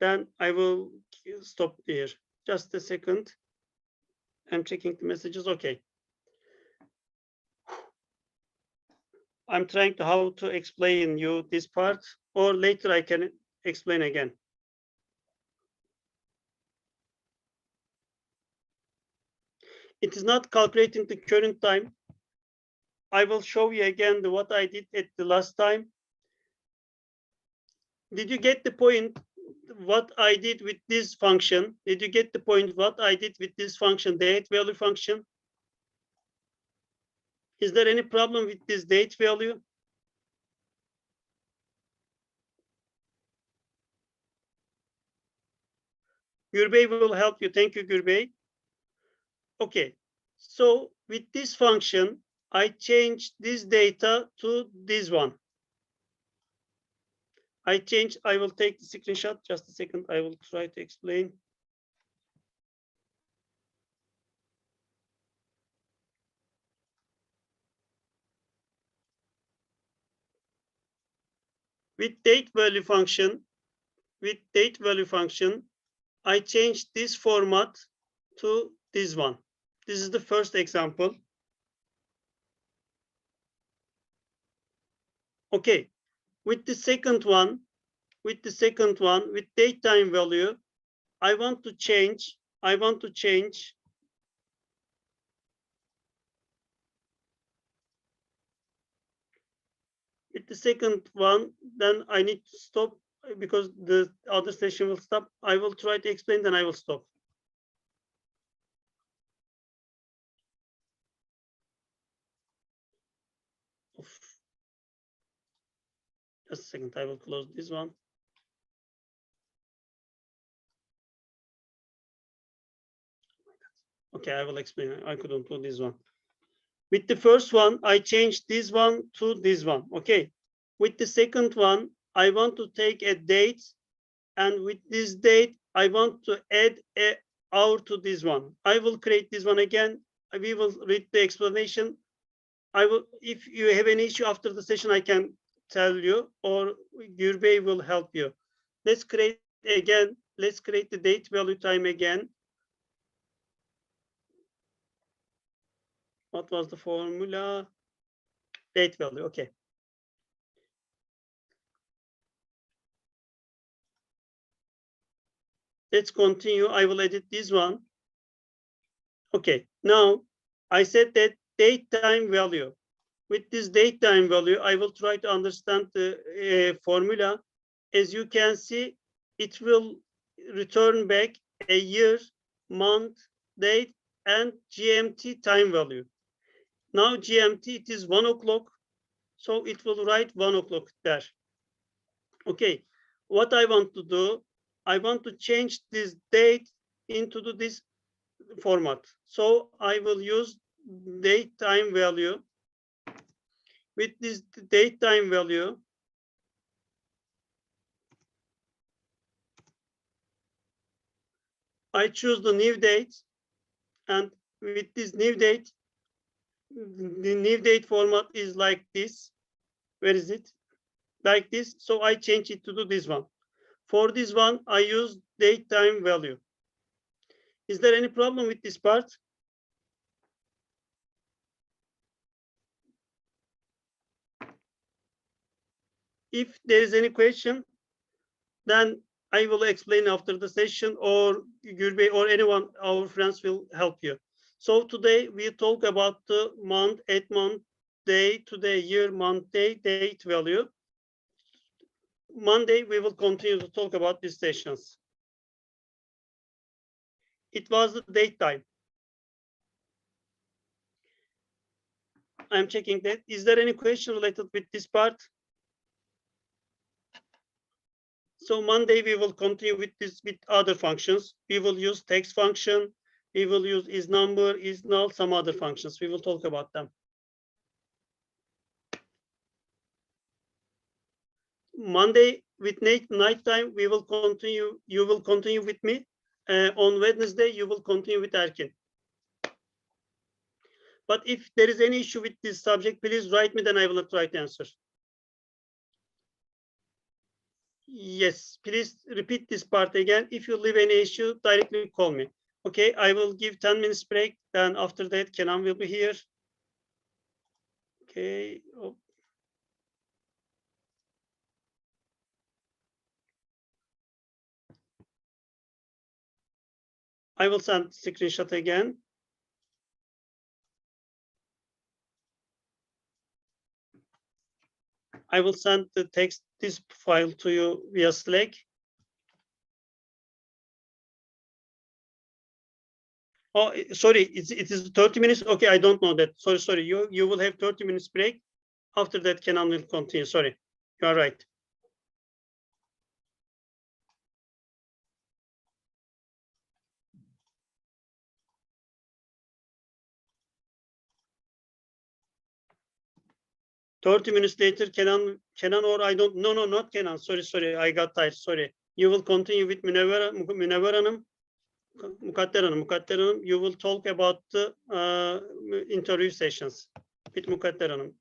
Then I will stop here. Just a second. I'm checking the messages. Okay. I'm trying to how to explain you this part, or later I can explain again. It is not calculating the current time. I will show you again what I did at the last time. Did you get the point what I did with this function? Did you get the point what I did with this function, date value function? Is there any problem with this date value? Gürbey will help you. Thank you, Gürbey. Okay, so with this function, I changed this data to this one. I will take the screenshot. Just a second, I will try to explain. With date value function, I changed this format to this one. This is the first example. Okay, with the second one, with date time value, I want to change With the second one, then I need to stop because the other session will stop. I will try to explain, then I will stop. Just a second, I will close this one. Okay, I will explain. I couldn't do this one. With the first one, I changed this one to this one. Okay. With the second one, I want to take a date, and with this date, I want to add a hour to this one. I will create this one again. We will read the explanation. I will, if you have any issue after the session, I can tell you, or Gürbey will help you. Let's create again. Let's create the date value time again. What was the formula? Date value, okay. Let's continue. I will edit this one. Okay, now I said that date time value. With this date time value, I will try to understand the formula. As you can see, it will return back a year, month, date, and GMT time value. Now GMT, it is 1 o'clock, so it will write 1 o'clock there. Okay, what I want to do, I want to change this date into this format. So I will use date time value. With this date time value, I choose the new date, and with this new date, the new date format is like this. Where is it? Like this. So I change it to this one. For this one, I use date time value. Is there any problem with this part? If there is any question, then I will explain after the session, or Gürbey or anyone, our friends will help you. So today we talk about the month, month, day, today, year, month, day, date value. Monday, we will continue to talk about these sessions. It was the date time. I'm checking that. Is there any question related with this part? So Monday, we will continue with other functions. We will use text function. We will use is number, is null, some other functions. We will talk about them. Monday with night time, we will continue. You will continue with me. On Wednesday, you will continue with Erkin. But if there is any issue with this subject, please write me, then I will try to answer. Yes, please repeat this part again. If you leave any issue, directly call me. Okay, I will give 10 minutes break. Then after that, Kenan will be here. Okay. Oh. I will send screenshot again. I will send the text, this file to you via Slack. Oh, sorry, it is 30 minutes. Okay, I don't know that. Sorry. You will have 30 minutes break. After that, Kenan will continue. Sorry, you are right. Thirty minutes later, Kenan, or I don't. No, not Kenan. Sorry. I got tired. Sorry. You will continue with Münevver Hanım. Mukadder Hanım, you will talk about the interview sessions with Mukadder Hanım.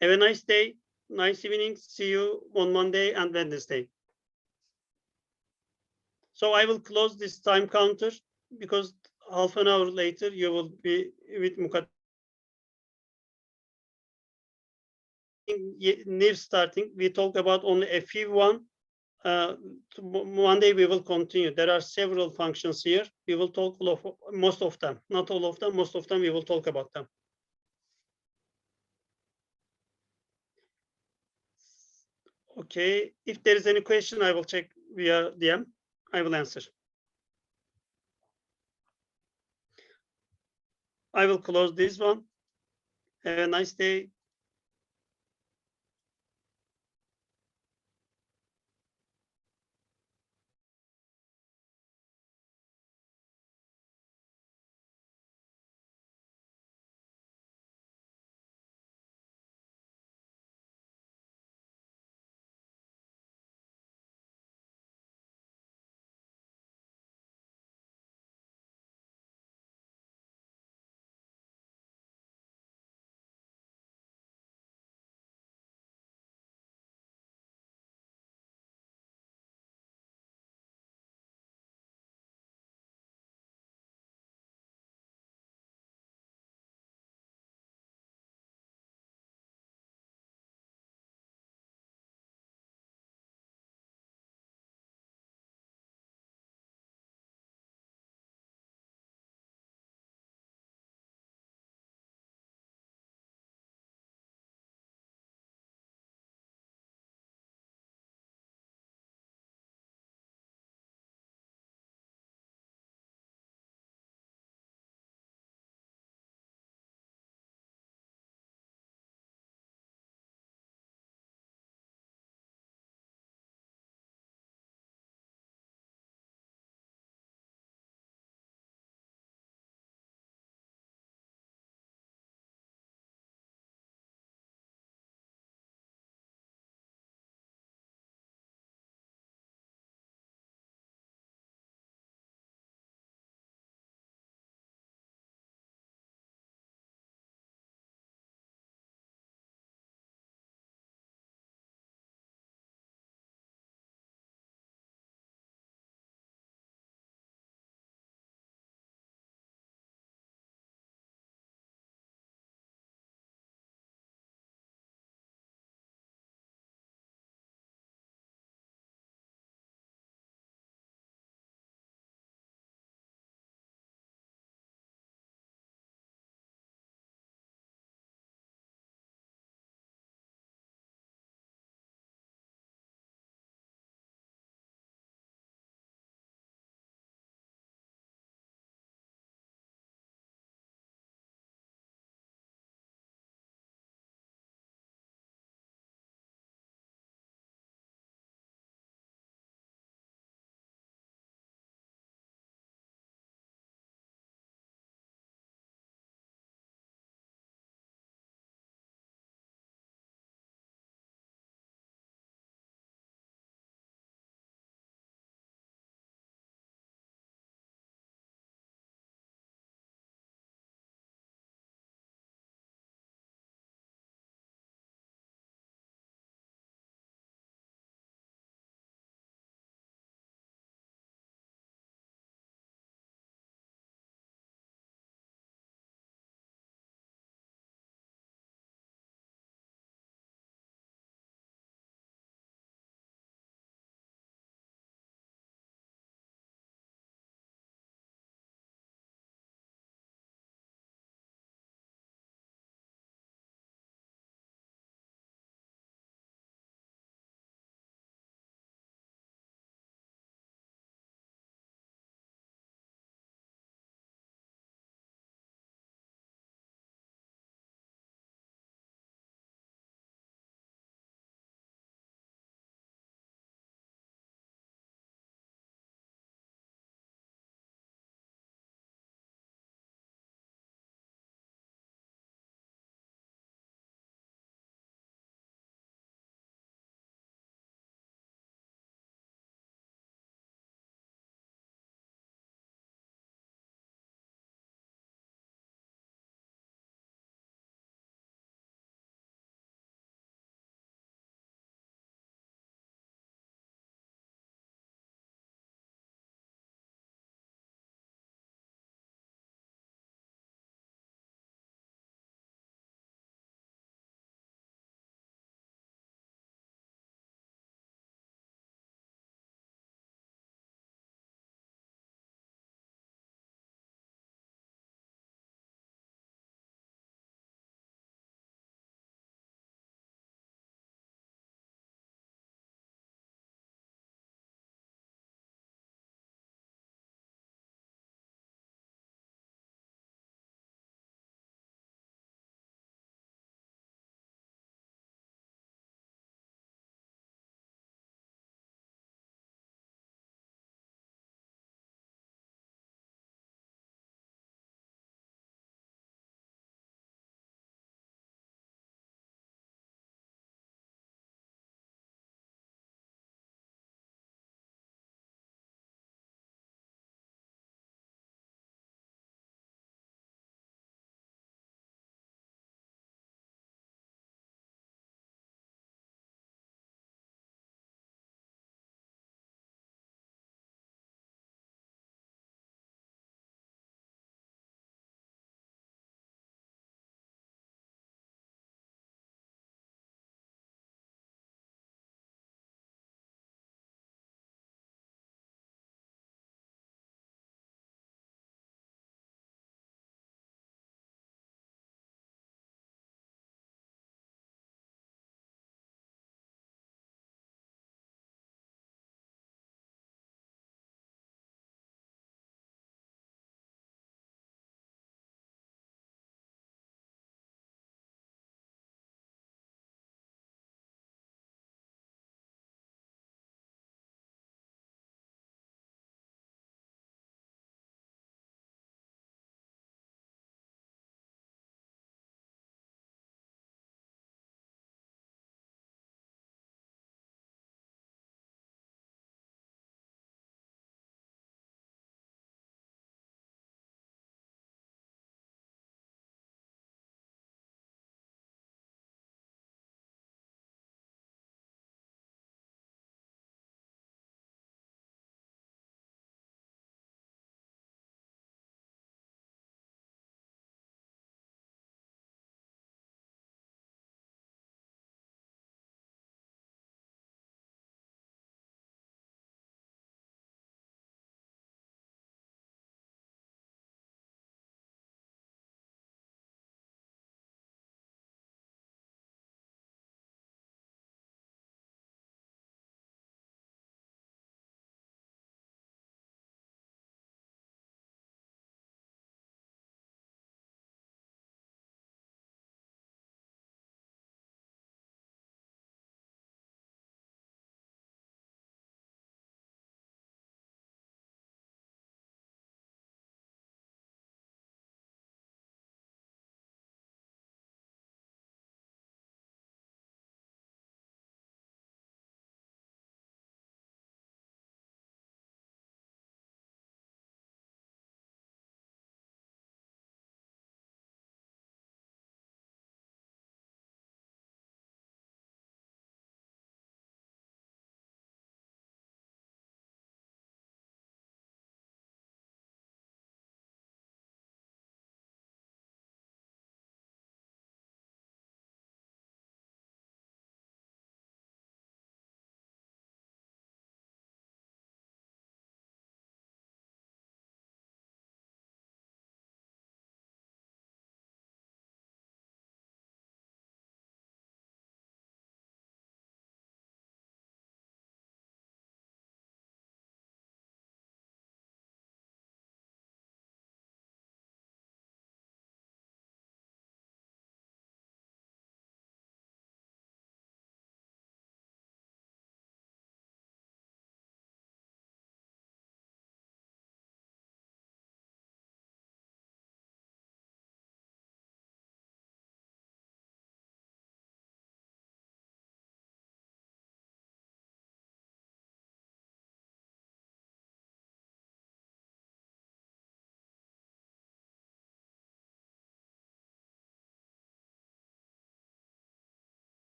Have a nice day, nice evening. See you on Monday and Wednesday. So I will close this time counter because half an hour later you will be with Mukadder. New starting, we talk about only a few one. Monday we will continue. There are several functions here. We will talk most of them, not all of them. Most of them we will talk about them. Okay, if there is any question, I will check via DM. I will answer. I will close this one. Have a nice day.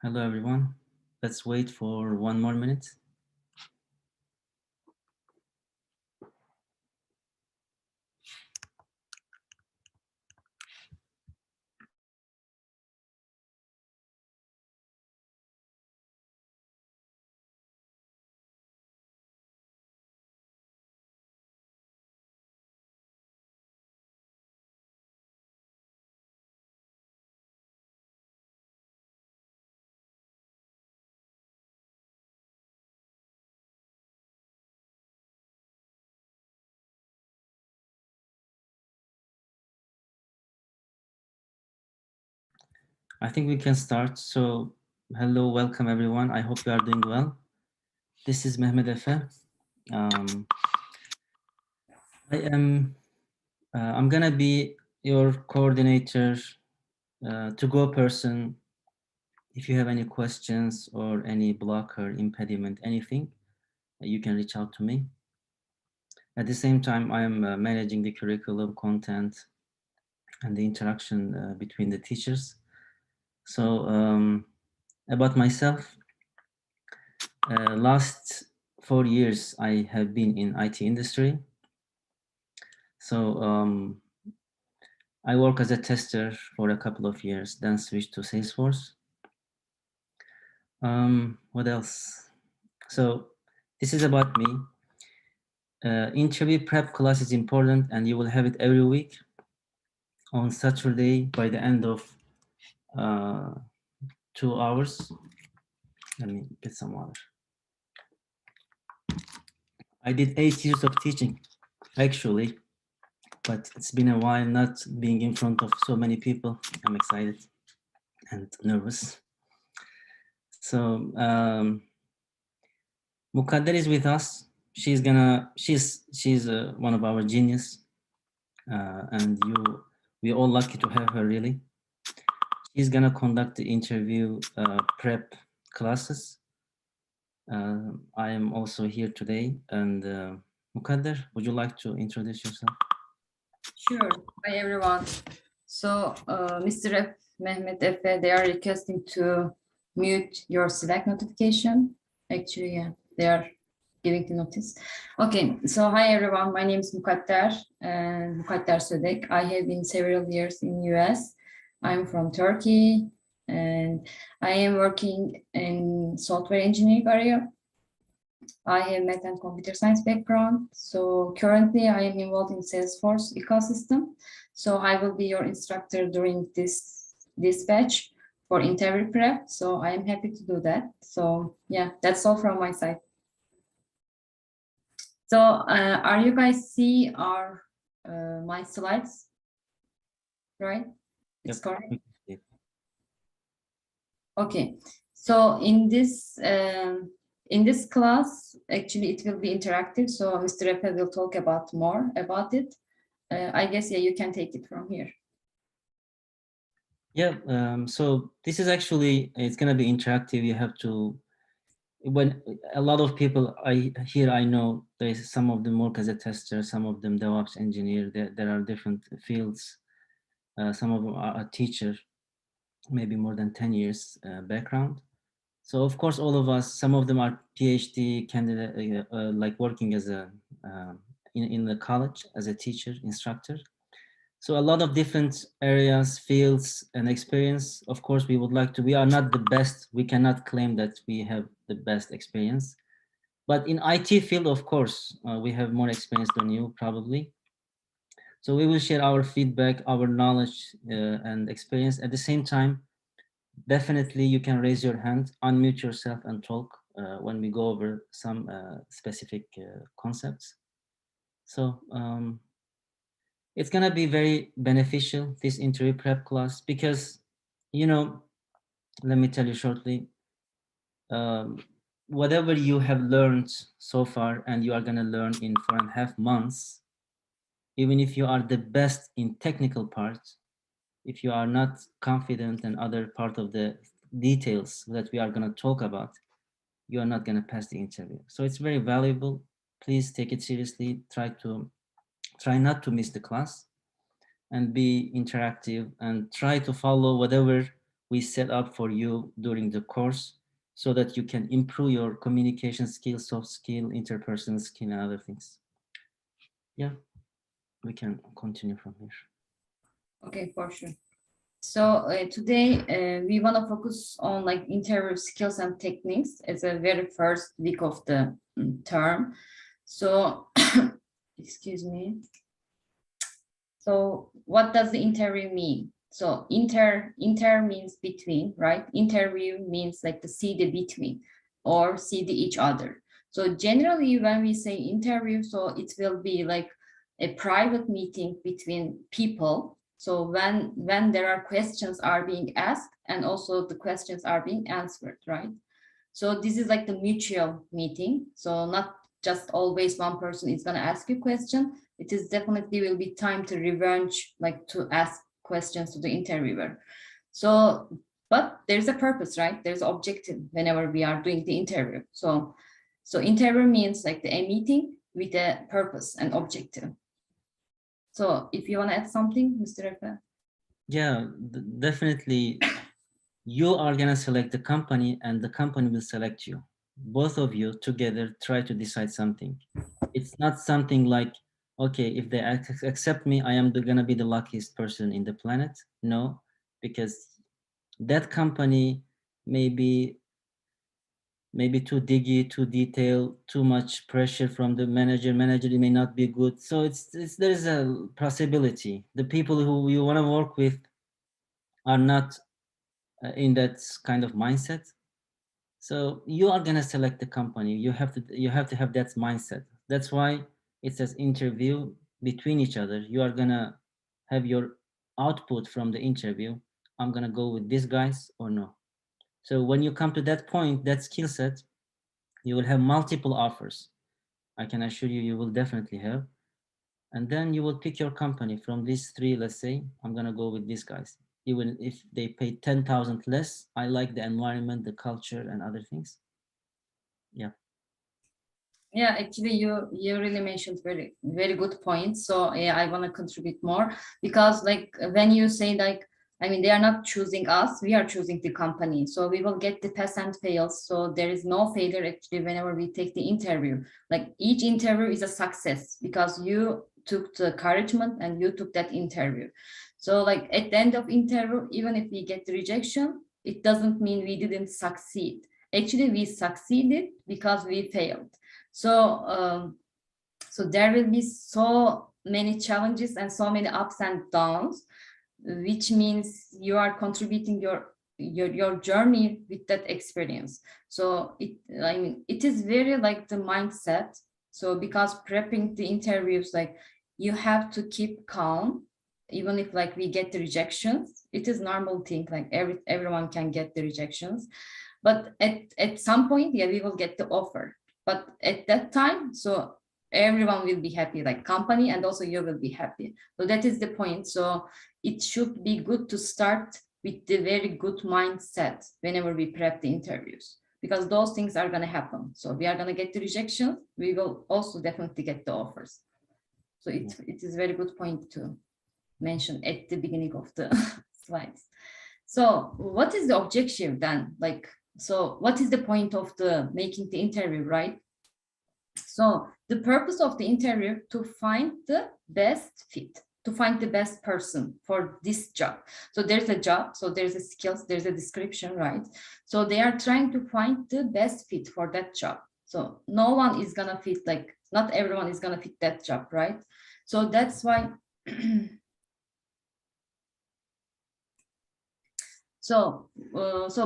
Hello, everyone. Let's wait for 1 more minute. I think we can start. So, hello, welcome, everyone. I hope you are doing well. This is Mehmet Efe. Um, I'm gonna be your coordinator, to-go person. If you have any questions or any blocker, impediment, anything, you can reach out to me. At the same time, I am managing the curriculum, content, and the interaction between the teachers. So, about myself, last 4 years I have been in IT industry. So I work as a tester for a couple of years, then switched to Salesforce. What else? So this is about me. Interview prep class is important, and you will have it every week on Saturday by the end of uh, 2 hours. Let me get some water. I did 8 years of teaching, actually, but it's been a while not being in front of so many people. I'm excited and nervous. So Mukadder is with us. She's one of our genius, and we're all lucky to have her. Really, she's gonna conduct the interview prep classes. I am also here today, and Mukadder, would you like to introduce yourself? Sure. Hi, everyone. So, Mr. F, Mehmet Efe, they are requesting to mute your Slack notification. Actually, yeah, they are giving the notice. Okay, so hi, everyone. My name is Mukadder, Mukadder Södek. I have been several years in US. I'm from Turkey, and I am working in software engineering area. I have math and computer science background. So currently I am involved in Salesforce ecosystem. So I will be your instructor during this batch for interview prep. So I am happy to do that. So yeah, that's all from my side. So are you guys see our my slides? Right? It's Yep. correct. Okay. So in this class, actually, it will be interactive. So Mr. Epe will talk about more about it. I guess, yeah, you can take it from here. Yeah. So this is actually, it's gonna be interactive. You have to, when a lot of people I know there's some of them work as a tester, some of them DevOps engineer. There are different fields. Some of them are a teacher, maybe more than 10 years background. So of course, all of us, some of them are PhD candidate, like working as a in the college as a teacher, instructor. So a lot of different areas, fields, and experience. Of course, we would like to. We are not the best. We cannot claim that we have the best experience. But in IT field, of course, we have more experience than you probably. So we will share our feedback, our knowledge, and experience. At the same time, definitely you can raise your hand, unmute yourself, and talk when we go over some specific concepts. So it's gonna be very beneficial, this interview prep class, because, you know, let me tell you shortly, um, whatever you have learned so far and you are gonna learn in 4.5 months, even if you are the best in technical part, if you are not confident in other part of the details that we are gonna talk about, you are not gonna pass the interview. So it's very valuable. Please take it seriously. Try not to miss the class and be interactive and try to follow whatever we set up for you during the course so that you can improve your communication skills, soft skill, interpersonal skill, and other things. Yeah, we can continue from here. Okay, for sure. So today we want to focus on like interview skills and techniques as a very first week of the term. So, excuse me. So what does the interview mean? So inter means between, right? Interview means like to see the between or see the each other. So generally when we say interview, so it will be like a private meeting between people. So when there are questions are being asked and also the questions are being answered, right? So this is like the mutual meeting. So not just always one person is going to ask you a question. It is definitely will be time to revenge, like to ask questions to the interviewer. So, but there's a purpose, right? There's objective whenever we are doing the interview. So interview means like a meeting with a purpose and objective. So if you want to add something, Mr. Efe. Yeah, definitely. You are going to select the company and the company will select you. Both of you together try to decide something. It's not something like, okay, if they accept me, I am going to be the luckiest person in the planet. No, because that company may be too diggy, too detailed, too much pressure from the manager. Manager may not be good. So there's a possibility. The people who you want to work with are not in that kind of mindset. So you are gonna select the company. You have to have that mindset. That's why it says interview between each other. You are gonna have your output from the interview. I'm gonna go with these guys or no. So when you come to that point, that skill set, you will have multiple offers. I can assure you, you will definitely have. And then you will pick your company from these three. Let's say I'm gonna go with these guys. Even if they pay 10,000 less, I like the environment, the culture, and other things. Yeah. Yeah, actually, you really mentioned very good points. So yeah, I want to contribute more because like when you say like, I mean, they are not choosing us, we are choosing the company. So we will get the pass and fails. So there is no failure actually whenever we take the interview. Like each interview is a success because you took the encouragement and you took that interview. So like at the end of interview, even if we get the rejection, it doesn't mean we didn't succeed. Actually, we succeeded because we failed. So so there will be so many challenges and so many ups and downs, which means you are contributing your journey with that experience. So I mean, it is very like the mindset. So because prepping the interviews, like you have to keep calm, even if like we get the rejections. It is normal thing, like everyone can get the rejections. But at some point, yeah, we will get the offer. But at that time, so everyone will be happy, like company, and also you will be happy. So that is the point. So it should be good to start with the very good mindset whenever we prep the interviews, because those things are going to happen. So we are going to get the rejection. We will also definitely get the offers. So it is a very good point to mention at the beginning of the slides. So what is the objective then? Like, so what is the point of the making the interview, right? So the purpose of the interview to find the best fit, to find the best person for this job. So there's a job, so there's a skills, there's a description, right? So they are trying to find the best fit for that job. So no one is gonna fit, like not everyone is gonna fit that job, right? So that's why so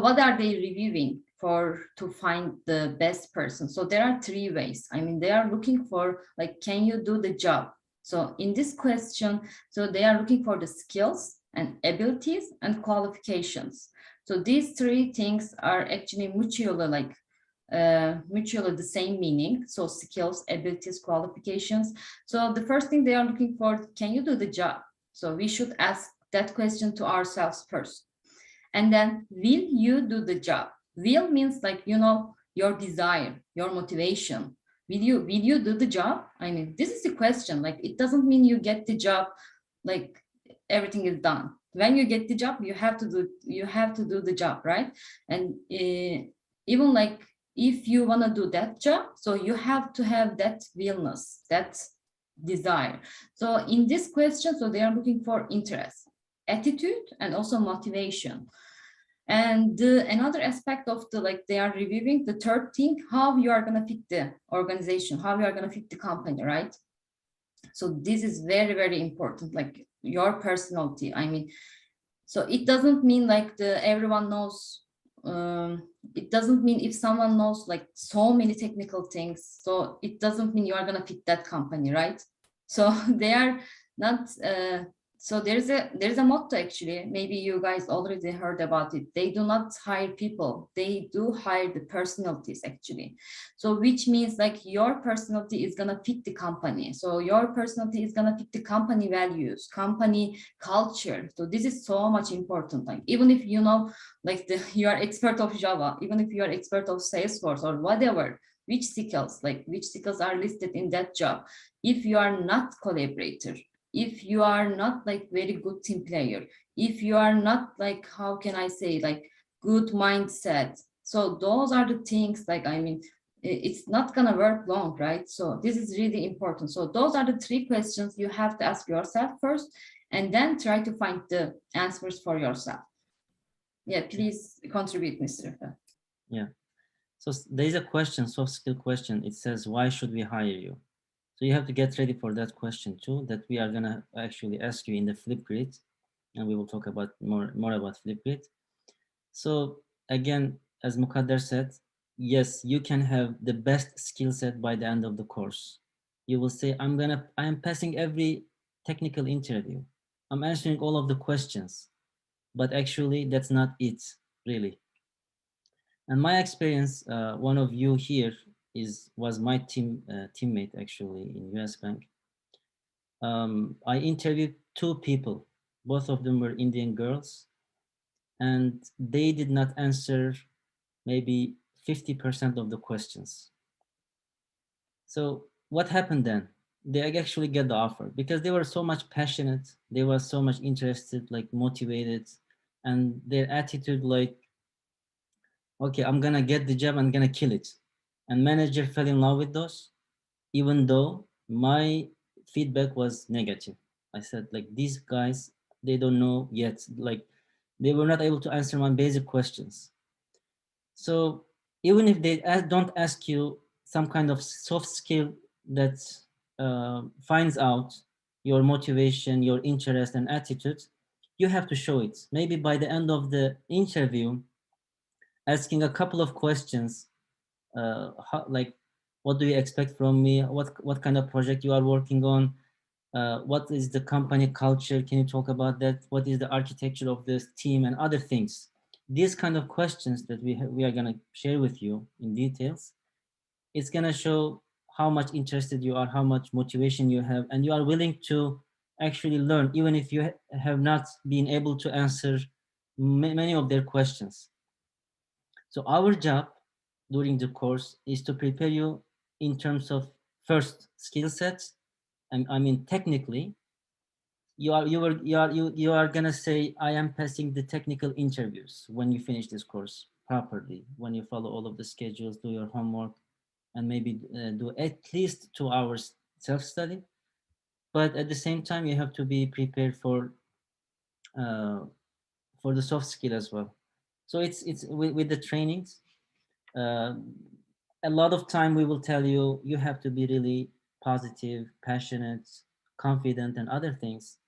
what are they reviewing to find the best person? So there are three ways. I mean, they are looking for like, can you do the job? So in this question, so they are looking for the skills and abilities and qualifications. So these three things are actually mutually the same meaning. So skills, abilities, qualifications. So the first thing they are looking for, can you do the job? So we should ask that question to ourselves first. And then, will you do the job? Will means like, you know, your desire, your motivation. Will you do the job? I mean, this is the question. Like, it doesn't mean you get the job, like everything is done. when you get the job, you have to do the job, right? And even like if you want to do that job, so you have to have that willingness, that desire. So in this question, so they are looking for interest, attitude, and also motivation. And another aspect of the, like, they are reviewing the third thing, how you are going to fit the organization, how you are going to fit the company, right? So this is very, very important, like your personality. I mean, so it doesn't mean like everyone knows. It doesn't mean if someone knows like so many technical things, so it doesn't mean you are going to fit that company, right? So they are not. So there's a motto, actually. Maybe you guys already heard about it. They do not hire people. They do hire the personalities, actually. So which means like your personality is going to fit the company. So your personality is going to fit the company values, company culture. So this is so much important. Like even if you know, like you are expert of Java, even if you are expert of Salesforce or whatever, which skills are listed in that job, if you are not collaborator, if you are not like very good team player, if you are not like, how can I say, like good mindset, so those are the things, like, I mean, it's not gonna work long, right? So this is really important. So those are the three questions you have to ask yourself first, and then try to find the answers for yourself. Yeah, please contribute, Mr. Efe. Yeah. So there is a question, soft skill question. It says, why should we hire you? So you have to get ready for that question too, that we are gonna actually ask you in the Flipgrid, and we will talk about more about Flipgrid. So again, as Mukadder said, yes, you can have the best skill set by the end of the course. You will say, I am passing every technical interview. I'm answering all of the questions, but actually that's not it, really. And my experience, one of you here was my teammate actually in US Bank. I interviewed two people. Both of them were Indian girls, and they did not answer maybe 50% of the questions. So what happened then? They actually get the offer because they were so much passionate. They were so much interested, like motivated, and their attitude, like, okay, I'm gonna get the job, I'm gonna kill it. And manager fell in love with those, even though my feedback was negative. I said, like, these guys, they don't know yet, like they were not able to answer my basic questions. So even if they don't ask you some kind of soft skill that finds out your motivation, your interest and attitude, you have to show it. Maybe by the end of the interview, asking a couple of questions, like, what do you expect from me? What kind of project you are working on? What is the company culture? Can you talk about that? What is the architecture of this team and other things? These kind of questions that we are going to share with you in details, it's going to show how much interested you are, how much motivation you have, and you are willing to actually learn, even if you have not been able to answer many of their questions. So our job during the course is to prepare you in terms of first skill sets, and I mean technically, you are gonna say, I am passing the technical interviews when you finish this course properly, when you follow all of the schedules, do your homework, and maybe do at least 2 hours self-study. But at the same time, you have to be prepared uh, for the soft skill as well. So it's with the trainings. Uh, a lot of time we will tell you you have to be really positive, passionate, confident, and other things.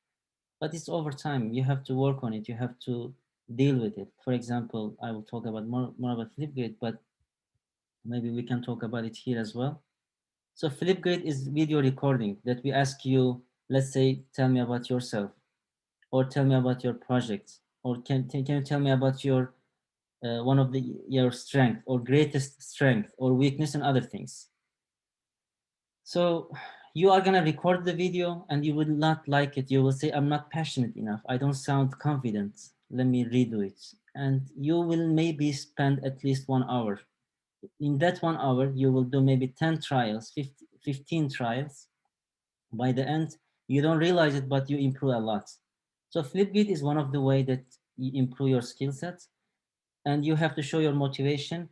But it's over time. You have to work on it. You have to deal with it. For example, I will talk about more about Flipgrid, but maybe we can talk about it here as well. So Flipgrid is video recording that we ask you, let's say, tell me about yourself, or tell me about your project, or can you tell me about your one of your strength or greatest strength or weakness and other things. So you are gonna record the video and you will not like it. You will say, I'm not passionate enough. I don't sound confident. Let me redo it. And you will maybe spend at least 1 hour. In that 1 hour, you will do maybe 10 trials, 15 trials. By the end, you don't realize it, but you improve a lot. So Flipgrid is one of the way that you improve your skill sets, and you have to show your motivation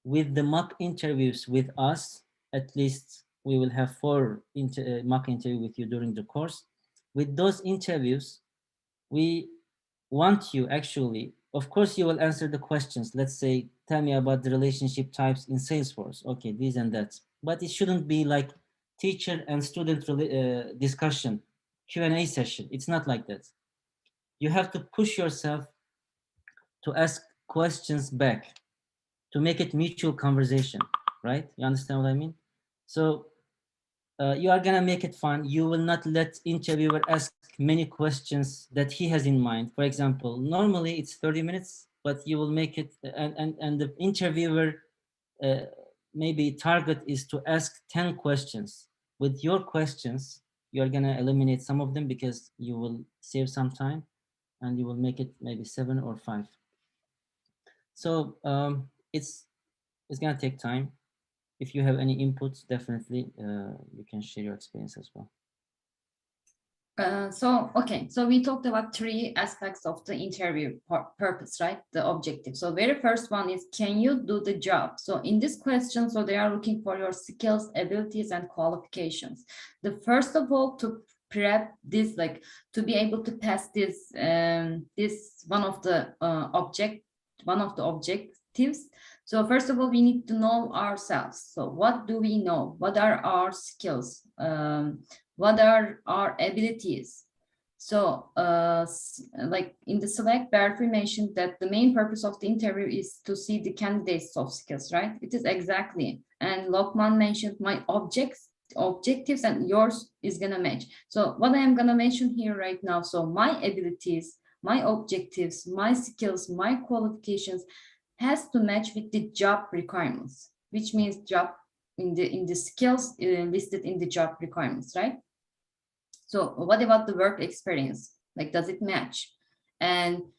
with the mock interviews with us. At least we will have 4 mock interview with you during the course. With those interviews, we want you actually, of course, you will answer the questions. Let's say, tell me about the relationship types in Salesforce. Okay, these and that. But it shouldn't be like teacher and student discussion, Q&A session. It's not like that. You have to push yourself to ask questions back, to make it mutual conversation, right? You understand what I mean? So you are gonna make it fun. You will not let interviewer ask many questions that he has in mind. For example, normally it's 30 minutes, but you will make it, and the interviewer uh, maybe target is to ask 10 questions. With your questions, you're gonna eliminate some of them because you will save some time, and you will make it maybe 7 or 5. So it's gonna take time. If you have any inputs, definitely you can share your experience as well. Okay, so we talked about 3 aspects of the interview purpose, right? The objective. So very first one is, can you do the job? So in this question, so they are looking for your skills, abilities, and qualifications. The first of all, to prep this, like to be able to pass this, this one of the objectives. So first of all, we need to know ourselves. So what do we know? What are our skills? What are our abilities? So like in the select, Berfi mentioned that the main purpose of the interview is to see the candidate's soft skills, right? It is exactly. And Lokman mentioned my objectives and yours is gonna match. So what I am gonna mention here right now, so my abilities, my objectives, my skills, my qualifications has to match with the job requirements, which means job in the skills listed in the job requirements, right? So what about the work experience? Like, does it match? And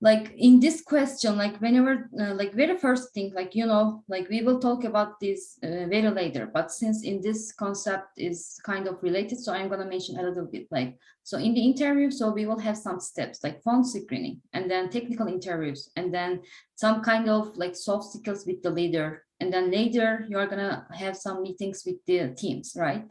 like in this question, like whenever, like very first thing, like, you know, like we will talk about this very later, but since in this concept is kind of related, so I'm going to mention a little bit, like, so in the interview, so we will have some steps like phone screening, and then technical interviews, and then some kind of like soft skills with the leader. And then later you're going to have some meetings with the teams, right?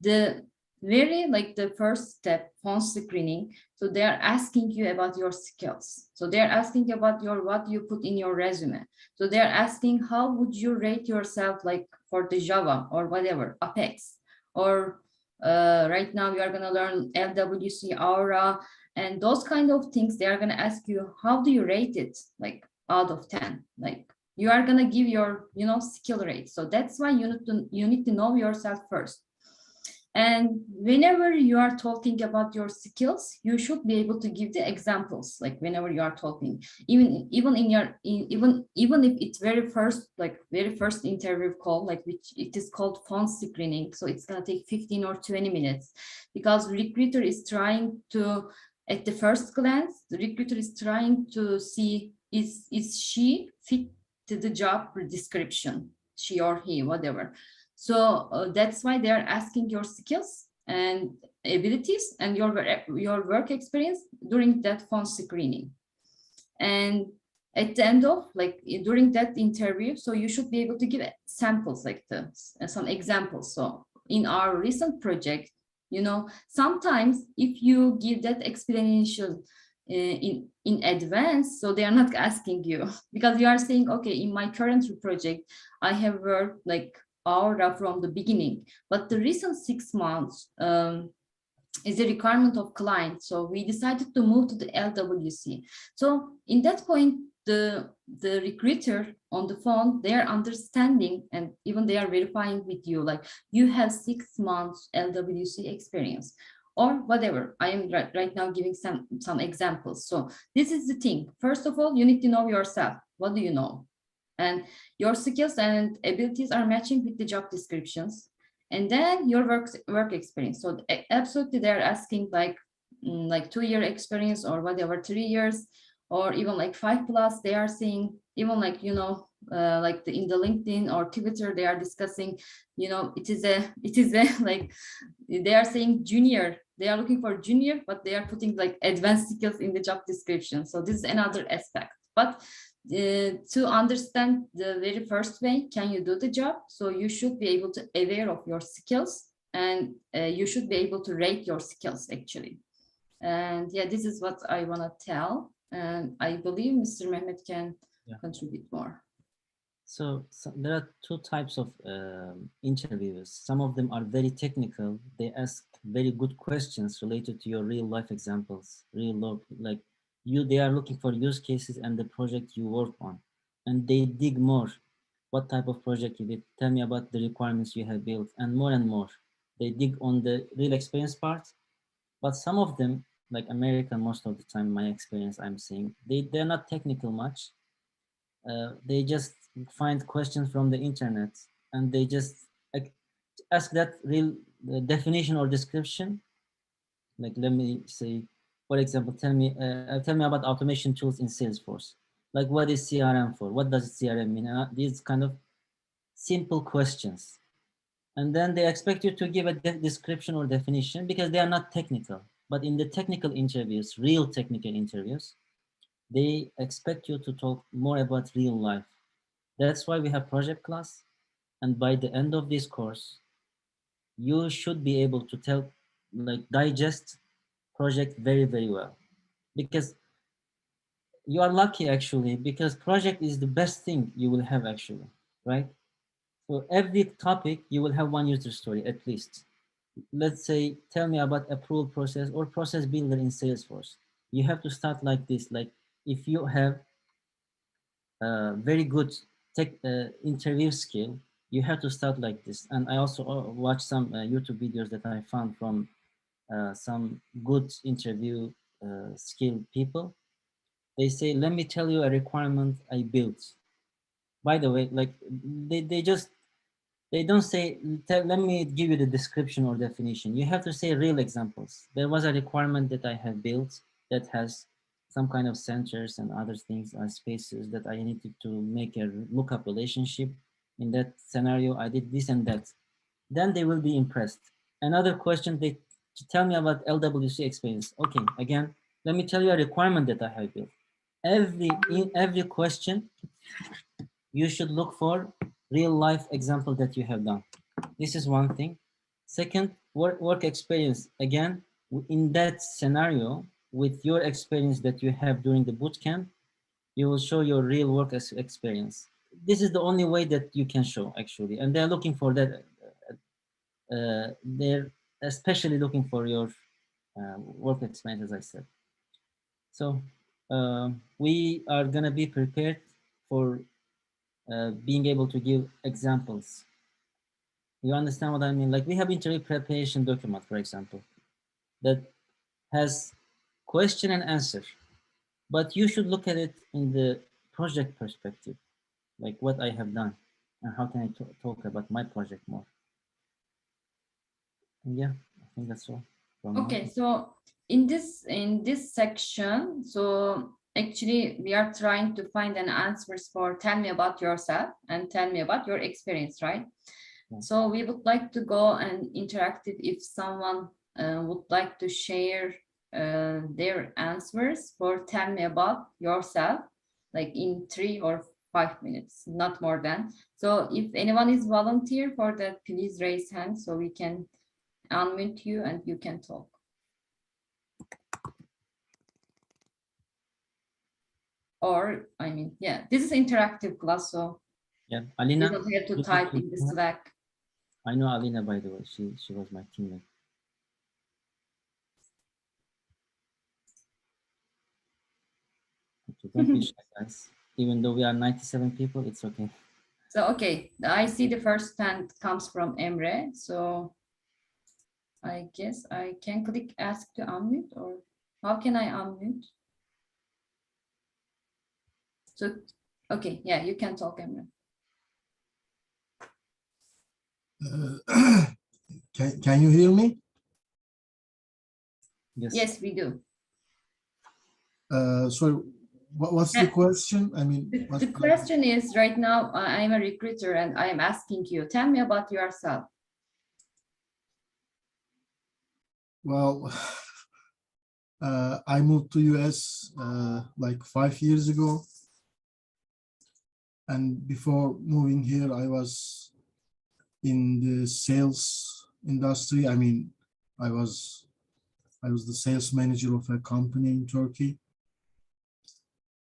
The very like the first step, phone screening, so they are asking you about your skills. So they are asking about your what you put in your resume. So they are asking how would you rate yourself, like for the Java or whatever, Apex, or right now we are going to learn LWC, Aura, and those kind of things. They are going to ask you how do you rate it, like out of 10, like you are going to give your, you know, skill rate. So that's why you need to know yourself first. And whenever you are talking about your skills, you should be able to give the examples, like whenever you are talking, even in your, even if it's very first interview call, like which it is called phone screening. So it's going to take 15 or 20 minutes because recruiter is trying to, at the first glance, the recruiter is trying to see is she fit to the job description, she or he, whatever. So that's why they are asking your skills and abilities and your work experience during that phone screening. And at the end of, like during that interview, so you should be able to give samples, like some examples. So in our recent project, you know, sometimes if you give that explanation in advance, so they are not asking you because you are saying, okay, in my current project, I have worked like Aura from the beginning, but the recent 6 months is a requirement of client. So we decided to move to the LWC. So in that point, the recruiter on the phone, they are understanding and even they are verifying with you, like you have 6 months LWC experience or whatever. I am right now giving some examples. So this is the thing. First of all, you need to know yourself. What do you know? And your skills and abilities are matching with the job descriptions, and then your work experience. So absolutely they're asking like 2-year experience or whatever, 3 years, or even like 5+. They are saying even like, you know, like in the LinkedIn or Twitter, they are discussing, you know, it is a like they are saying junior, they are looking for junior, but they are putting like advanced skills in the job description. So this is another aspect. But to understand the very first way, can you do the job? So you should be able to aware of your skills, and you should be able to rate your skills actually. And yeah, this is what I want to tell. And I believe Mr. Mehmet can contribute more. So there are two types of interviewers. Some of them are very technical. They ask very good questions related to your real life examples, like they are looking for use cases and the project you work on. And they dig more. What type of project you did? Tell me about the requirements you have built, and more and more. They dig on the real experience part. But some of them, like American, most of the time, my experience I'm seeing, they're not technical much. They just find questions from the internet, and they just ask that real definition or description. Like, let me say, for example, tell me about automation tools in Salesforce. Like, what is CRM for? What does CRM mean? These kind of simple questions. And then they expect you to give a description or definition because they are not technical. But in the technical interviews, real technical interviews, they expect you to talk more about real life. That's why we have project class. And by the end of this course, you should be able to digest project very, very well. Because you are lucky actually, because project is the best thing you will have actually, right? For every topic, you will have one user story at least. Let's say, tell me about approval process or process builder in Salesforce. You have to start like this. Like, if you have very good tech interview skill, you have to start like this. And I also watched some YouTube videos that I found from some good interview skilled people. They say, let me tell you a requirement I built. By the way, like they don't say, let me give you the description or definition. You have to say real examples. There was a requirement that I have built that has some kind of sensors and other things and spaces that I needed to make a lookup relationship. In that scenario, I did this and that. Then they will be impressed. Another question, they tell me about LWC experience. Okay, again, let me tell you a requirement that I have built. In every question, you should look for real life example that you have done. This is one thing. Second, work experience. Again, in that scenario, with your experience that you have during the bootcamp, you will show your real work experience. This is the only way that you can show actually. And they're looking for that. They're especially looking for your work experience, as I said. So we are gonna be prepared for being able to give examples. You understand what I mean? Like, we have interview preparation document, for example, that has question and answer, but you should look at it in the project perspective, like what I have done and how can I talk about my project more. And yeah, I think that's all. Okay, so in this section, so actually we are trying to find an answers for tell me about yourself and tell me about your experience, right? Yeah. So we would like to go and interactive if someone would like to share their answers for tell me about yourself, like in 3 or 5 minutes, not more than. So if anyone is volunteer for that, please raise hand so we can unmute you and you can talk. Or, I mean, yeah, this is interactive class, so yeah, Alina, you don't have to type in the Slack. I know Alina, by the way, she was my teammate. Okay, don't be shy, guys. Even though we are 97 people, it's okay. So, okay, I see the first hand comes from Emre, so I guess I can click ask to unmute, or how can I unmute? So, okay, yeah, you can talk, Emre. Can you hear me? Yes, we do. So What's the question? I mean, The question is right now, I'm a recruiter and I'm asking you, tell me about yourself. well, I moved to US like 5 years ago. And before moving here, I was in the sales industry. I mean, I was the sales manager of a company in Turkey.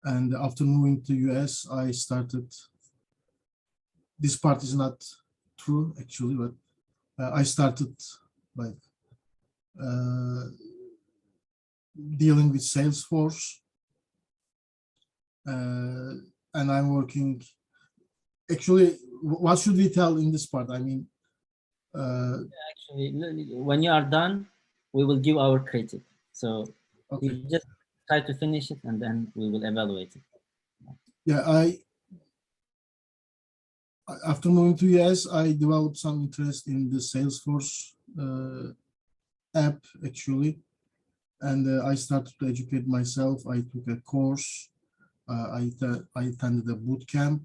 And after moving to US, I started, this part is not true actually, but I started like dealing with Salesforce. And I'm working, actually, what should we tell in this part? I mean, Actually, when you are done, we will give our critic. So okay. you just try to finish it and then we will evaluate it. Yeah, after moving to US, I developed some interest in the Salesforce app actually. And I started to educate myself. I took a course. I attended a boot camp.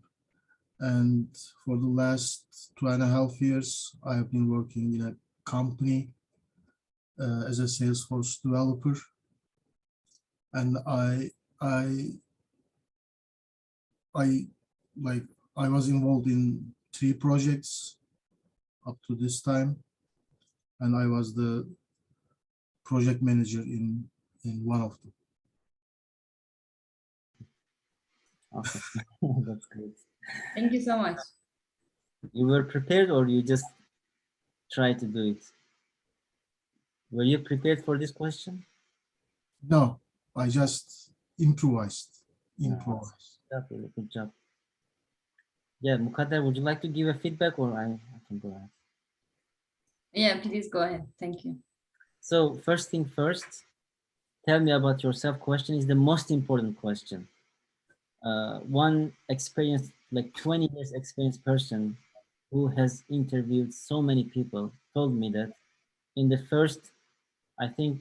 And for the last 2.5 years, I have been working in a company as a Salesforce developer. And I was involved in 3 projects up to this time, and I was the project manager in one of them. Okay. That's great. Thank you so much. You were prepared or you just try to do it? Were you prepared for this question? No, I just improvised. Definitely, good job. Yeah, Mukadder, would you like to give a feedback or I can go ahead? Yeah, please go ahead. Thank you. So first thing first, tell me about yourself question is the most important question. One experienced, like 20 years experienced person who has interviewed so many people told me that in the first, I think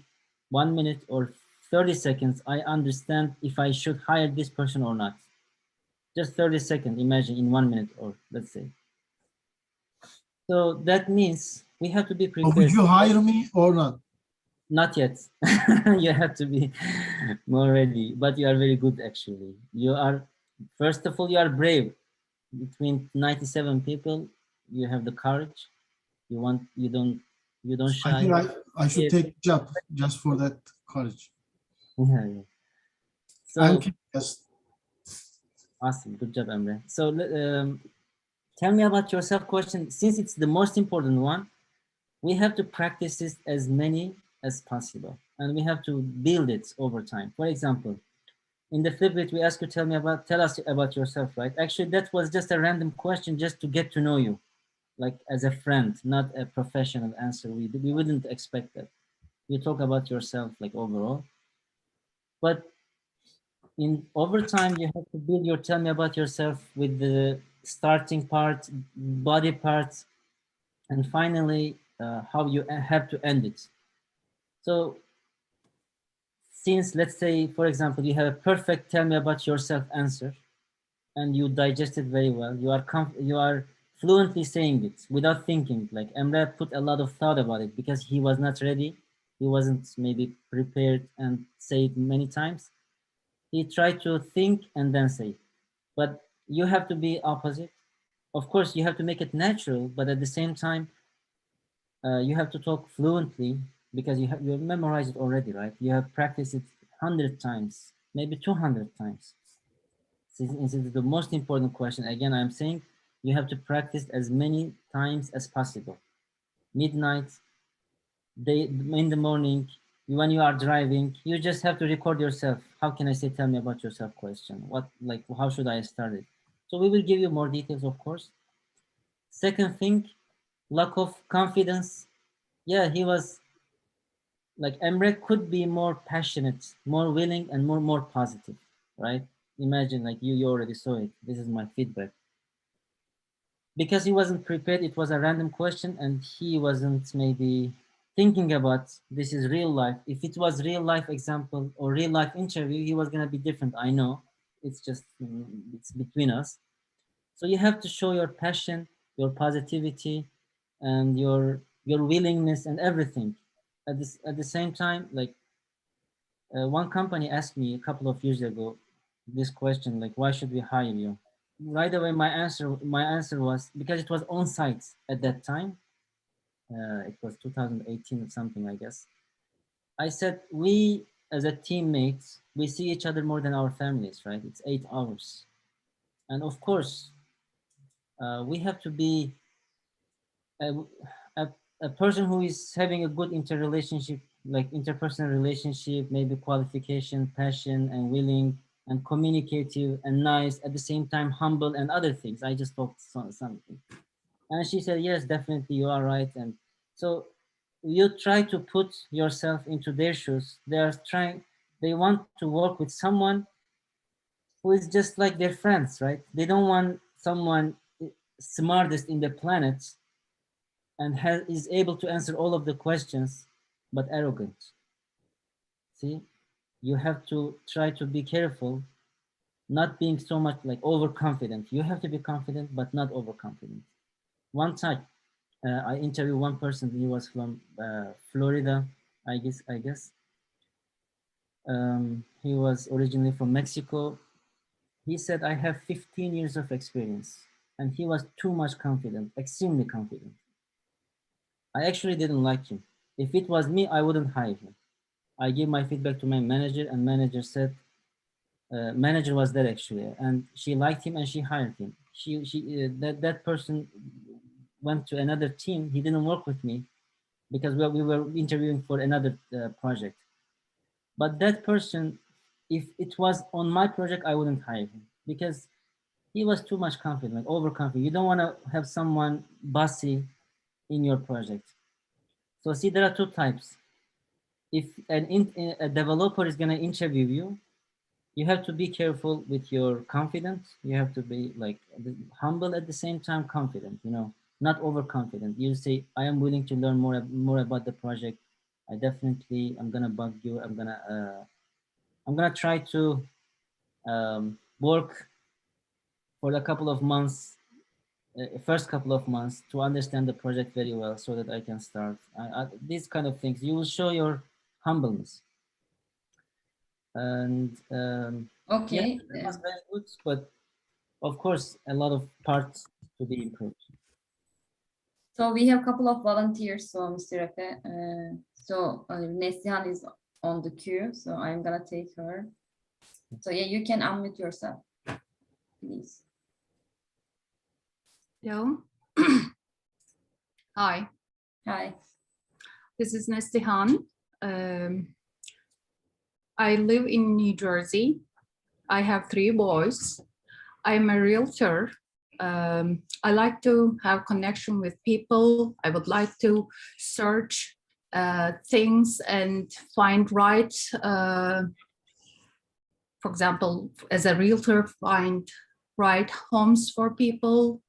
1 minute or 30 seconds, I understand if I should hire this person or not. Just 30 seconds, imagine in 1 minute or let's say. So that means we have to be So prepared. would you hire me or not? Not yet. You have to be more ready, but you are very good actually. You are, first of all, you are brave. Between 97 people, you have the courage. You don't I shy. think I should Yeah. take a job just for that courage. Yeah, yeah. So I'm just awesome, good job, Emre. So tell me about yourself question. Since it's the most important one, we have to practice this as many as possible, and we have to build it over time. For example, in the Flipgrid, we ask you tell us about yourself, right? Actually, that was just a random question just to get to know you, like as a friend, not a professional answer. We wouldn't expect that. You talk about yourself like overall, but in over time, you have to build your tell me about yourself with the starting part, body parts, and finally how you have to end it. So since let's say, for example, you have a perfect tell me about yourself answer and you digest it very well, you are fluently saying it without thinking. Like Emre put a lot of thought about it because he was not ready. He wasn't maybe prepared and say it many times. He tried to think and then say, but you have to be opposite. Of course, you have to make it natural, but at the same time, you have to talk fluently because you have memorized it already, right? You have practiced it 100 times, maybe 200 times. This is the most important question. Again, I'm saying you have to practice as many times as possible. Midnight, in the morning, when you are driving, you just have to record yourself. How can I say, tell me about yourself question? How should I start it? So we will give you more details, of course. Second thing, lack of confidence. Yeah, he was like Emre could be more passionate, more willing, and more positive, right? Imagine like you already saw it. This is my feedback. Because he wasn't prepared, it was a random question, and he wasn't maybe thinking about this is real life. If it was real life example or real life interview, he was gonna be different. I know. It's just it's between us. So you have to show your passion, your positivity, and your willingness and everything. At the same time, like one company asked me a couple of years ago this question, like, why should we hire you? Right away, my answer was because it was on site at that time. It was 2018 or something, I guess. I said, we as a teammates, we see each other more than our families, right? It's 8 hours. And of course, we have to be a, a, a person who is having a good interrelationship, like interpersonal relationship, maybe qualification, passion, and willing, and communicative and nice, at the same time humble and other things. I just talked something. And she said, yes, definitely, you are right. And so you try to put yourself into their shoes. They want to work with someone who is just like their friends, right? They don't want someone smartest in the planet and is able to answer all of the questions, but arrogant. See, you have to try to be careful, not being so much like overconfident. You have to be confident, but not overconfident. One time, I interviewed one person. He was from Florida, I guess. He was originally from Mexico. He said, I have 15 years of experience. And he was too much confident, extremely confident. I actually didn't like him. If it was me, I wouldn't hire him. I gave my feedback to my manager, and manager said, manager was there actually, and she liked him and she hired him. That person went to another team. He didn't work with me because we were interviewing for another project. But that person, if it was on my project, I wouldn't hire him because he was too much confident, like overconfident. You don't want to have someone bossy in your project. So see, there are two types. If a developer is going to interview you, you have to be careful with your confidence. You have to be like humble at the same time, confident, not overconfident. You say, I am willing to learn more about the project. I'm going to bug you. I'm going to try to work for a couple of months, first couple of months to understand the project very well so that I can start. These kind of things, you will show your humbleness. And Okay. yeah, it was very good, but of course, a lot of parts to be improved. So we have a couple of volunteers, so Mr. Efe. So Neslihan is on the queue, so I'm gonna take her. So yeah, you can unmute yourself, please. Hello. Hi, Hi. this is Neslihan. I live in New Jersey. I have 3 boys. I'm a realtor. I like to have connection with people. I would like to search things and find right, for example, as a realtor, find right homes for people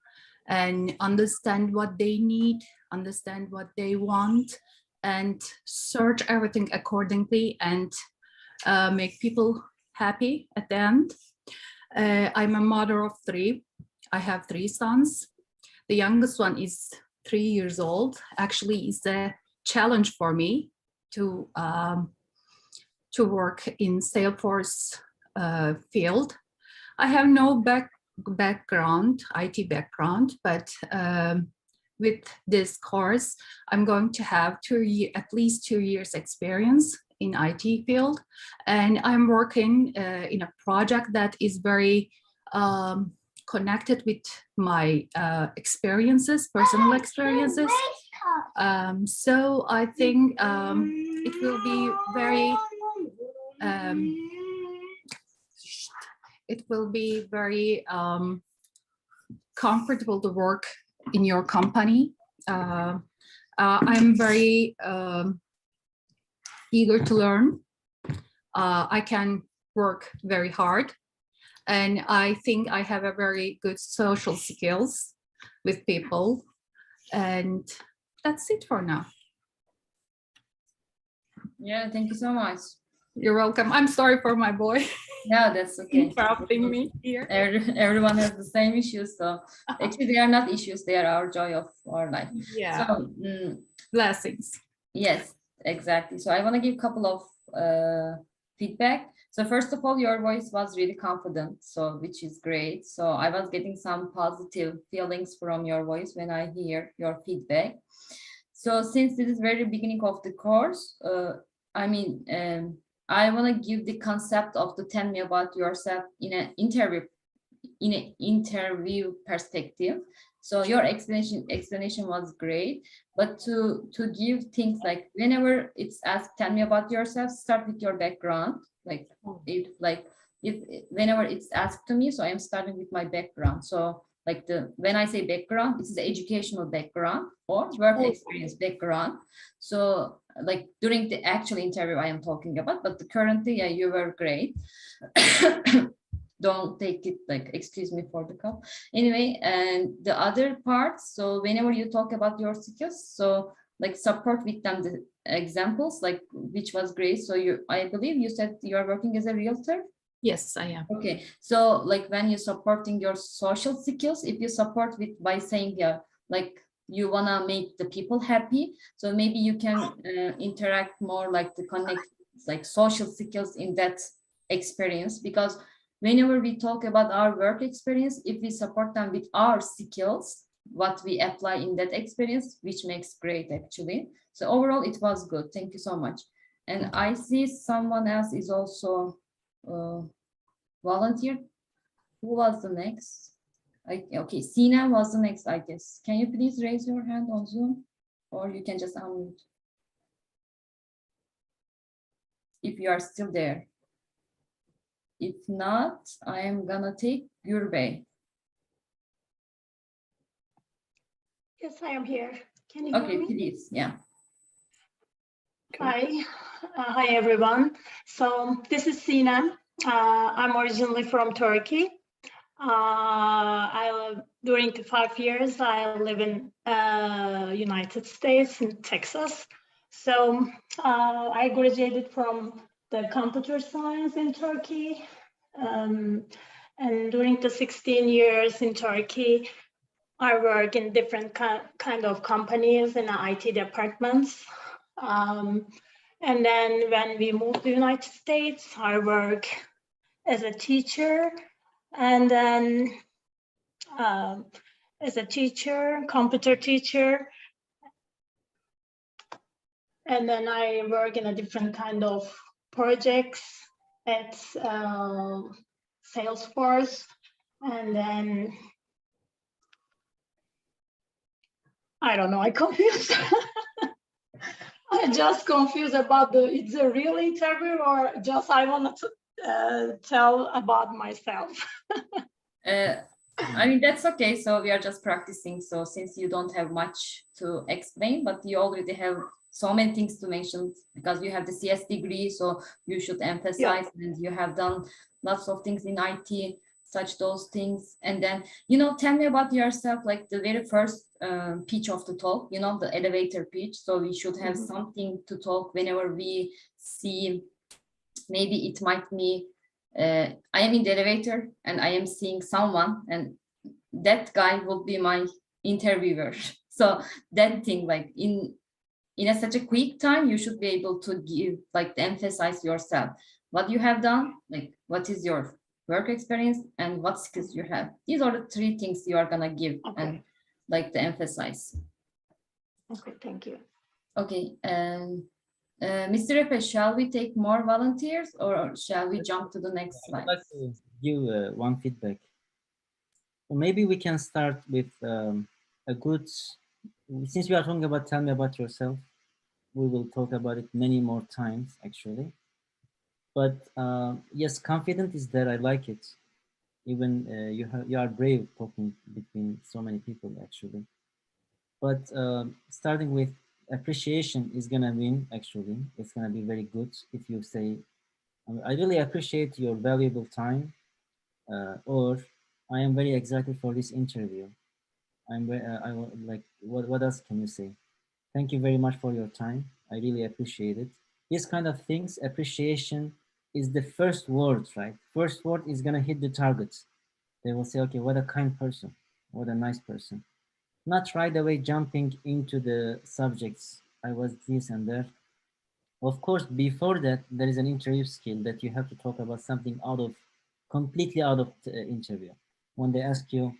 and understand what they need, understand what they want, and search everything accordingly and make people happy at the end. I'm a mother of 3. I have 3 sons. The youngest one is 3 years old. Actually, it's a challenge for me to work in Salesforce field. I have no background, IT background, but with this course, I'm going to have at least 2 years experience in IT field. And I'm working in a project that is very connected with my experiences, personal experiences. So I think it will be very comfortable to work in your company. I'm very eager to learn. I can work very hard, and I think I have a very good social skills with people, and that's it for now. Yeah, thank you so much. You're welcome. I'm sorry for my boy Yeah, that's okay. interrupting me here. Everyone has the same issues, so actually they are not issues, they are our joy of our life. Yeah, So blessings. yes, exactly. So I want to give a couple of feedback. So first of all, your voice was really confident, so which is great. So I was getting some positive feelings from your voice when I hear your feedback. So since this is very beginning of the course, I mean, I want to give the concept of the tell me about yourself in an interview perspective. So your explanation was great, but to give things like whenever it's asked, tell me about yourself, start with your background. If whenever it's asked to me, so I'm starting with my background. So like when I say background, this is the educational background or work experience background. So like during the actual interview I am talking about, but currently, yeah, you were great. Don't take it like excuse me for the cup anyway. And the other parts, so whenever you talk about your skills, so like support with them the examples, like which was great. So I believe you said you are working as a realtor. Yes, I am. Okay, so like when you're supporting your social skills, if you support with by saying, yeah, like you wanna make the people happy, so maybe you can interact more, like the connect, like social skills in that experience. Because whenever we talk about our work experience, if we support them with our skills, what we apply in that experience, which makes great actually. So overall, it was good. Thank you so much. And I see someone else is also volunteer. Who was the next? Okay, Sina was the next, I guess. Can you please raise your hand on Zoom? Or you can just unmute. If you are still there. If not, I am gonna take Gürbey. Yes, I am here. Can you hear Okay, me? please, yeah. Hi. Hi, everyone. So this is Sinem. I'm originally from Turkey. During the 5 years, I live in United States, in Texas. So I graduated from the computer science in Turkey. And during the 16 years in Turkey, I work in different kind of companies in the IT departments. And then when we moved to the United States, I work as a teacher, and then as a teacher, computer teacher. And then I work in a different kind of projects at Salesforce. And then I don't know, I confused. I just confused about it's a real interview or just I wanted to tell about myself. I mean, that's okay. So we are just practicing. So since you don't have much to explain, but you already have so many things to mention because you have the CS degree, so you should emphasize, and you have done lots of things in IT, such those things. And then, tell me about yourself, like the very first pitch of the talk, the elevator pitch. So we should have something to talk whenever we see, maybe it might be, I am in the elevator and I am seeing someone and that guy will be my interviewer. So that thing, like in such a quick time, you should be able to give, like, emphasize yourself, what you have done, like what is your work experience and what skills you have. These are the 3 things you are gonna give and like to emphasize. Okay, thank you. Okay, and Mr. Efe, shall we take more volunteers or shall we jump to the next slide? I'd like to give one feedback. Well, maybe we can start with a good, since we are talking about tell me about yourself, we will talk about it many more times actually. But yes, confident is there, I like it. Even you are brave talking between so many people actually. But starting with appreciation is gonna win actually. It's gonna be very good if you say, I really appreciate your valuable time, or I am very excited for this interview. Like, what else can you say? Thank you very much for your time. I really appreciate it. These kind of things, appreciation is the first word, right? First word is gonna hit the target. They will say, okay, what a kind person, what a nice person. Not right away jumping into the subjects. I was this and that. Of course, before that, there is an interview skill that you have to talk about something completely out of the interview. When they ask you,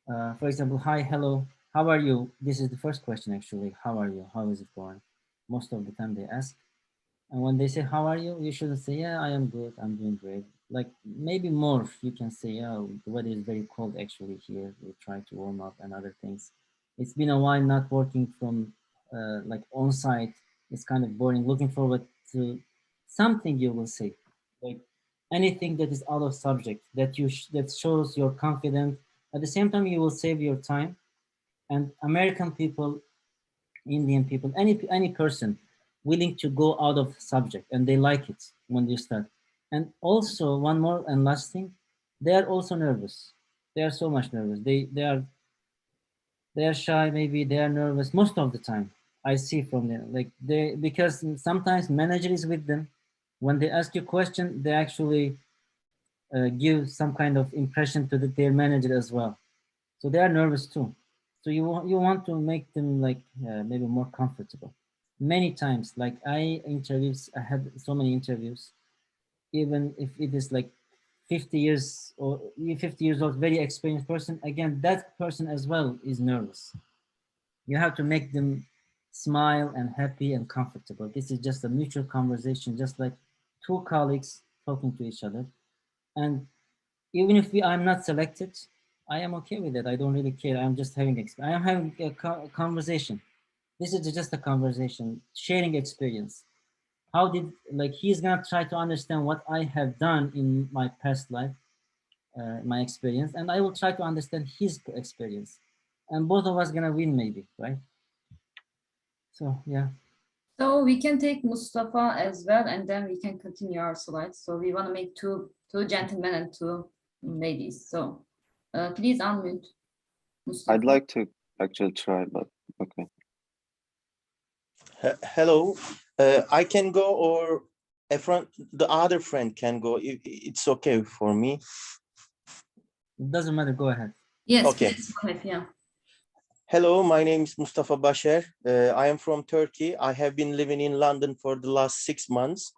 for example, hi, hello, how are you? This is the first question actually. How are you? How is it going? Most of the time they ask. And when they say, how are you? You shouldn't say, yeah, I am good. I'm doing great. Like maybe more, you can say, yeah, the weather is very cold actually here. We try to warm up and other things. It's been a while not working from like on site. It's kind of boring. Looking forward to something you will say, like anything that is out of subject that shows you're confident. At the same time, you will save your time. And American people, Indian people, any person willing to go out of subject, and they like it when you start. And also one more and last thing, they are also nervous. They are so much nervous. They are shy, maybe they are nervous most of the time. I see from them, like they, because sometimes manager is with them. When they ask you question, they actually give some kind of impression to their manager as well. So they are nervous too. So you want to make them like maybe more comfortable. Many times, like I had so many interviews, even if it is like 50 years or 50 years old, very experienced person, again, that person as well is nervous. You have to make them smile and happy and comfortable. This is just a mutual conversation, just like two colleagues talking to each other. And even if I'm not selected, I am okay with it. I don't really care. I'm just I am having a conversation. This is just a conversation, sharing experience. How did, like, he's gonna try to understand what I have done in my past life, my experience, and I will try to understand his experience, and both of us gonna win maybe, right? So yeah. So we can take Mustafa as well, and then we can continue our slides. So we want to make two gentlemen and two ladies. So please unmute Mustafa. I'd like to actually try, but okay. Hello, I can go, or the other friend can go. It's okay for me. It doesn't matter, go ahead. Yes, Okay. please go ahead, yeah. Hello, my name is Mustafa Basher. I am from Turkey. I have been living in London for the last 6 months.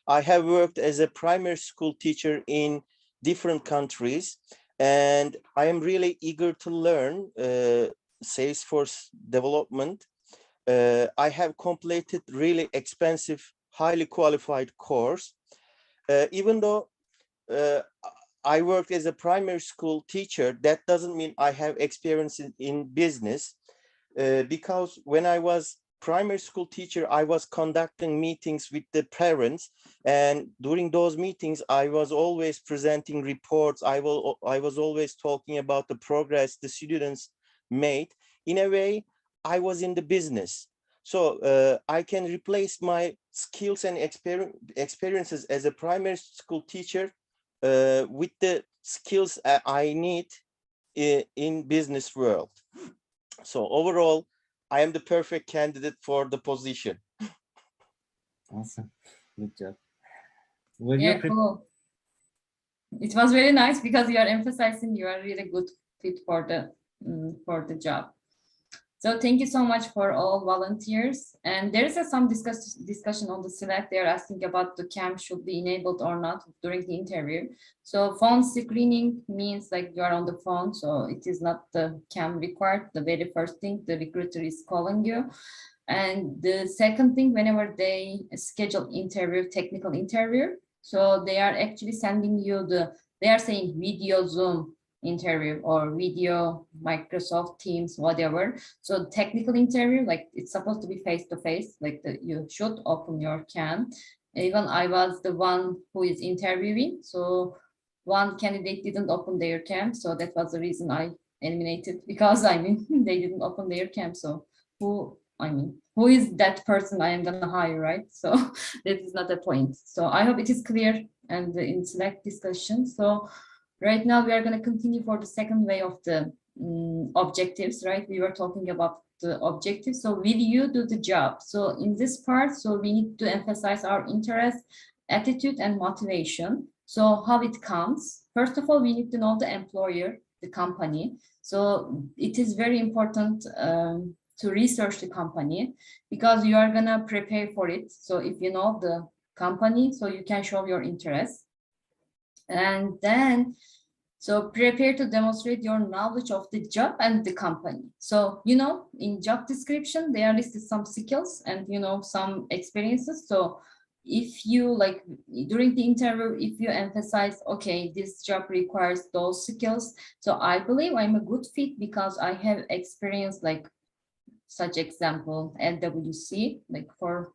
I have worked as a primary school teacher in different countries, and I am really eager to learn Salesforce development. I have completed really expensive, highly qualified course. Even though I worked as a primary school teacher, that doesn't mean I have experience in business, because when I was primary school teacher, I was conducting meetings with the parents, and during those meetings, I was always presenting reports. I was always talking about the progress the students made. In a way, I was in the business. So I can replace my skills and experiences as a primary school teacher with the skills I need in business world. So overall, I am the perfect candidate for the position. Awesome, good job. Were Yeah, cool. It was very nice because you are emphasizing you are really good fit for the job. So thank you so much for all volunteers. And there is some discussion on the Slack. They're asking about the cam should be enabled or not during the interview. So phone screening means like you are on the phone. So it is not the cam required. The very first thing, the recruiter is calling you. And the second thing, whenever they schedule interview, technical interview, so they are actually sending you they are saying video Zoom interview or video Microsoft Teams, whatever. So technical interview, like it's supposed to be face-to-face, like you should open your cam. Even I was the one who is interviewing. So one candidate didn't open their cam. So that was the reason I eliminated, because I mean, they didn't open their cam. So who is that person I am gonna hire, right? So that is not a point. So I hope it is clear and in Slack discussion. So right now we are going to continue for the second way of the objectives, right? We were talking about the objectives. So will you do the job? So in this part, so we need to emphasize our interest, attitude, and motivation. So how it comes? First of all, we need to know the employer, the company. So it is very important to research the company because you are gonna prepare for it. So if you know the company, so you can show your interest. And then, so prepare to demonstrate your knowledge of the job and the company. So, you know, in job description, they are listed some skills and, you know, some experiences. So if you like during the interview, if you emphasize, okay, this job requires those skills. So I believe I'm a good fit because I have experience like such example, LWC, like for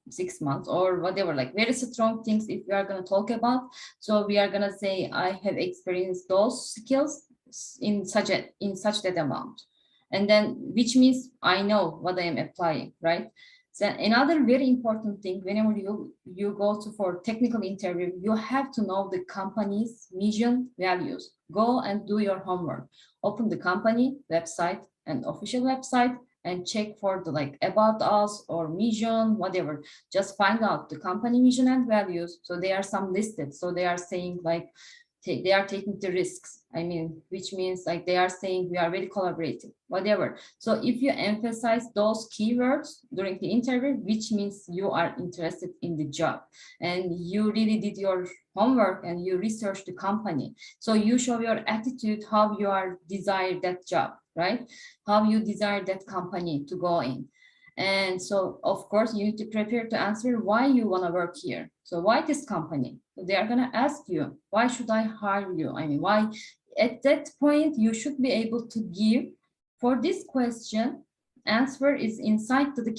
6 months or whatever, like very strong things if we are going to talk about. So we are going to say I have experienced those skills in such that amount, and then which means I know what I am applying, right? So another very important thing, whenever you go to for technical interview, you have to know the company's mission, values. Go and do your homework. Open the company website and official website and check for the like about us or mission, whatever. Just find out the company mission and values. So there are some listed. So they are saying like they are taking the risks. I mean, which means like they are saying we are very collaborative, whatever. So if you emphasize those keywords during the interview, which means you are interested in the job and you really did your homework and you research the company. So you show your attitude, how you are desire that job, right? How you desire that company to go in. And so, of course, you need to prepare to answer why you want to work here. So why this company? So they are going to ask you, why should I hire you? I mean, why? At that point, you should be able to give for this question, answer is inside to the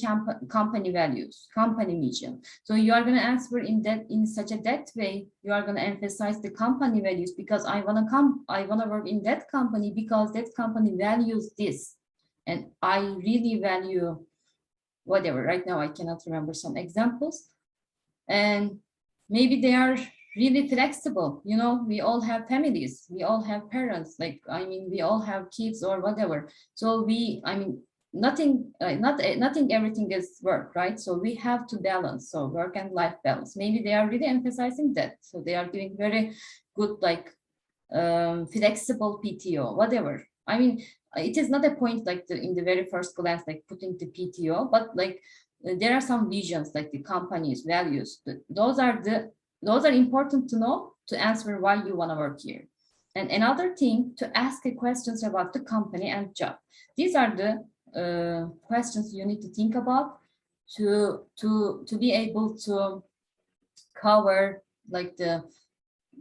company values, company mission. So you are going to answer in such a that way, you are going to emphasize the company values because I want to work in that company because that company values this. And I really value whatever. Right now, I cannot remember some examples. And maybe they are really flexible. You know, we all have families, we all have parents, like, I mean, we all have kids or whatever. So nothing everything is work, right? So we have to balance, so work and life balance. Maybe they are really emphasizing that. So they are doing very good, like flexible PTO, whatever. I mean, it is not a point like in the very first glance, like putting the PTO, but like there are some visions, like the company's values. Those are important to know to answer why you want to work here. And another thing, to ask questions about the company and job. These are the questions you need to think about to be able to cover like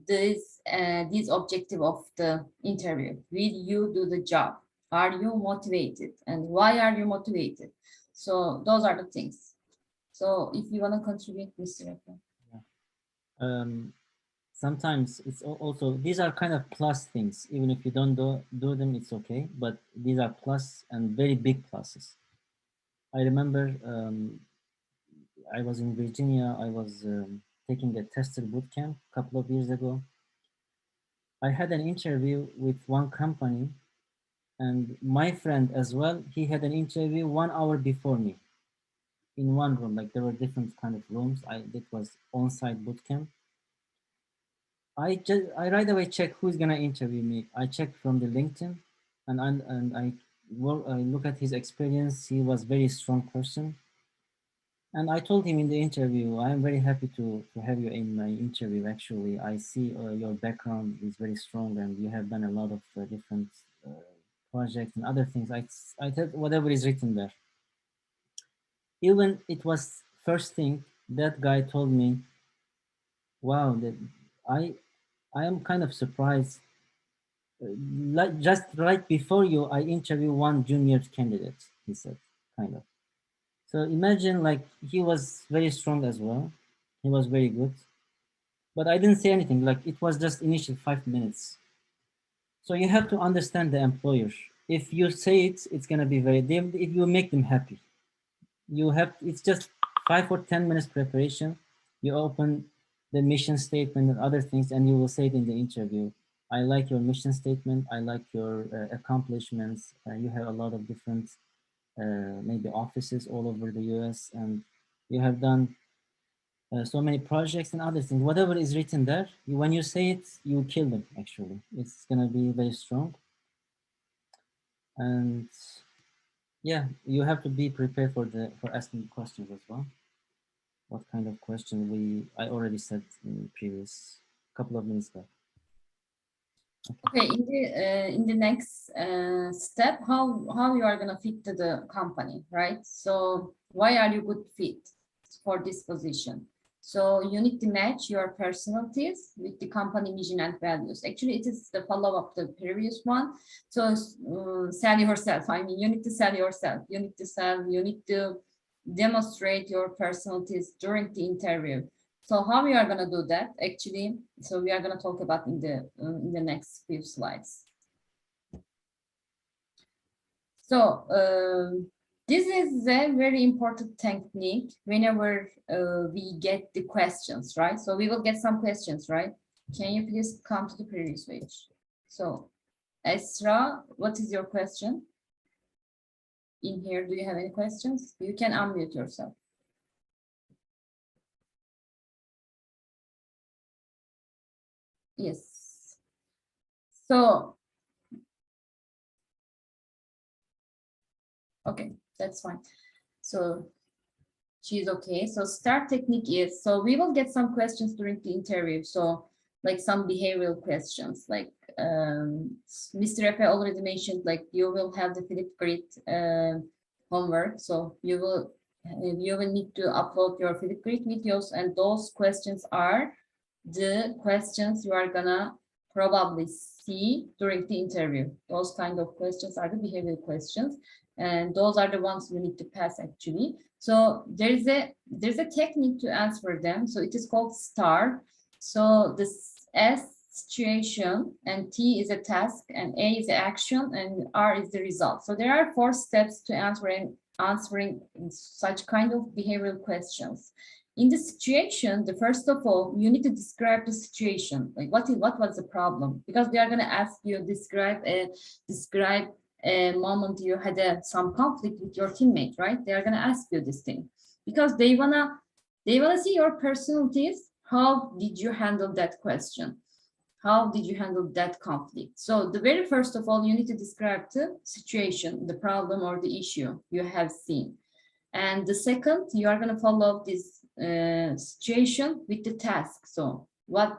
this objective of the interview. Will you do the job? Are you motivated? And why are you motivated? So those are the things. So if you want to contribute, Mr. Efe. Sometimes it's also, these are kind of plus things. Even if you don't do them, it's okay. But these are plus and very big pluses. I remember I was in Virginia. I was taking a tester bootcamp a couple of years ago. I had an interview with one company, and my friend as well, he had an interview 1 hour before me in one room. Like there were different kind of rooms. It was on-site bootcamp. I right away check who's gonna interview me. I checked from the LinkedIn, and I look at his experience. He was very strong person. And I told him in the interview, I am very happy to have you in my interview. Actually, I see your background is very strong and you have done a lot of different projects and other things. I thought whatever is written there. Even it was first thing that guy told me, wow, that I am kind of surprised. Like just right before you, I interviewed one junior candidate, he said, kind of. So imagine like he was very strong as well. He was very good. But I didn't say anything, like it was just initial 5 minutes. So you have to understand the employer. If you say it, it's gonna be if you make them happy. It's just 5 or 10 minutes preparation. You open the mission statement and other things and you will say it in the interview. I like your mission statement. I like your accomplishments. You have a lot of different maybe offices all over the US, and you have done so many projects and other things. Whatever is written there, when you say it, you kill them actually. It's gonna be very strong. And yeah, you have to be prepared for asking questions as well. What kind of question I already said in previous couple of minutes back. Okay, in the next step, how you are gonna fit to the company, right? So why are you good fit for this position? So you need to match your personalities with the company vision and values. Actually, it is the follow-up the previous one. So sell yourself. I mean, you need to sell yourself. You need to sell. You need to demonstrate your personalities during the interview. So how we are going to do that actually? So we are going to talk about in the next few slides. So this is a very important technique whenever we get the questions, right? So we will get some questions, right? Can you please come to the previous page? So Esra, what is your question? In here, do you have any questions? You can unmute yourself. Yes. So, okay, that's fine. So she's okay. So start technique is, so we will get some questions during the interview. So like some behavioral questions, like Mr. Efe already mentioned, like you will have the Flipgrid homework. So you will need to upload your Flipgrid videos, and those questions are the questions you are gonna probably see during the interview. Those kind of questions are the behavioral questions, and those are the ones you need to pass actually. So there's a technique to answer them. So it is called STAR. So this S situation, and T is a task, and A is the action, and R is the result. So there are 4 steps to answering such kind of behavioral questions. In the situation, the first of all, you need to describe the situation. Like what was the problem? Because they are going to ask you describe a moment you had some conflict with your teammate, right? They are going to ask you this thing because they wanna see your personalities. How did you handle that question? How did you handle that conflict? So the very first of all, you need to describe the situation, the problem or the issue you have seen. And the second, you are going to follow up this situation with the task. So like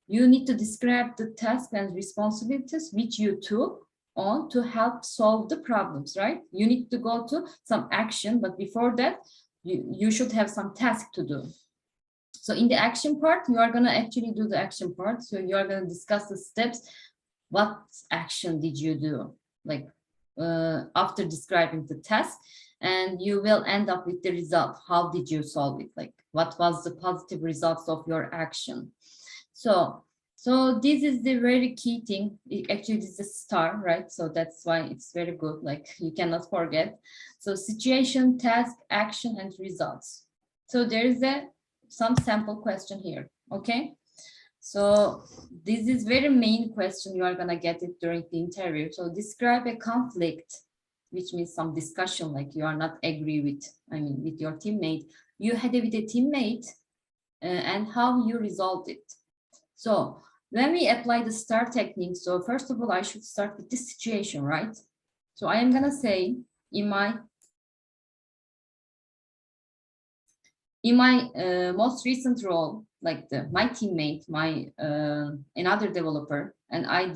you need to describe the task and responsibilities which you took on to help solve the problems, right? You need to go to some action, but before that, you should have some task to do. So in the action part, you are going to actually do the action part. So you are going to discuss the steps. What action did you do? Like after describing the task, and you will end up with the result. How did you solve it? Like what was the positive results of your action? So this is the very key thing. Actually, this is a STAR, right? So that's why it's very good. Like you cannot forget. So situation, task, action, and results. So there is some sample question here. Okay. So this is very main question you are gonna get it during the interview. So describe a conflict, which means some discussion, like you are not agree with your teammate. You had it with a teammate and how you resolved it. So when we apply the STAR technique, so first of all, I should start with this situation, right? So I am gonna say in my most recent role, like my teammate, another developer, and I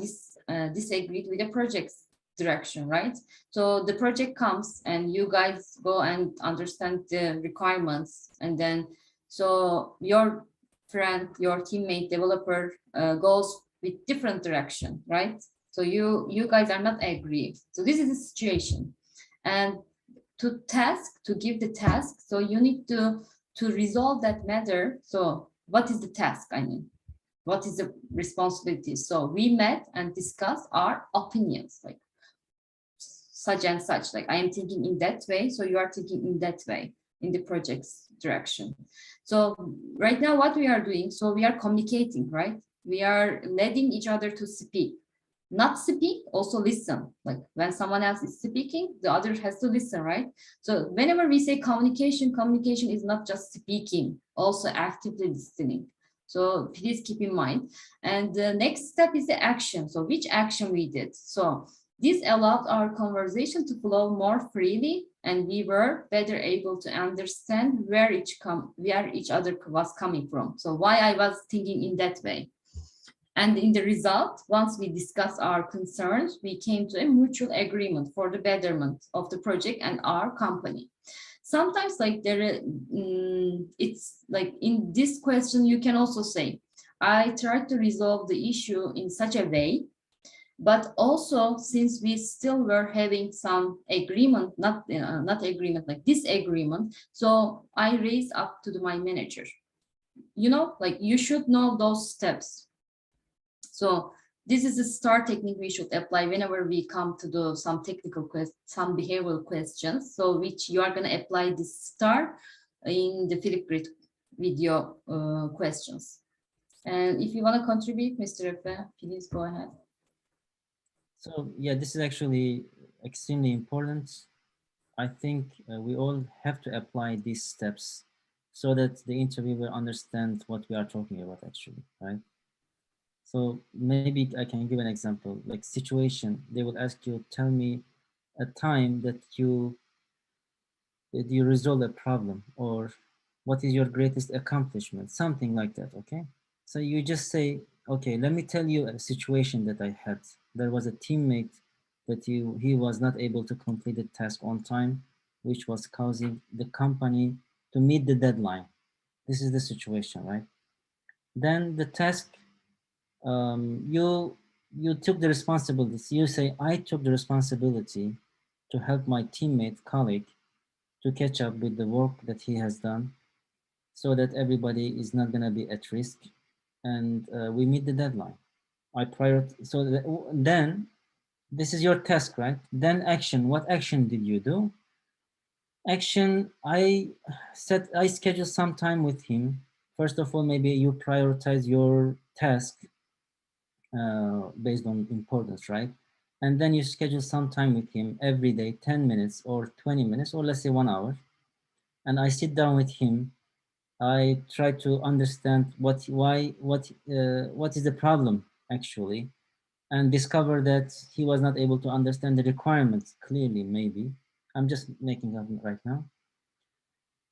disagreed with the project's direction, right? So the project comes and you guys go and understand the requirements, and then so your friend, your teammate, developer goes with different direction, right? So you guys are not agree. So this is the situation, and to give the task, so you need to resolve that matter. So what is the task? I mean, what is the responsibility? So we met and discussed our opinions, like such and such, like I am thinking in that way, so you are thinking in that way in the project's direction. So right now what we are doing, so we are communicating, right? we are letting each other to speak. Not speak, also listen. Like when someone else is speaking, the other has to listen, right? So whenever we say communication, communication is not just speaking, also actively listening. So please keep in mind. And the next step is the action. So which action we did? So this allowed our conversation to flow more freely, and we were better able to understand where each other was coming from. So why I was thinking in that way. And in the result, once we discussed our concerns, we came to a mutual agreement for the betterment of the project and our company. Sometimes like it's like in this question, you can also say, I tried to resolve the issue in such a way, but also since we still were having some agreement, not agreement, like disagreement, so I raised up to my manager. You know, like you should know those steps. So this is a STAR technique we should apply whenever we come to do some technical some behavioral questions. So which you are going to apply this STAR in the Flipgrid video questions. And if you want to contribute, Mr. Efe, please go ahead. So yeah, this is actually extremely important. I think we all have to apply these steps so that the interviewer understands what we are talking about actually, right? So maybe I can give an example, like situation. They will ask you, tell me a time that you resolve a problem, or what is your greatest accomplishment, something like that, okay? So you just say, okay, let me tell you a situation that I had. There was a teammate that he was not able to complete the task on time, which was causing the company to meet the deadline. This is the situation, right? Then the task, you took the responsibility. You say, I took the responsibility to help my teammate, colleague, to catch up with the work that he has done so that everybody is not going to be at risk and we meet the deadline. Then this is your task, right? Then action. What action did you do? Action, I scheduled some time with him. First of all, maybe you prioritize your task based on importance, right? And then you schedule some time with him every day, 10 minutes or 20 minutes, or let's say 1 hour. And I sit down with him. I try to understand what is the problem actually, and discover that he was not able to understand the requirements clearly, maybe. I'm just making up right now.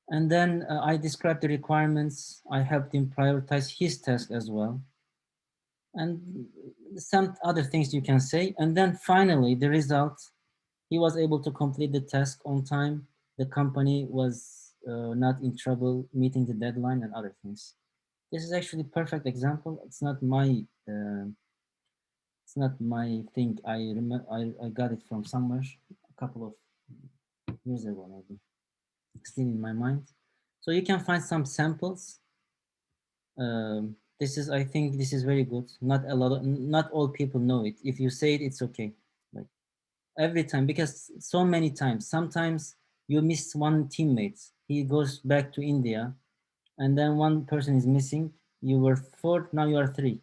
And then I described the requirements. I helped him prioritize his task as well. And some other things you can say. And then finally, the result, he was able to complete the task on time. The company was not in trouble meeting the deadline and other things. This is actually a perfect example. It's not my thing. I remember I got it from somewhere a couple of years ago, maybe. Still in my mind. So you can find some samples. I think this is very good. Not all people know it. If you say it, it's okay. Like every time, because so many times, sometimes you miss one teammate. He goes back to India, and then one person is missing. You were 4, now you are 3,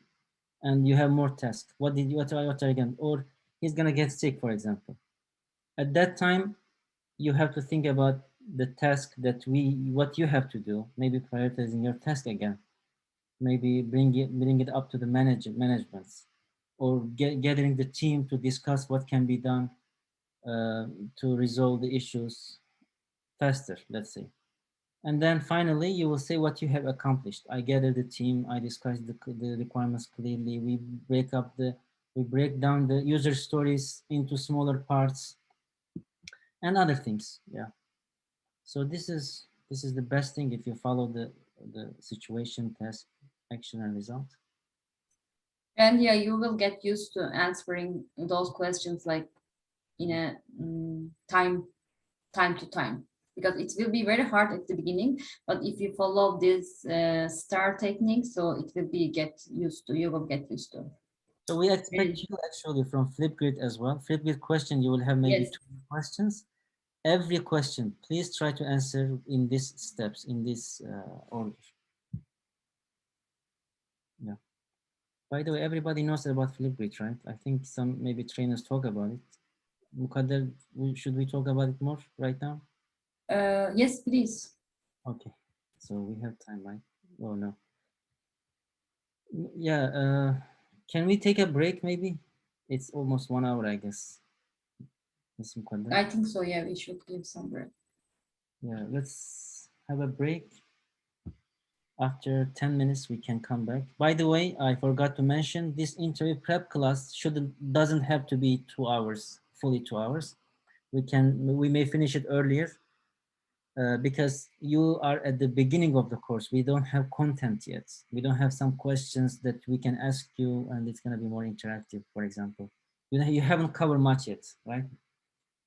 and you have more tasks. What are again? Or he's gonna get sick, for example. At that time, you have to think about the task what you have to do. Maybe prioritizing your task again. Maybe bring it up to the management, or gathering the team to discuss what can be done to resolve the issues faster, let's say. And then finally, you will say what you have accomplished. I gathered the team. I discussed the requirements clearly. We break down the user stories into smaller parts and other things. Yeah. So this is the best thing if you follow the situation, task, action, and result. And yeah, you will get used to answering those questions like in a time to time, because it will be very hard at the beginning, but if you follow this STAR technique, so it will be you will get used to. So we expect you actually from Flipgrid as well. Flipgrid question, you will have maybe 2 questions. Every question, please try to answer in these steps, in this order. Yeah. By the way, everybody knows about Flipgrid, right? I think some maybe trainers talk about it. Mukadder, should we talk about it more right now? Yes, please. Okay, so we have time, right? Oh no. Yeah, can we take a break maybe? It's almost 1 hour, I guess. Ms. Mukadder. I think so. Yeah, we should give some break. Yeah, let's have a break. After 10 minutes, we can come back. By the way, I forgot to mention this interview prep class doesn't have to be 2 hours, fully 2 hours. We may finish it earlier because you are at the beginning of the course. We don't have content yet. We don't have some questions that we can ask you, and it's going to be more interactive, for example. You haven't covered much yet, right?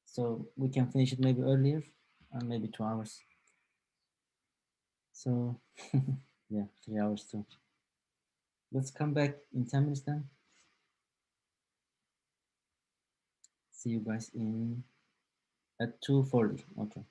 So we can finish it maybe earlier, maybe 2 hours. So yeah, 3 hours too. Let's come back in 10 minutes then. See you guys at 2:40. Okay.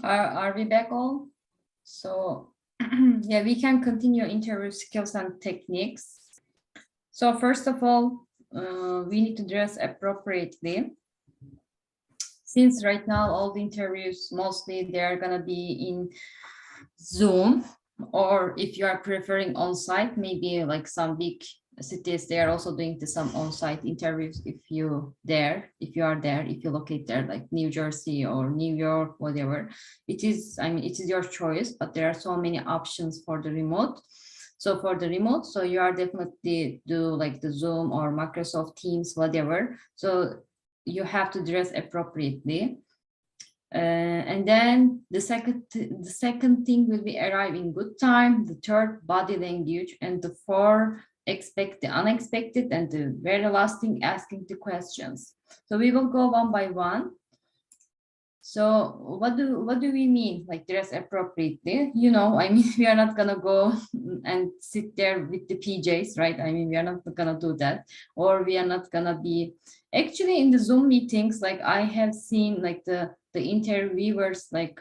Are we back all? So yeah, we can continue interview skills and techniques. So first of all, we need to dress appropriately. Since right now all the interviews mostly they're gonna be in Zoom, or if you are preferring on-site, maybe like some big cities, they are also doing some on-site interviews if you are there, if you locate there, like New Jersey or New York, whatever. It is, I mean, it is your choice, but there are so many options for the remote. So for the remote, so you are definitely do like the Zoom or Microsoft Teams, whatever. So you have to dress appropriately. And then the second thing will be arrive in good time. The third, body language, and the four, expect the unexpected, and the very last thing, asking the questions. So we will go one by one. So what do we mean like dress appropriately? You know, I mean, we are not gonna go and sit there with the PJs, right? I mean, we are not gonna do that, or we are not gonna be actually in the Zoom meetings. Like I have seen like the interviewers, like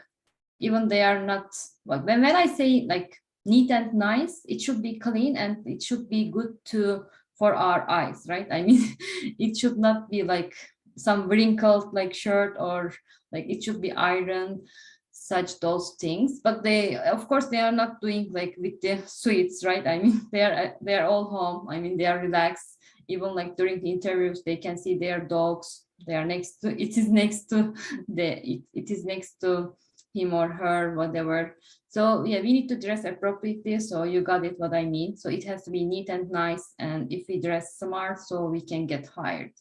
even they are not like when I say like neat and nice, it should be clean and it should be good to for our eyes, right? I mean, it should not be like some wrinkled like shirt, or like it should be ironed, such those things. But they, of course, they are not doing like with the suits, right? I mean, they are all home. I mean, they are relaxed. Even like during the interviews, they can see their dogs. They are next to it is next to it is next to him or her, whatever. So yeah, we need to dress appropriately. So you got it what I mean. So it has to be neat and nice. And if we dress smart, so we can get hired.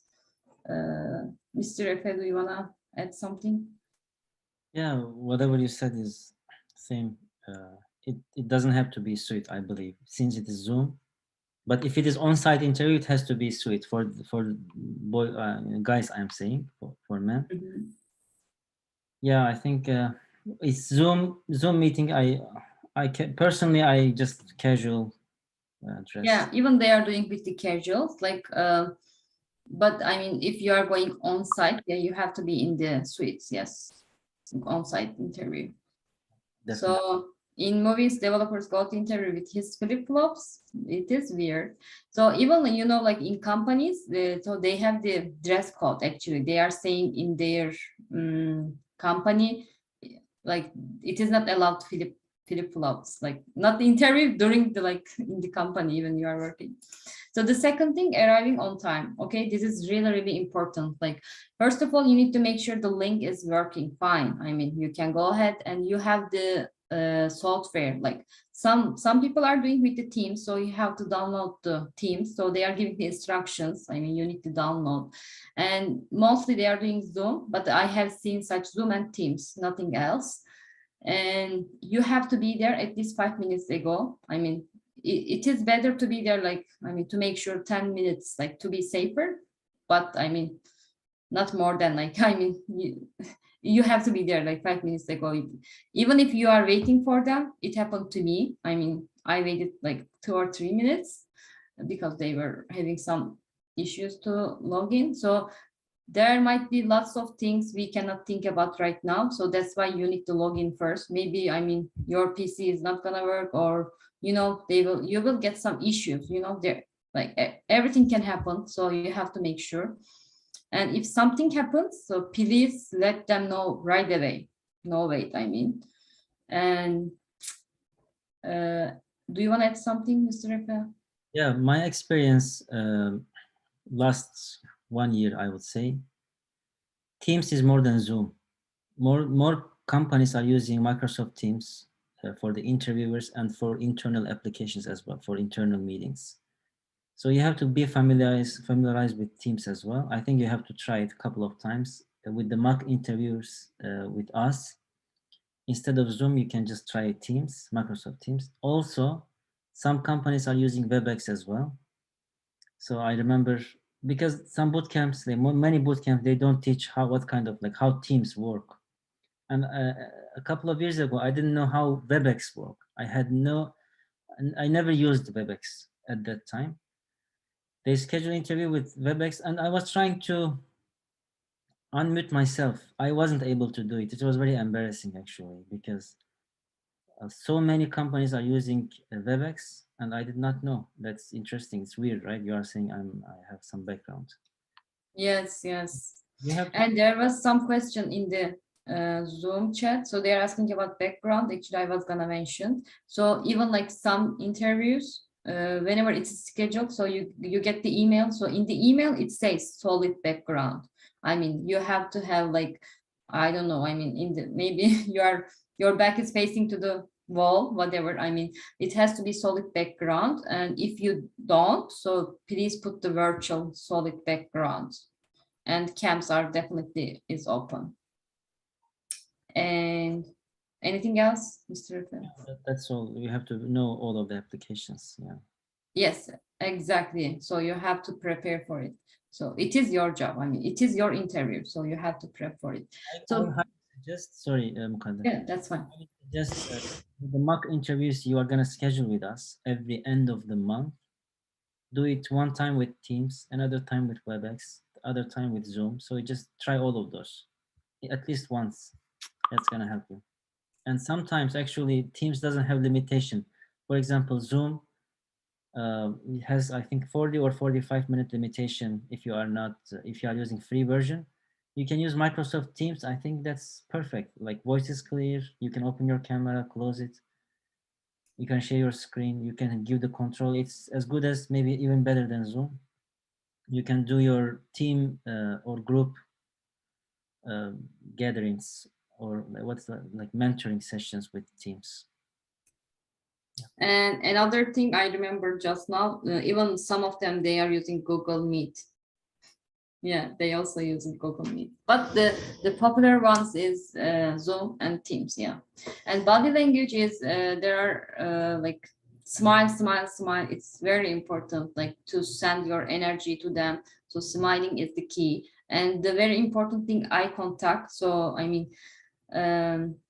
Mr. Efe, do you wanna add something? Yeah, whatever you said is same. It doesn't have to be suit, I believe, since it is Zoom. But if it is on-site interview, it has to be suit for boy guys. I'm saying for men. Mhm. Yeah, I think it's Zoom meeting. Personally, I just casual dress. Yeah, even they are doing with the casuals, like but I mean, if you are going on site, yeah, you have to be in the suites, yes, on site interview. Definitely. So in movies, developers go to interview with his flip-flops. It is weird. So even, you know, like in companies, so they have the dress code. Actually, they are saying in their company, like it is not allowed flip-flops, like not the interview during the like in the company even you are working. So the second thing, arriving on time. Okay, this is really, really important. Like, first of all, you need to make sure the link is working fine. I mean, you can go ahead and you have the software. Like some people are doing with the Teams, so you have to download the Teams. So they are giving the instructions. I mean, you need to download. And mostly they are doing Zoom, but I have seen such Zoom and Teams, nothing else. And you have to be there at least 5 minutes ago. I mean, it is better to be there, like, I mean, to make sure 10 minutes, like to be safer, but I mean, not more than like, I mean, you have to be there like 5 minutes ago. Even if you are waiting for them, it happened to me. I mean, I waited like 2 or 3 minutes because they were having some issues to log in. So there might be lots of things we cannot think about right now. So that's why you need to log in first. Maybe, I mean, your PC is not gonna work, or, you know, you will get some issues, you know, there, like everything can happen. So you have to make sure. And if something happens, so please let them know right away. No wait, I mean. And do you want to add something, Mr. Efe? Yeah, my experience last 1 year, I would say, Teams is more than Zoom. More companies are using Microsoft Teams for the interviewers and for internal applications as well, for internal meetings. So you have to be familiarized with Teams as well. I think you have to try it a couple of times with the mock interviewers with us. Instead of Zoom, you can just try Teams, Microsoft Teams. Also, some companies are using WebEx as well. So I remember, because some boot camps, many boot camps, they don't teach what kind of like how Teams work. And a couple of years ago, I didn't know how WebEx work. I never used WebEx at that time. They scheduled interview with WebEx, and I was trying to unmute myself. I wasn't able to do it. It was very embarrassing actually, because so many companies are using WebEx and I did not know. That's interesting. It's weird, right? You are saying I have some background. Yes, yes. You have to, And there was some question in the Zoom chat. So they're asking about background. Actually, I was gonna mention. So even like some interviews, whenever it's scheduled, so you get the email. So in the email, it says solid background. I mean, you have to have like, I don't know. I mean, in the maybe your back is facing to the wall, whatever. I mean, it has to be solid background. And if you don't, so please put the virtual solid background. And camps are definitely is open. And anything else, Mr. Efe? that's all. You have to know all of the applications. Yeah. Yes, exactly. So you have to prepare for it. So it is your job. I mean, it is your interview. So you have to prep for it. So Just sorry, Mukadder. yeah, that's fine. Just the mock interviews you are gonna schedule with us every end of the month. Do it one time with Teams, another time with WebEx, the other time with Zoom. So just try all of those at least once. That's gonna help you. And sometimes actually Teams doesn't have limitation. For example, Zoom it has I think 40 or 45-minute limitation if you are not if you are using free version. You can use Microsoft Teams. I think that's perfect. Like voice is clear. You can open your camera, close it. You can share your screen. You can give the control. It's as good as maybe even better than Zoom. You can do your team or group gatherings or what's the like mentoring sessions with teams. And another thing I remember just now, even some of them, they are using Google Meet. Yeah, they also use Google Meet. But the popular ones is Zoom and Teams, yeah. And body language is, there are like smile, smile, smile. It's very important, like to send your energy to them. So smiling is the key. And the very important thing, eye contact. So, I mean,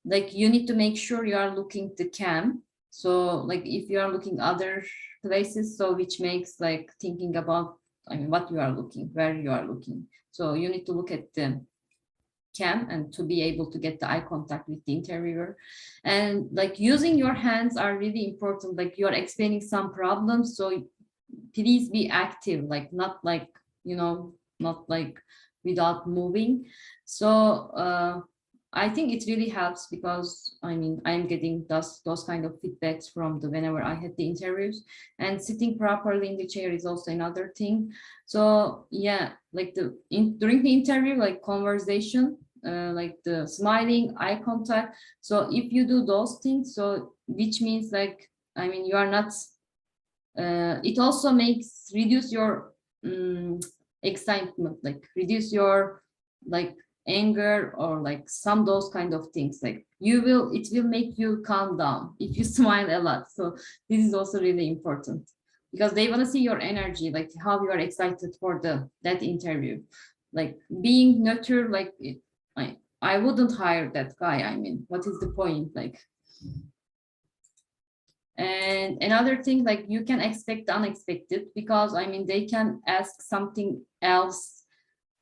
like you need to make sure you are looking the cam. So like if you are looking other places, so which makes like thinking about, I mean, what you are looking, where you are looking. So you need to look at the cam and to be able to get the eye contact with the interviewer. And like using your hands are really important. Like you are explaining some problems. So please be active, like not like, you know, not like without moving. So I think it really helps because I mean I'm getting those kind of feedbacks from the whenever I had the interviews, and sitting properly in the chair is also another thing. So yeah, like during the interview, like conversation, like the smiling, eye contact. So if you do those things, so which means like I mean you are not. It also makes reduce your excitement, like reduce your like anger or like some those kind of things. Like it will make you calm down if you smile a lot. So this is also really important because they want to see your energy, like how you are excited for that interview. Like being neutral, like I wouldn't hire that guy. I mean, what is the point? Like. And another thing, like you can expect the unexpected because I mean, they can ask something else.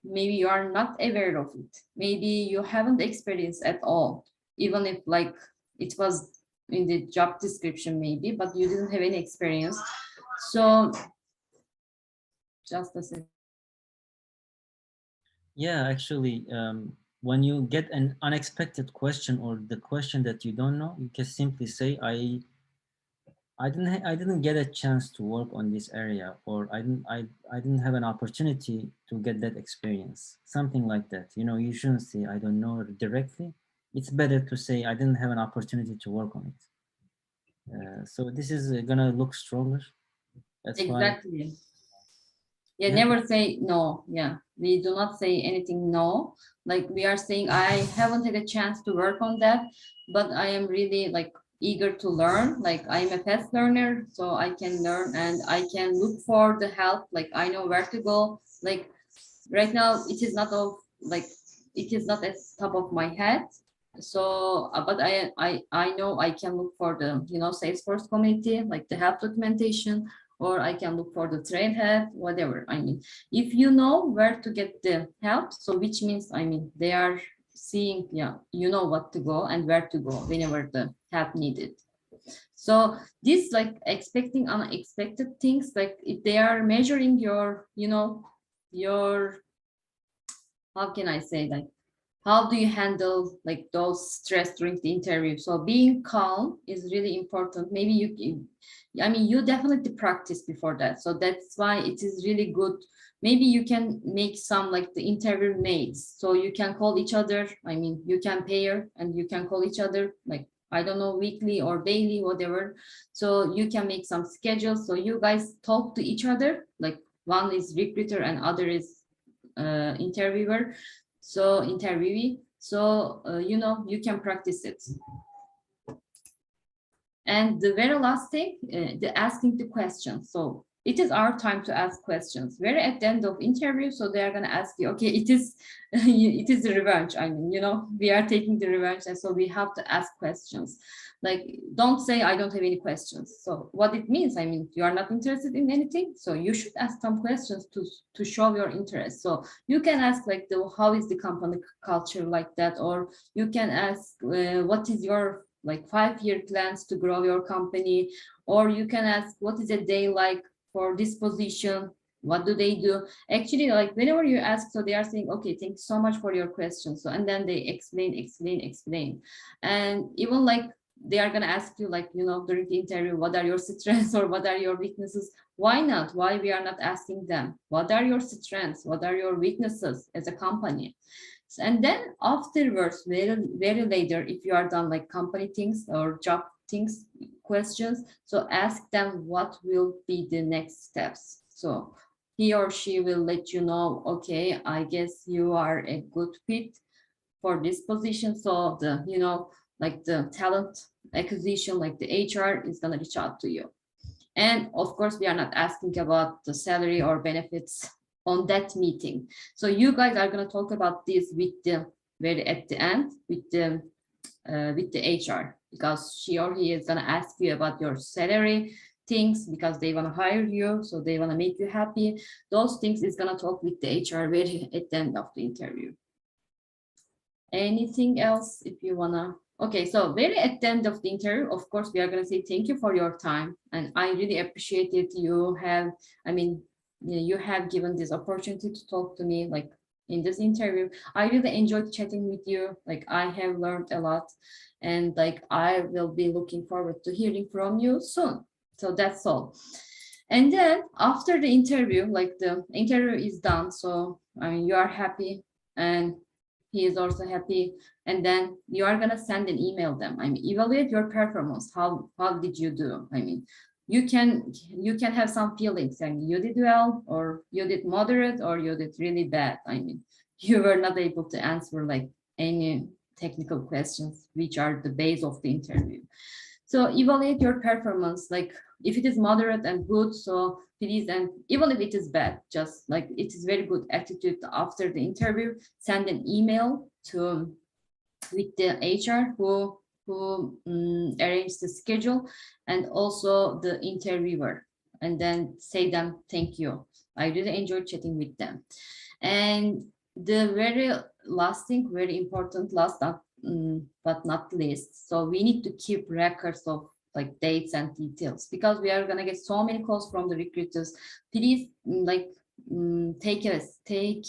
Maybe you are not aware of it. Maybe you haven't experienced at all, even if like it was in the job description maybe, but you didn't have any experience. So just a second. Yeah, actually, when you get an unexpected question or the question that you don't know, you can simply say, I didn't get a chance to work on this area, or I didn't have an opportunity to get that experience. Something like that. You know, you shouldn't say I don't know directly. It's better to say I didn't have an opportunity to work on it. So this is gonna look stronger. That's Exactly. why. Yeah, never say no. Yeah, we do not say anything no. Like we are saying, I haven't had a chance to work on that, but I am really like eager to learn. Like I'm a fast learner, so I can learn and I can look for the help. Like I know where to go. Like right now, it is not of like it is not at top of my head. So, but I know I can look for the Salesforce community, like the help documentation, or I can look for the trailhead, whatever. I mean, if you know where to get the help, so which means, I mean, they are seeing, yeah, you know what to go and where to go whenever the help needed. So this like expecting unexpected things, like if they are measuring your, you know, your, how can I say, like, how do you handle like those stress during the interview? So being calm is really important. Maybe I mean, you definitely practice before that. So that's why it is really good. Maybe you can make some like the interview mates. So you can call each other. I mean, you can pair and you can call each other like, I don't know, weekly or daily, whatever. So you can make some schedules. So you guys talk to each other. Like one is recruiter and other is interviewer. So interviewee. So, you know, you can practice it. And the very last thing, the asking the questions. So it is our time to ask questions. Very at the end of interview, so they are going to ask you, okay, it is it is the revenge. I mean, you know, we are taking the revenge, and so we have to ask questions. Like, don't say I don't have any questions. So what it means, I mean, you are not interested in anything, so you should ask some questions to show your interest. So you can ask like, how is the company culture like that, or you can ask what is your like 5-year plans to grow your company, or you can ask what is a day like for this position, what do they do. Actually, like whenever you ask, so they are saying, okay, thanks so much for your question. So and then they explain, and even like they are going to ask you, like, you know, during the interview, what are your strengths or what are your weaknesses. Why not? Why we are not asking them, what are your strengths, what are your weaknesses as a company? And then afterwards, very later, if you are done like company things or job things, questions, so ask them what will be the next steps. So he or she will let you know, okay, I guess you are a good fit for this position. So the, you know, like the talent acquisition, like the HR is gonna reach out to you. And of course, we are not asking about the salary or benefits on that meeting. So you guys are going to talk about this with the very at the end with the HR, because she or he is going to ask you about your salary things, because they want to hire you, so they want to make you happy. Those things is going to talk with the HR very at the end of the interview. Anything else if you want to? Okay, so very at the end of the interview, of course, we are going to say thank you for your time. And I really appreciate it. You have, I mean, you have given this opportunity to talk to me like in this interview. I really enjoyed chatting with you. Like I have learned a lot, and like I will be looking forward to hearing from you soon. So that's all. And then after the interview, like the interview is done. So I mean, you are happy and he is also happy, and then you are going to send an email them. I mean, evaluate your performance. How did you do? I mean, you can have some feelings. I mean, you did well, or you did moderate, or you did really bad. I mean, you were not able to answer like any technical questions, which are the base of the interview. So evaluate your performance, like if it is moderate and good, so please, and even if it is bad, just like it is very good attitude after the interview, send an email to with the HR who arranged the schedule, and also the interviewer, and then say them thank you. I really enjoyed chatting with them. And the very last thing, very important, last but not least, so we need to keep records of like dates and details, because we are gonna get so many calls from the recruiters. Please like take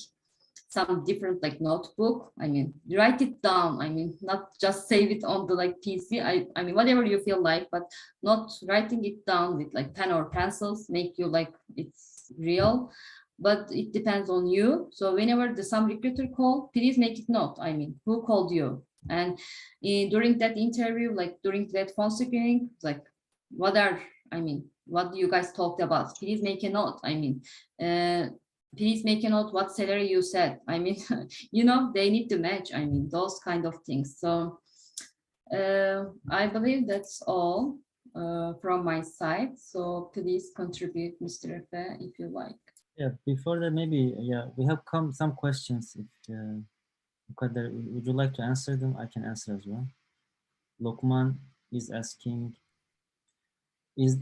some different like notebook. I mean, write it down. I mean, not just save it on the like PC. I mean, whatever you feel like, but not writing it down with like pen or pencils make you like it's real. But it depends on you. So whenever the some recruiter call, please make it note. I mean, who called you? And during that interview, like during that phone screening, like what do you guys talked about? Please make a note. I mean, please make a note what salary you said. I mean, you know, they need to match. I mean, those kind of things. So I believe that's all from my side. So please contribute, Mr. Efe, if you like. Yeah, before that, maybe, yeah, we have some questions. If Kader, would you like to answer them? I can answer as well. Lokman is asking,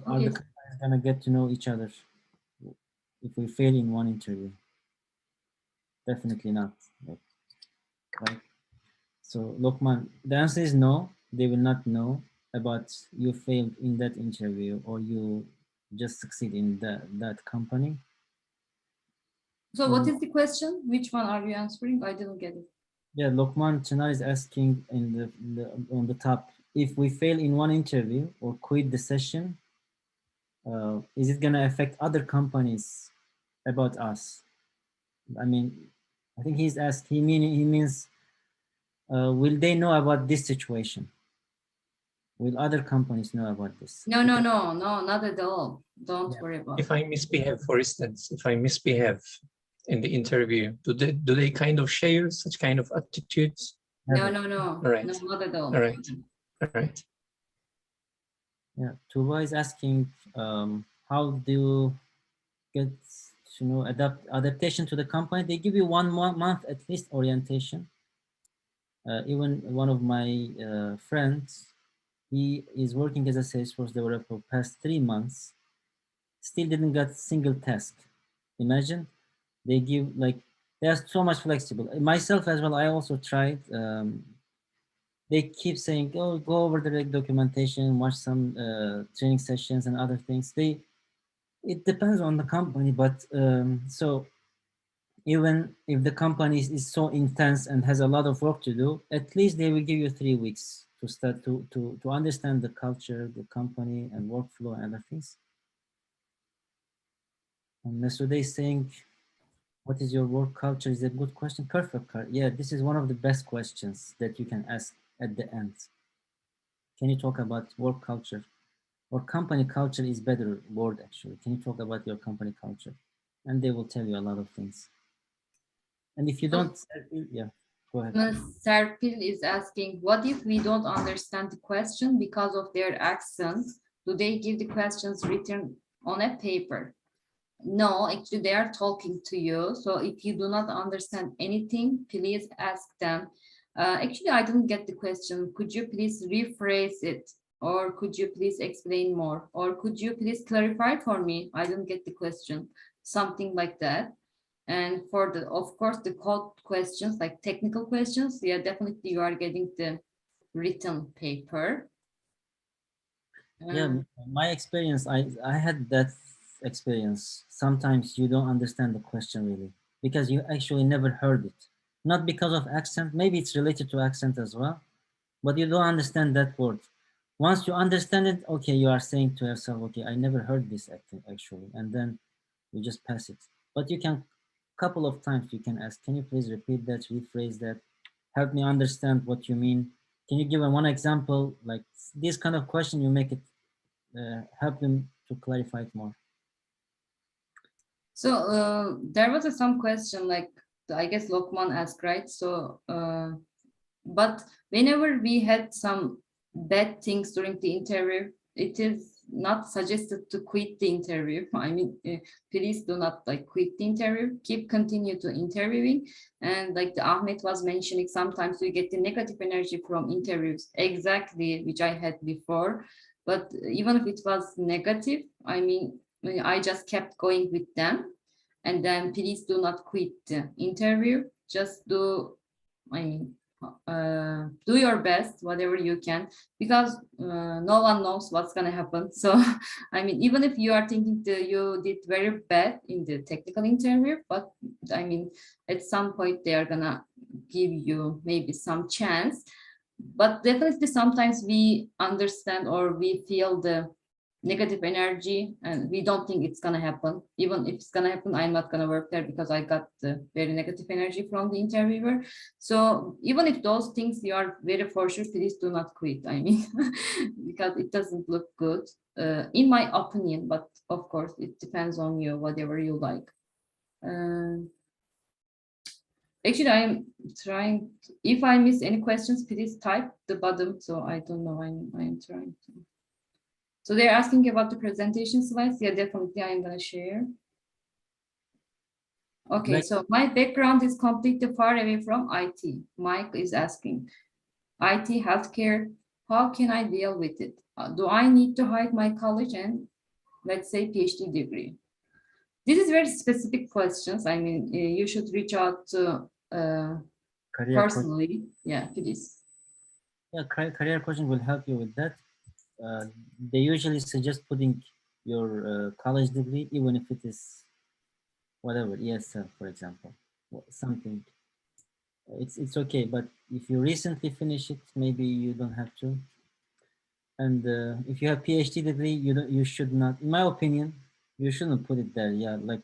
are the Okay. is gonna get to know each other if we fail in one interview? Definitely not. Right? So Lokman, the answer is no. They will not know about you failed in that interview or you just succeed in that company. So what is the question? Which one are you answering? I didn't get it. Yeah, Lokman Chinar is asking on the top, if we fail in one interview or quit the session, is it gonna affect other companies about us? I mean, I think he's asked. He means, will they know about this situation? Will other companies know about this? No, not at all. Don't worry about If it. I misbehave, for instance, if I misbehave in the interview, do they kind of share such kind of attitudes? No, All right. no, not at all. All right. All right. Yeah, Tuba is asking, how do you get adaptation to the company? They give you 1 month at least orientation. Even one of my friends, he is working as a Salesforce developer past 3 months, still didn't get single task. Imagine, they give like, they're so much flexible. Myself as well, I also tried. They keep saying, oh, go over the documentation, watch some training sessions and other things. It depends on the company, but so even if the company is so intense and has a lot of work to do, at least they will give you 3 weeks to start to understand the culture, the company and workflow and other things. And Mesude is saying, what is your work culture? Is a good question. Perfect. Yeah, this is one of the best questions that you can ask at the end. Can you talk about work culture? Or company culture is better word actually. Can you talk about your company culture? And they will tell you a lot of things. And if you don't, yeah, go ahead. Serpil is asking, what if we don't understand the question because of their accent? Do they give the questions written on a paper? No, actually they are talking to you. So if you do not understand anything, please ask them. Actually, I didn't get the question. Could you please rephrase it? Or could you please explain more? Or could you please clarify for me? I didn't get the question. Something like that. And for the, of course, the code questions, like technical questions, yeah, definitely you are getting the written paper. Yeah, my experience, I had that experience. Sometimes you don't understand the question really because you actually never heard it. Not because of accent, maybe it's related to accent as well, but you don't understand that word. Once you understand it, okay, you are saying to yourself, okay, I never heard this actually, and then you just pass it. But you can, couple of times you can ask, can you please repeat that, rephrase that, help me understand what you mean. Can you give one example? Like this kind of question, you make it, help them to clarify it more. So there was some question, like I guess Lokman asked, right? So, but whenever we had some bad things during the interview, it is not suggested to quit the interview. I mean, please do not like quit the interview. Continue to interviewing. And like the Ahmed was mentioning, sometimes we get the negative energy from interviews, exactly which I had before. But even if it was negative, I mean, I just kept going with them. And then please do not quit the interview. Just do, I mean, do your best, whatever you can, because no one knows what's gonna happen. So, I mean, even if you are thinking that you did very bad in the technical interview, but I mean, at some point they are gonna give you maybe some chance. But definitely sometimes we understand or we feel the negative energy and we don't think it's gonna happen. Even if it's gonna happen, I'm not gonna work there because I got the very negative energy from the interviewer. So even if those things you are very for sure, please do not quit. I mean, because it doesn't look good, in my opinion. But of course, it depends on you, whatever you like. Actually, I'm trying. If I miss any questions, please type the bottom. So I don't know. I'm trying to. So they're asking about the presentation slides. Yeah, definitely I'm gonna share. Okay, so my background is completely far away from IT. Mike is asking, IT, healthcare, how can I deal with it? Do I need to hide my college and let's say PhD degree? This is very specific questions. I mean, you should reach out to Career coach, personally. Yeah, please. yeah, career coaching will help you with that. They usually suggest putting your college degree, even if it is whatever, ESL, for example, something. It's okay, but if you recently finish it, maybe you don't have to. And if you have PhD degree, you should not, in my opinion, you shouldn't put it there. Yeah, like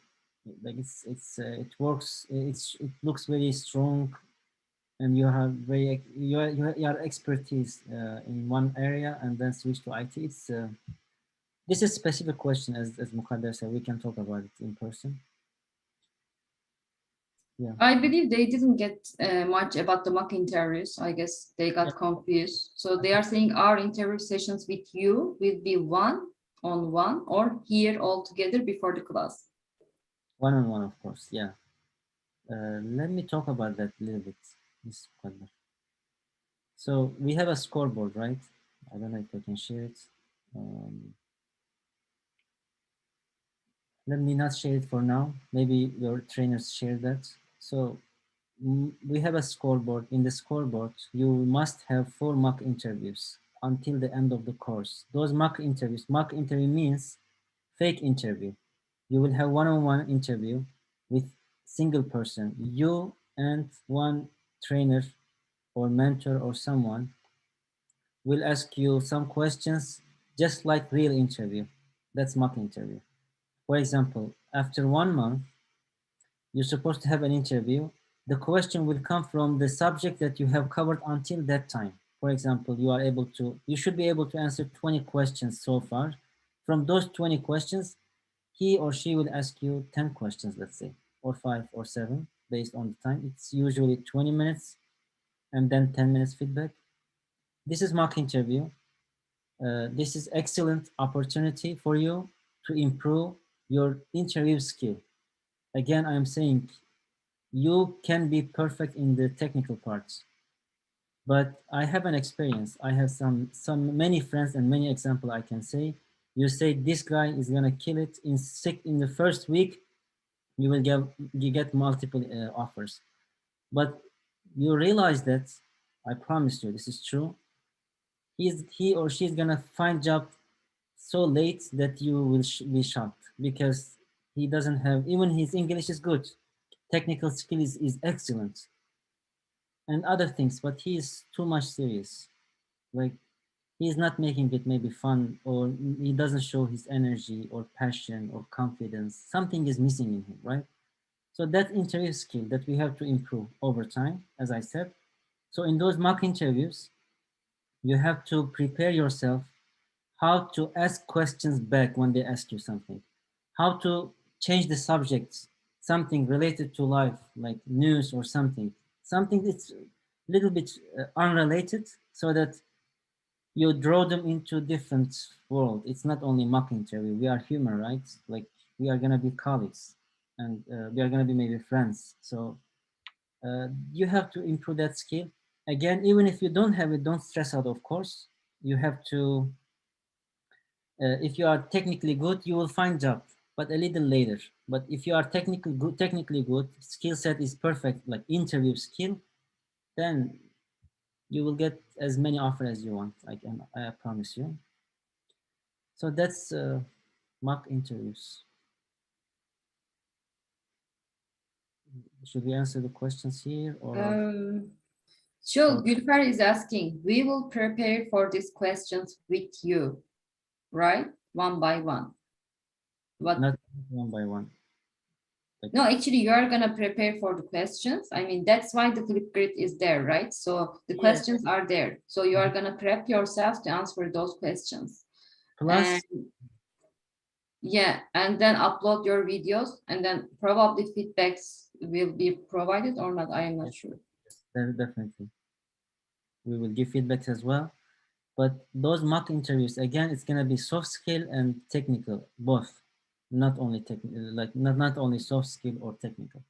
it works. It looks very strong, and you have your expertise in one area, and then switch to IT. This is a specific question, as Mukadder said. We can talk about it in person. Yeah. I believe they didn't get much about the mock interviews. I guess they got confused. So they are saying our interview sessions with you will be one-on-one or here all together before the class. One-on-one, of course. Yeah. Let me talk about that a little bit, Ms. Mukadder. So we have a scoreboard, right? I don't know if I can share it. Let me not share it for now. Maybe your trainers share that. So we have a scoreboard. In the scoreboard, you must have 4 mock interviews until the end of the course. Those mock interview means fake interview. You will have one-on-one interview with single person, you and one trainer or mentor or someone will ask you some questions just like real interview. That's mock interview. For example, after 1 month, you're supposed to have an interview. The question will come from the subject that you have covered until that time. For example, you should be able to answer 20 questions so far. From those 20 questions, he or she will ask you 10 questions, let's say, or 5 or 7 based on the time. It's usually 20 minutes and then 10 minutes feedback. This is mock interview. This is excellent opportunity for you to improve your interview skill. Again, I'm saying you can be perfect in the technical parts, but I have an experience. I have many friends and many examples I can say. You say this guy is gonna kill it in the first week, you get multiple offers, but you realize that I promise you this is true. He or she is gonna find job so late that you will be shocked because he doesn't have, even his English is good, technical skill is excellent and other things, but he is too much serious. Like he's not making it maybe fun, or he doesn't show his energy or passion or confidence. Something is missing in him, right? So that interview skill that we have to improve over time, as I said. So in those mock interviews, you have to prepare yourself how to ask questions back when they ask you something, how to change the subjects, something related to life, like news or something that's a little bit unrelated, so that you draw them into different world. It's not only mock interview. We are human, right? Like we are gonna be colleagues, and we are gonna be maybe friends. So you have to improve that skill. Again, even if you don't have it, don't stress out. Of course, you have to. If you are technically good, you will find job, but a little later. But if you are technically good, skill set is perfect, like interview skill, then you will get as many offers as you want. I promise you. So that's mock interviews. Should we answer the questions here or? Sure, Gülfer is asking, we will prepare for these questions with you, right? One by one. What? Not one by one. No, actually, you are gonna prepare for the questions. I mean, that's why the Flipgrid is there, right? So the questions are there. So you are gonna prep yourself to answer those questions. Plus, yeah, and then upload your videos, and then probably feedbacks will be provided or not. I am not sure. definitely. We will give feedbacks as well. But those mock interviews, again, it's gonna be soft skill and technical, both. Not only technical, like not only soft skill or technical.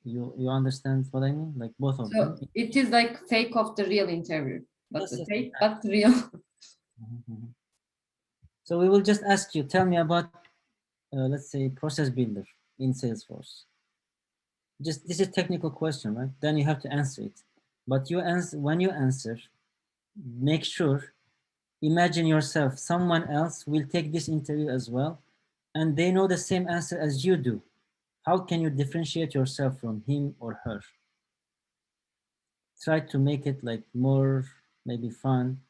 You understand what I mean? Like both of them. So it is like fake of the real interview, but Yes, the yes, fake, but real. Mhm. So we will just ask you, tell me about, let's say, process builder in Salesforce. Just this is a technical question, right? Then you have to answer it. But you answer, when you answer, make sure, imagine yourself, someone else will take this interview as well, and they know the same answer as you do. How can you differentiate yourself from him or her? Try to make it like more, maybe fun,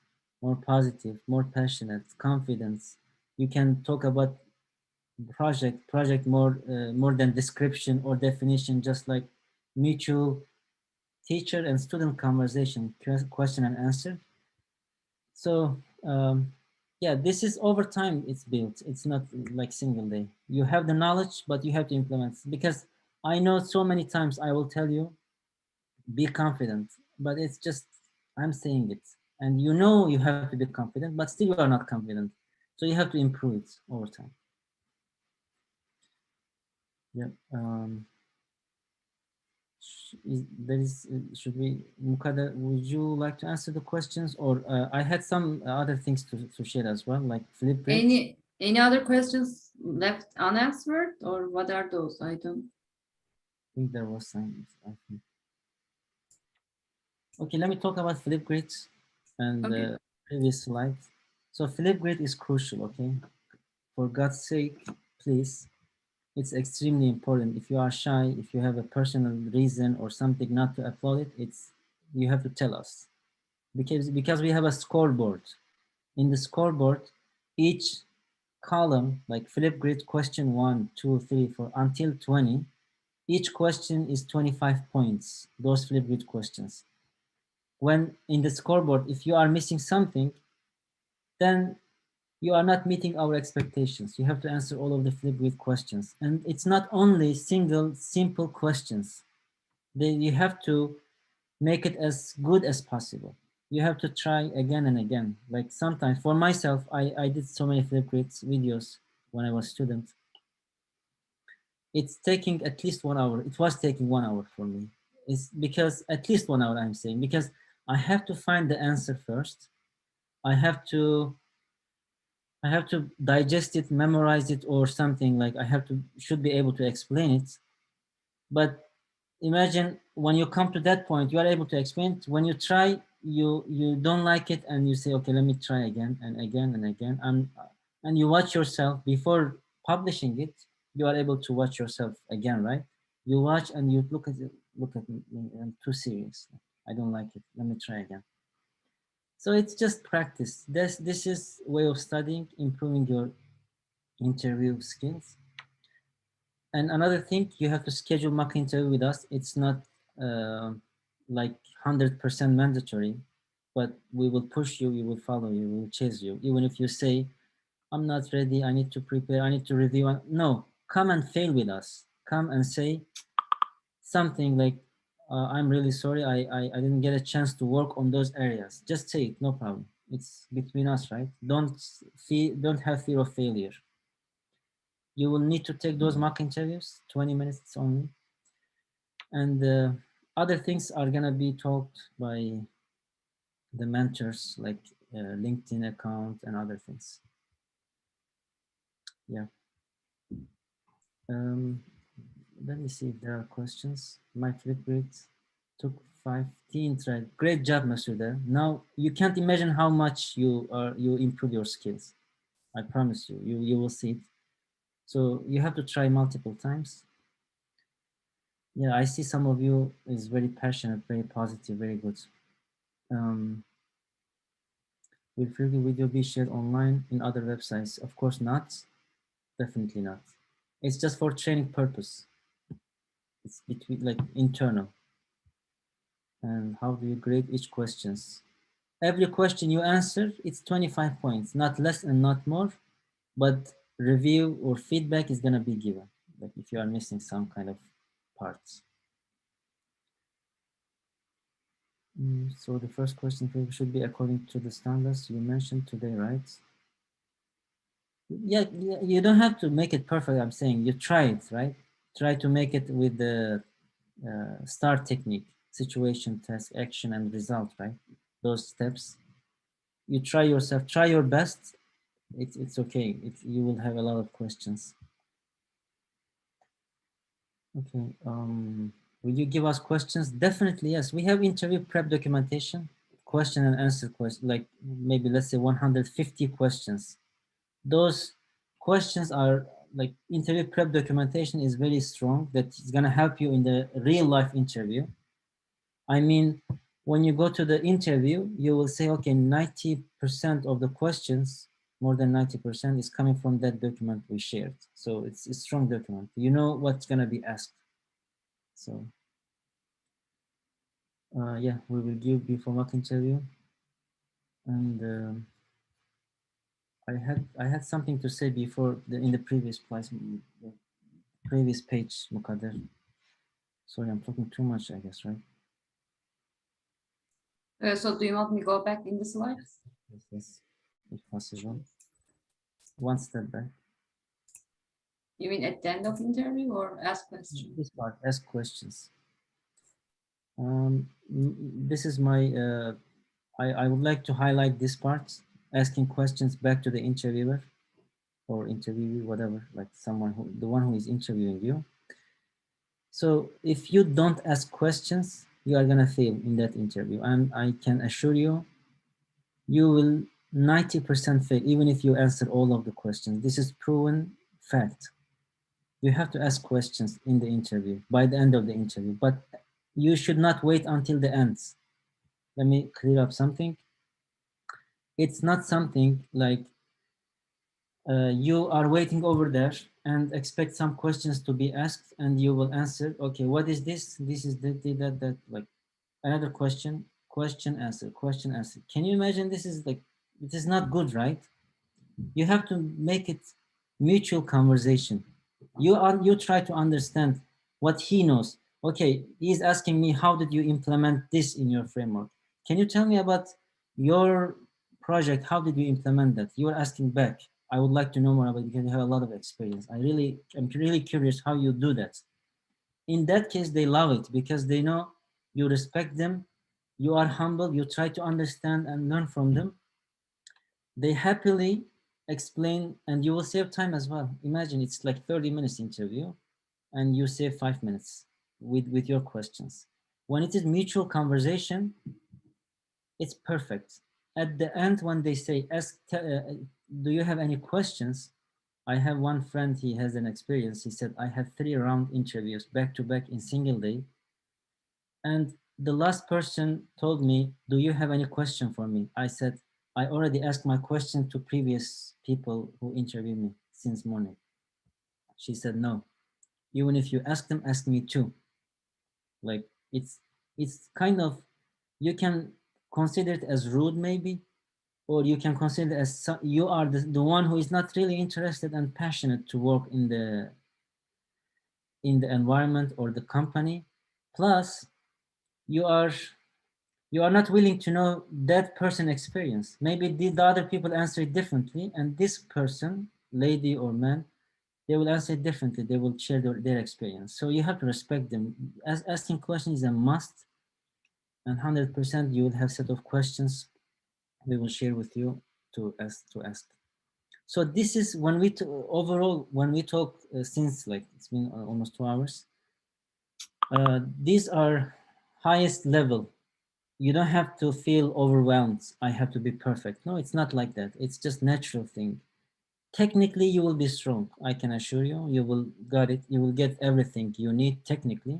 more positive, more passionate, confidence. You can talk about project more than description or definition, just like mutual teacher and student conversation, question and answer. So yeah, this is over time it's built. It's not like single day. You have the knowledge, but you have to implement, because I know so many times I will tell you, be confident, but it's just, I'm saying it. And you know you have to be confident, but still you are not confident. So you have to improve it over time. Yeah. Should we, Mukada, would you like to answer the questions, or I had some other things to share as well, like Flipgrid. Any other questions left unanswered, or what are those? I don't. I think there was some. I think. Okay, let me talk about Flipgrid and the previous slide. So Flipgrid is crucial. Okay, for God's sake, please. It's extremely important. If you are shy, if you have a personal reason or something not to upload it, you have to tell us. Because we have a scoreboard. In the scoreboard, each column, like Flipgrid question 1, 2, 3, 4, until 20, each question is 25 points, those Flipgrid questions. When in the scoreboard, if you are missing something, then you are not meeting our expectations. You have to answer all of the Flipgrid questions. And it's not only single, simple questions. You have to make it as good as possible. You have to try again and again. Like sometimes, for myself, I did so many Flipgrid videos when I was a student. It's taking at least 1 hour. It was taking 1 hour for me. It's because at least 1 hour, I'm saying, because I have to find the answer first. I have to digest it, memorize it, or something. Like should be able to explain it. But imagine when you come to that point, you are able to explain it. When you try, you don't like it, and you say, okay, let me try again and again and again. And you watch yourself before publishing it. You are able to watch yourself again, right? You watch and you look at me, I'm too serious. I don't like it. Let me try again. So it's just practice. This is way of studying, improving your interview skills. And another thing, you have to schedule mock interview with us. It's not like 100% mandatory, but we will push you, we will follow you, we will chase you. Even if you say, I'm not ready, I need to prepare, I need to review. No, come and fail with us. Come and say something like, I'm really sorry, I didn't get a chance to work on those areas. Just say it, no problem. It's between us, right? Don't have fear of failure. You will need to take those mock interviews, 20 minutes only. And other things are gonna be talked by the mentors, like LinkedIn account and other things. Yeah. Let me see if there are questions. My Flipgrid took 15 tries. Great job, Masuda. Now you can't imagine how much you improve your skills. I promise you, you will see it. So you have to try multiple times. Yeah, I see some of you is very passionate, very positive, very good. Will Flipgrid video be shared online in other websites? Of course not. Definitely not. It's just for training purpose. It's between like internal. And how do you grade each questions? Every question you answer, it's 25 points, not less and not more, but review or feedback is gonna be given, like if you are missing some kind of parts. So the first question should be according to the standards you mentioned today, right? Yeah, you don't have to make it perfect. I'm saying you try it, right? Try to make it with the STAR technique, situation, task, action, and result, right? Those steps. You try yourself, try your best, It's okay. You will have a lot of questions. Okay. Will you give us questions? Definitely, yes. We have interview prep documentation, question and answer question, like maybe let's say 150 questions. Those questions are like interview prep documentation is very strong. That is gonna help you in the real life interview. I mean, when you go to the interview, you will say, okay, 90% of the questions, more than 90% is coming from that document we shared. So it's a strong document. You know what's gonna be asked. So yeah, we will give before mock interview. And I had something to say before in the previous page, Mukader. Sorry, I'm talking too much, I guess, right? So do you want me to go back in the slides? Yes, if possible. One step back. You mean at the end of interview or ask questions? This part, ask questions. This is my, I would like to highlight this part, asking questions back to the interviewer or interviewee, whatever, like the one who is interviewing you. So if you don't ask questions, you are gonna fail in that interview. And I can assure you, you will 90% fail, even if you answer all of the questions. This is proven fact. You have to ask questions in the interview, by the end of the interview, but you should not wait until the end. Let me clear up something. It's not something like you are waiting over there and expect some questions to be asked and you will answer, okay, what is this? This is that, like another question, question, answer, question, answer. Can you imagine this is like, it is not good, right? You have to make it mutual conversation. You try to understand what he knows. Okay, he's asking me, how did you implement this in your framework? Can you tell me about your project? How did you implement that? You are asking back. I would like to know more about it because you have a lot of experience. I'm really curious how you do that. In that case, they love it because they know you respect them, you are humble, you try to understand and learn from them. They happily explain, and you will save time as well. Imagine it's like 30 minutes interview and you save 5 minutes with your questions. When it is mutual conversation, it's perfect. At the end, when they say, do you have any questions? I have one friend, he has an experience. He said, I had 3 round interviews back to back in single day. And the last person told me, do you have any question for me? I said, I already asked my question to previous people who interviewed me since morning. She said, no, even if you ask them, ask me too. Like it's kind of, you can consider it as rude maybe, or you can consider it as you are the one who is not really interested and passionate to work in the environment or the company. Plus, you are not willing to know that person experience. Maybe the other people answer it differently, and this person, lady or man, they will answer it differently. They will share their experience. So you have to respect them. As asking questions is a must, and 100% you will have set of questions we will share with you to ask. So this is when we overall when we talk since like it's been almost 2 hours. These are highest level. You don't have to feel overwhelmed. I have to be perfect. No, it's not like that. It's just natural thing. Technically, you will be strong. I can assure you, you will got it. You will get everything you need technically.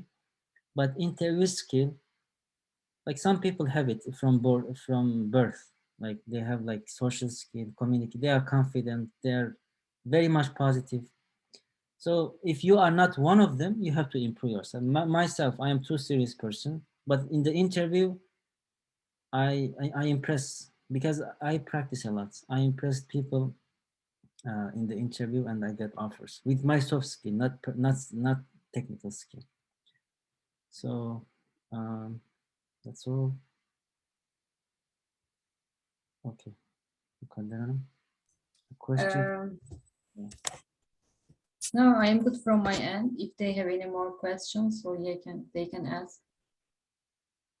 But interview skill, like some people have it from birth. Like they have like social skill, communicate. They are confident. They're very much positive. So if you are not one of them, you have to improve yourself. Myself, I am too serious person. But in the interview, I impress because I practice a lot. I impress people in the interview and I get offers with my soft skill, not technical skill. So that's all. Okay. Question? No, I am good from my end. If they have any more questions, so they can ask.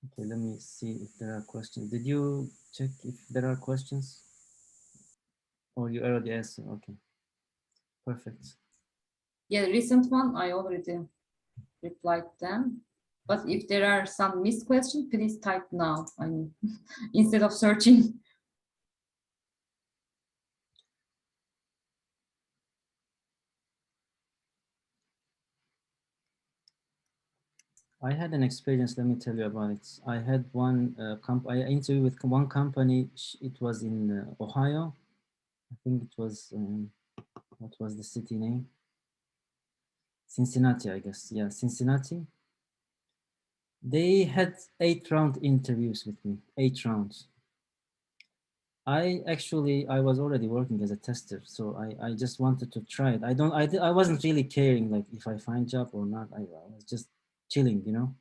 Okay, let me see if there are questions. Did you check if there are questions? Or you already asked? Okay, perfect. Yeah, the recent one, I already replied them. But if there are some missed questions, please type now. I mean, instead of searching. I had an experience. Let me tell you about it. I had one I interviewed with one company. It was in Ohio. I think it was what was the city name? Cincinnati, I guess. Yeah, Cincinnati. They had 8-round interviews with me. 8 rounds. I was already working as a tester, so I just wanted to try it. I wasn't really caring like if I find job or not. I was just chilling, you know.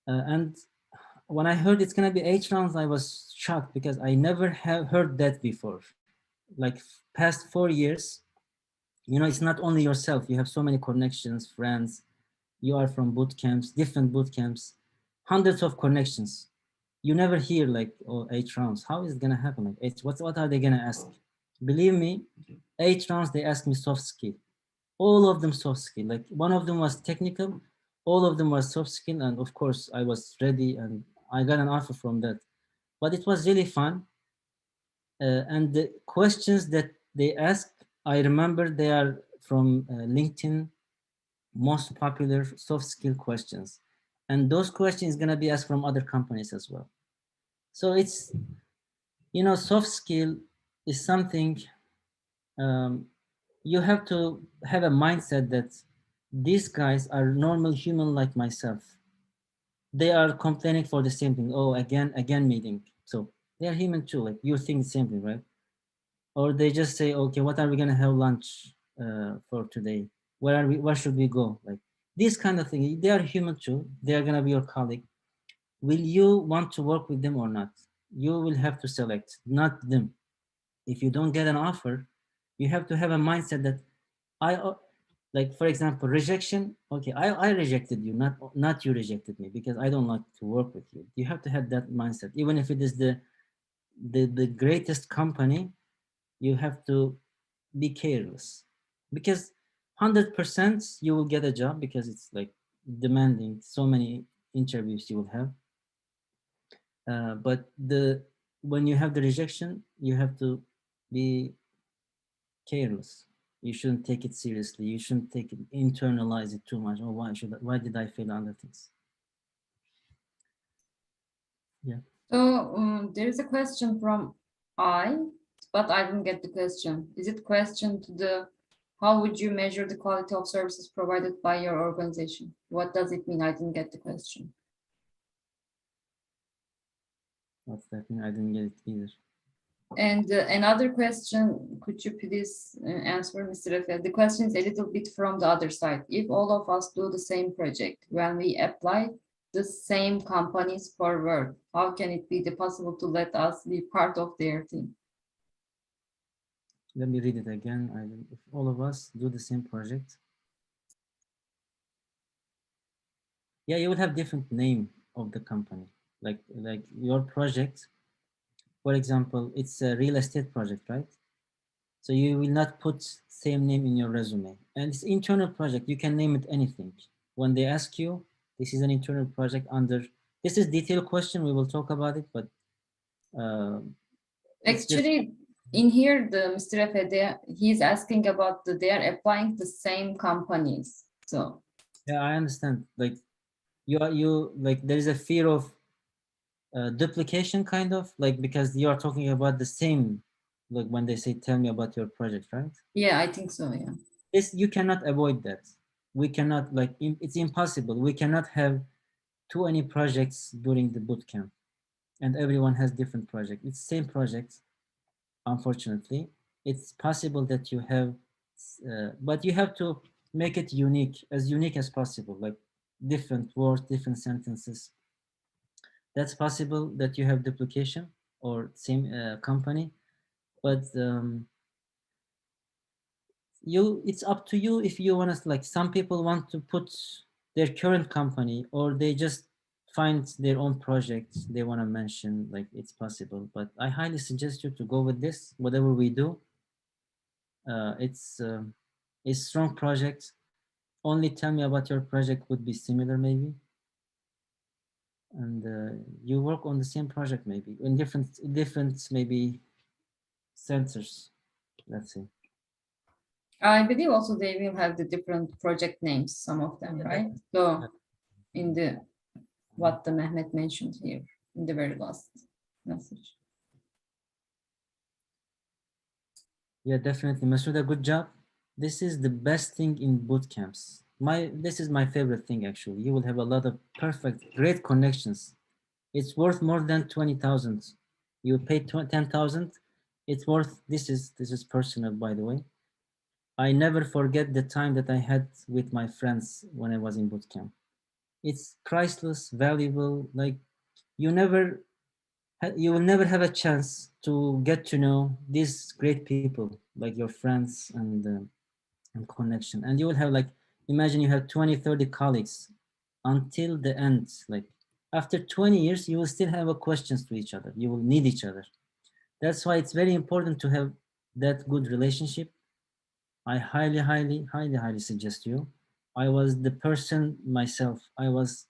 And when I heard it's gonna be 8 rounds, I was shocked because I never have heard that before. Like past 4 years, you know, it's not only yourself. You have so many connections, friends. You are from boot camps, different boot camps, hundreds of connections. You never hear like, oh, 8 rounds. How is it gonna happen? Like 8, what are they gonna ask? Believe me, 8 rounds they asked me soft skill. All of them soft skill. Like one of them was technical, all of them was soft skill, and of course I was ready and I got an offer from that. But it was really fun. And the questions that they asked, I remember they are from LinkedIn, most popular soft skill questions. And those questions gonna be asked from other companies as well. So it's, you know, soft skill is something you have to have a mindset that these guys are normal human like myself. They are complaining for the same thing. Oh, again meeting. So they are human too. Like you think the same thing, right? Or they just say, okay, what are we gonna have lunch for today? Where should we go? Like this kind of thing. They are human too. They are gonna be your colleague. Will you want to work with them or not? You will have to select, not them. If you don't get an offer, you have to have a mindset that like for example, rejection. Okay, I rejected you, not you rejected me because I don't like to work with you. You have to have that mindset, even if it is the greatest company. You have to be careless because 100% you will get a job because it's like demanding so many interviews you will have. But when you have the rejection, you have to be careless. You shouldn't take it seriously. You shouldn't take it, internalize it too much. Oh, why did I fail other things? Yeah. So there is a question from but I didn't get the question. Is it question to the, how would you measure the quality of services provided by your organization? What does it mean? I didn't get the question. What's that mean? I didn't get it either. And another question, could you please answer, Mr. Efe? The question is a little bit from the other side. If all of us do the same project, when we apply the same companies for work, how can it be possible to let us be part of their team? Let me read it again. If all of us do the same project, yeah, you would have different name of the company. Like your project, for example, it's a real estate project, right? So you will not put same name in your resume. And it's internal project. You can name it anything. When they ask you, this is an internal project under, this is detailed question. We will talk about it, but actually, in here, the Mr. Efe, he's asking about they are applying the same companies. So yeah, I understand. Like you like there is a fear of duplication, kind of like because you are talking about the same. Like when they say, "Tell me about your project," right? yeah, I think so. Yeah. This you cannot avoid that. We cannot it's impossible. We cannot have too many projects during the boot camp, and everyone has different projects. It's same projects. Unfortunately, it's possible that you have, but you have to make it unique as possible. Like different words, different sentences. That's possible that you have duplication or same company, but it's up to you if you want to, like some people want to put their current company or they just find their own projects they want to mention, like it's possible. But I highly suggest you to go with this, whatever we do. It's a strong project. Only tell me about your project would be similar maybe. And you work on the same project maybe in different maybe centers, let's say. I believe also they will have the different project names, some of them, right? So in the what the Mehmet mentioned here in the very last message. Yeah, definitely. Masuda, good job. This is the best thing in boot camps. This is my favorite thing actually. You will have a lot of perfect, great connections. It's worth more than 20,000. You pay 10,000. It's worth, this is personal, by the way. I never forget the time that I had with my friends when I was in boot camp. It's priceless, valuable. Like you will never have a chance to get to know these great people, like your friends and connection. And you will have like, imagine you have 20, 30 colleagues until the end. Like after 20 years, you will still have questions to each other. You will need each other. That's why it's very important to have that good relationship. I highly suggest you. I was the person myself. I was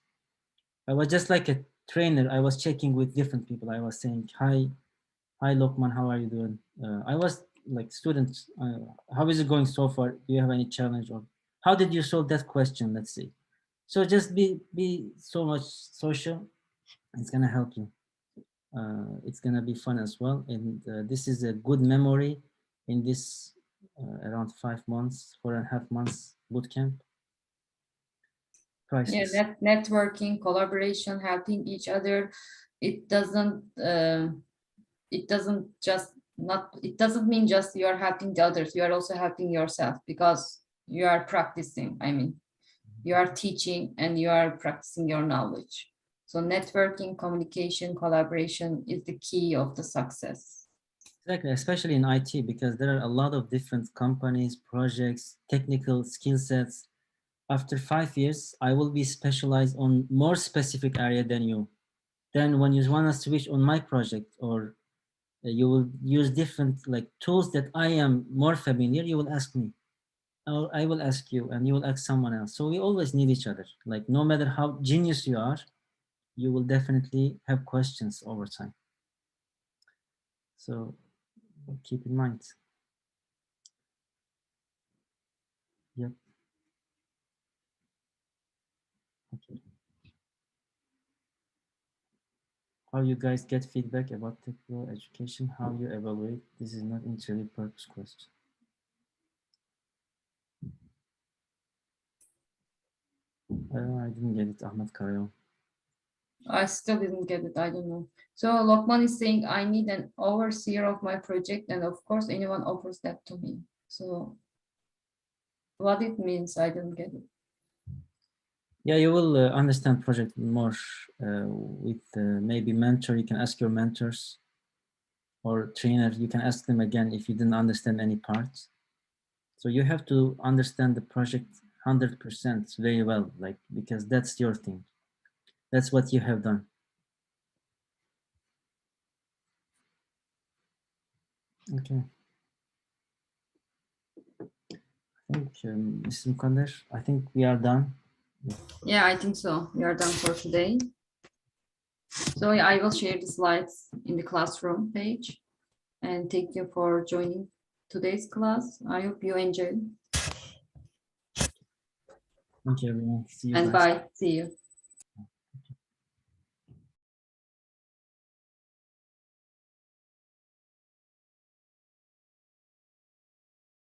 just like a trainer. I was checking with different people. I was saying, hi Lokman, how are you doing? I was like, students, how is it going so far? Do you have any challenge, or how did you solve that question? Let's see. So just be so much social. It's gonna help you. It's gonna be fun as well, and this is a good memory in this around 5 months, 4.5 months boot camp. Yeah, Priceless. networking, collaboration, helping each other. It doesn't mean just you are helping the others. You are also helping yourself because you are practicing. I mean, you are teaching and you are practicing your knowledge. So networking, communication, collaboration is the key of the success. Exactly, especially in IT, because there are a lot of different companies, projects, technical skill sets. After 5 years, I will be specialized on more specific area than you. Then when you want to switch on my project, or you will use different like tools that I am more familiar, you will ask me, or I will ask you, and you will ask someone else. So we always need each other. Like no matter how genius you are, you will definitely have questions over time. So keep in mind. Yep. Okay. How you guys get feedback about technical education, how you evaluate. This is not interview purpose question. I didn't get it, Ahmed Karayo. I still didn't get it. I don't know. So Lokman is saying, I need an overseer of my project. And of course, anyone offers that to me. So what it means, I didn't get it. Yeah, you will understand project more with maybe mentor. You can ask your mentors or trainer. You can ask them again if you didn't understand any parts. So you have to understand the project 100% very well, like, because that's your thing. That's what you have done. Okay. I think, Mr. Mukander, I think we are done. Yeah, I think so. We are done for today. So yeah, I will share the slides in the classroom page. And thank you for joining today's class. I hope you enjoyed. Thank you, everyone. See you And guys. bye. See you.